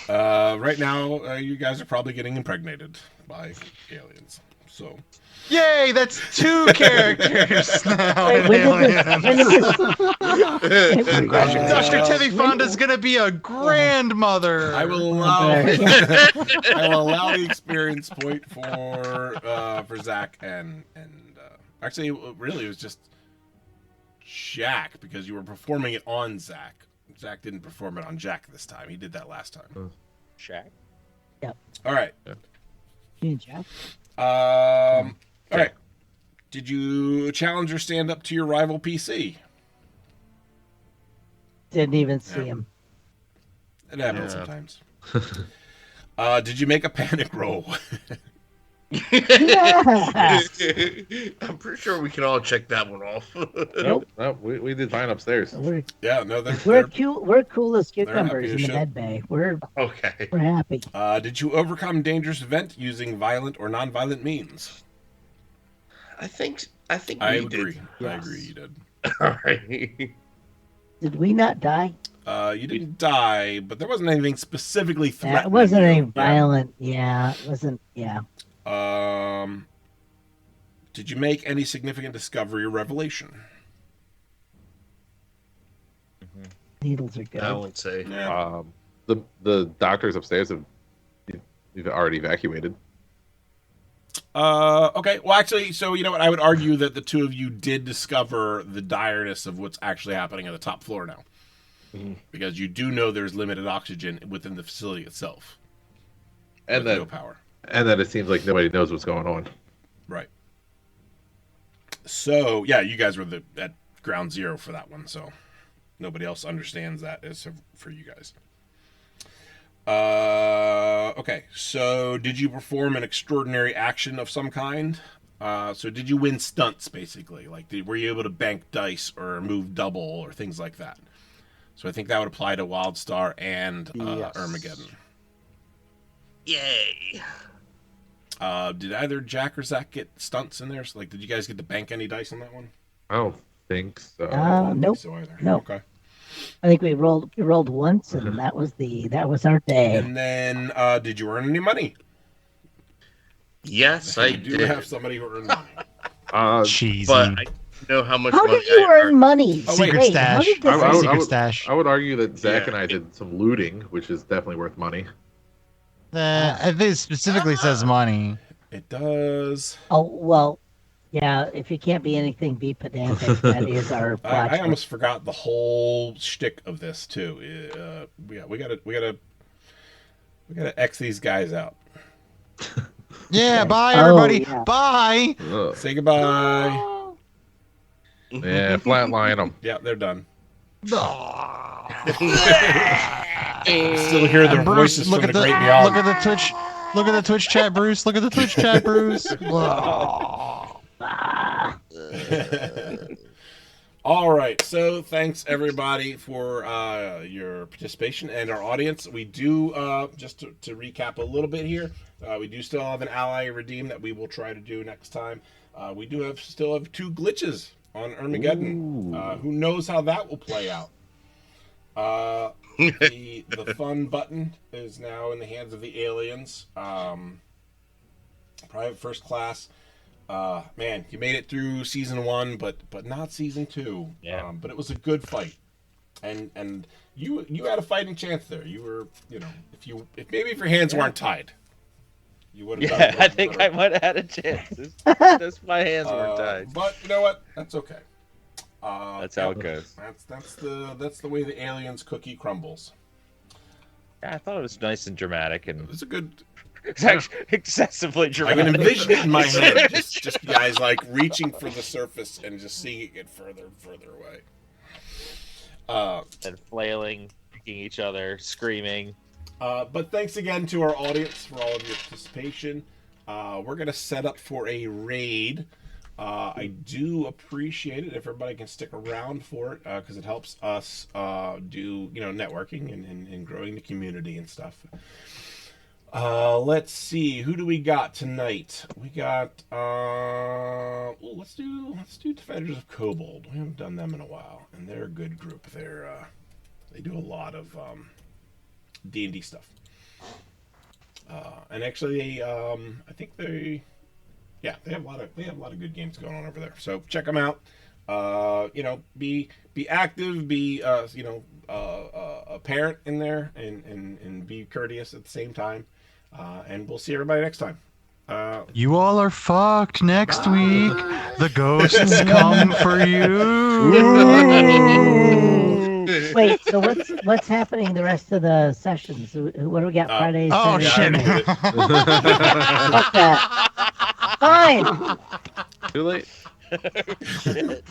Right now, you guys are probably getting impregnated by aliens. So, Yay, that's 2 characters now. Wait, when did this- Dr. Teddy Fonda's gonna be a grandmother. I will allow I will allow the experience point for Zach and actually, really, it was just Jack because you were performing it on Zach. Zach didn't perform it on Jack this time. He did that last time. Shaq. All right. Jeff? All right. Did you challenge or stand up to your rival PC? Didn't even see him. It happens sometimes. Did you make a panic roll? Yeah. I'm pretty sure we can all check that one off. Nope. No, we did fine upstairs. Yeah, no, We're cool as cucumbers happy in as the shit. med bay. We're Okay. happy. Did you overcome dangerous event using violent or non-violent means? I think I we agree. did. I agree. You did. All right. Did we not die? You didn't die, but there wasn't anything specifically Yeah, threatening. it wasn't you. any violent. Yeah, it wasn't. Yeah. Did you make any significant discovery or revelation? Needles are good. I won't say. Yeah. The doctors upstairs you've already evacuated. Okay. Well, actually, so you know what? I would argue that the two of you did discover the direness of what's actually happening on the top floor now, because you do know there's limited oxygen within the facility itself, And with that no power. and that it seems like nobody knows what's going on. Right. So yeah, you guys were at ground zero for that one, so nobody else understands that as for you guys. Okay, so did you perform an extraordinary action of some kind? So did you win stunts, basically? Like, were you able to bank dice or move double or things like that? So I think that would apply to Wildstar and Yes. Armageddon. Yay. Did either Jack or Zach get stunts in there? So, like, did you guys get to bank any dice on that one? I don't think so. I don't think Nope. so either. No. Okay. I think we rolled once, and that was our day. And then, did you earn any money? Yes, I You do did. have somebody who earned money. Cheesy. But I know how much How money did you I earn money? Oh, wait. Secret Wait, stash. how did this I would- Secret stash. I would argue that Zach Yeah. and I did some looting, which is definitely worth money. I think it specifically says money. It does. Oh well, yeah. If you can't be anything, be pedantic. That is our plot. I almost forgot the whole shtick of this too. Yeah, we gotta X these guys out. Yeah, bye Oh, everybody. yeah. Bye. Ugh. Say goodbye. Yeah, flatline them. Yeah, they're done. Aw. Still hear their Bruce, voices look from at the the great beyond. look at the Twitch. Look at the Twitch chat, Bruce. Look at the Twitch chat, Bruce. All right, so thanks everybody for your participation and our audience. We do just to recap a little bit here. We do still have an ally redeem that we will try to do next time. We do still have 2 glitches on Armageddon. Who knows how that will play out? The fun button is now in the hands of the aliens. Private first class Man, you made it through season 1, but not season 2. Yeah. But it was a good fight, and you had a fighting chance there. You were, if maybe if your hands weren't tied, you would have. Yeah, I think I might have had a chance. Just my hands weren't tied. But you know what? That's okay. That's how it goes. That's the way the aliens cookie crumbles. Yeah, I thought it was nice and dramatic, and It was a good. it's actually excessively I dramatic. can envision it in my head, just guys like reaching for the surface and just seeing it get further and further away. And flailing, kicking each other, screaming. But thanks again to our audience for all of your participation. We're gonna set up for a raid. I do appreciate it if everybody can stick around for it because it helps us do networking and growing the community and stuff. Let's see, who do we got tonight? We got let's do Defenders of Kobold. We haven't done them in a while, and they're a good group. They do a lot of D&D stuff. And actually, I think they have a lot of good games going on over there. So check them out. Be active, be a parent in there, and be courteous at the same time. And we'll see everybody next time. You all are fucked next week. The ghosts come for you. Wait, so what's happening the rest of the sessions? What do we got Friday? Oh, Saturday, shit. Sunday? Fuck that. Fine. Too late. Shit.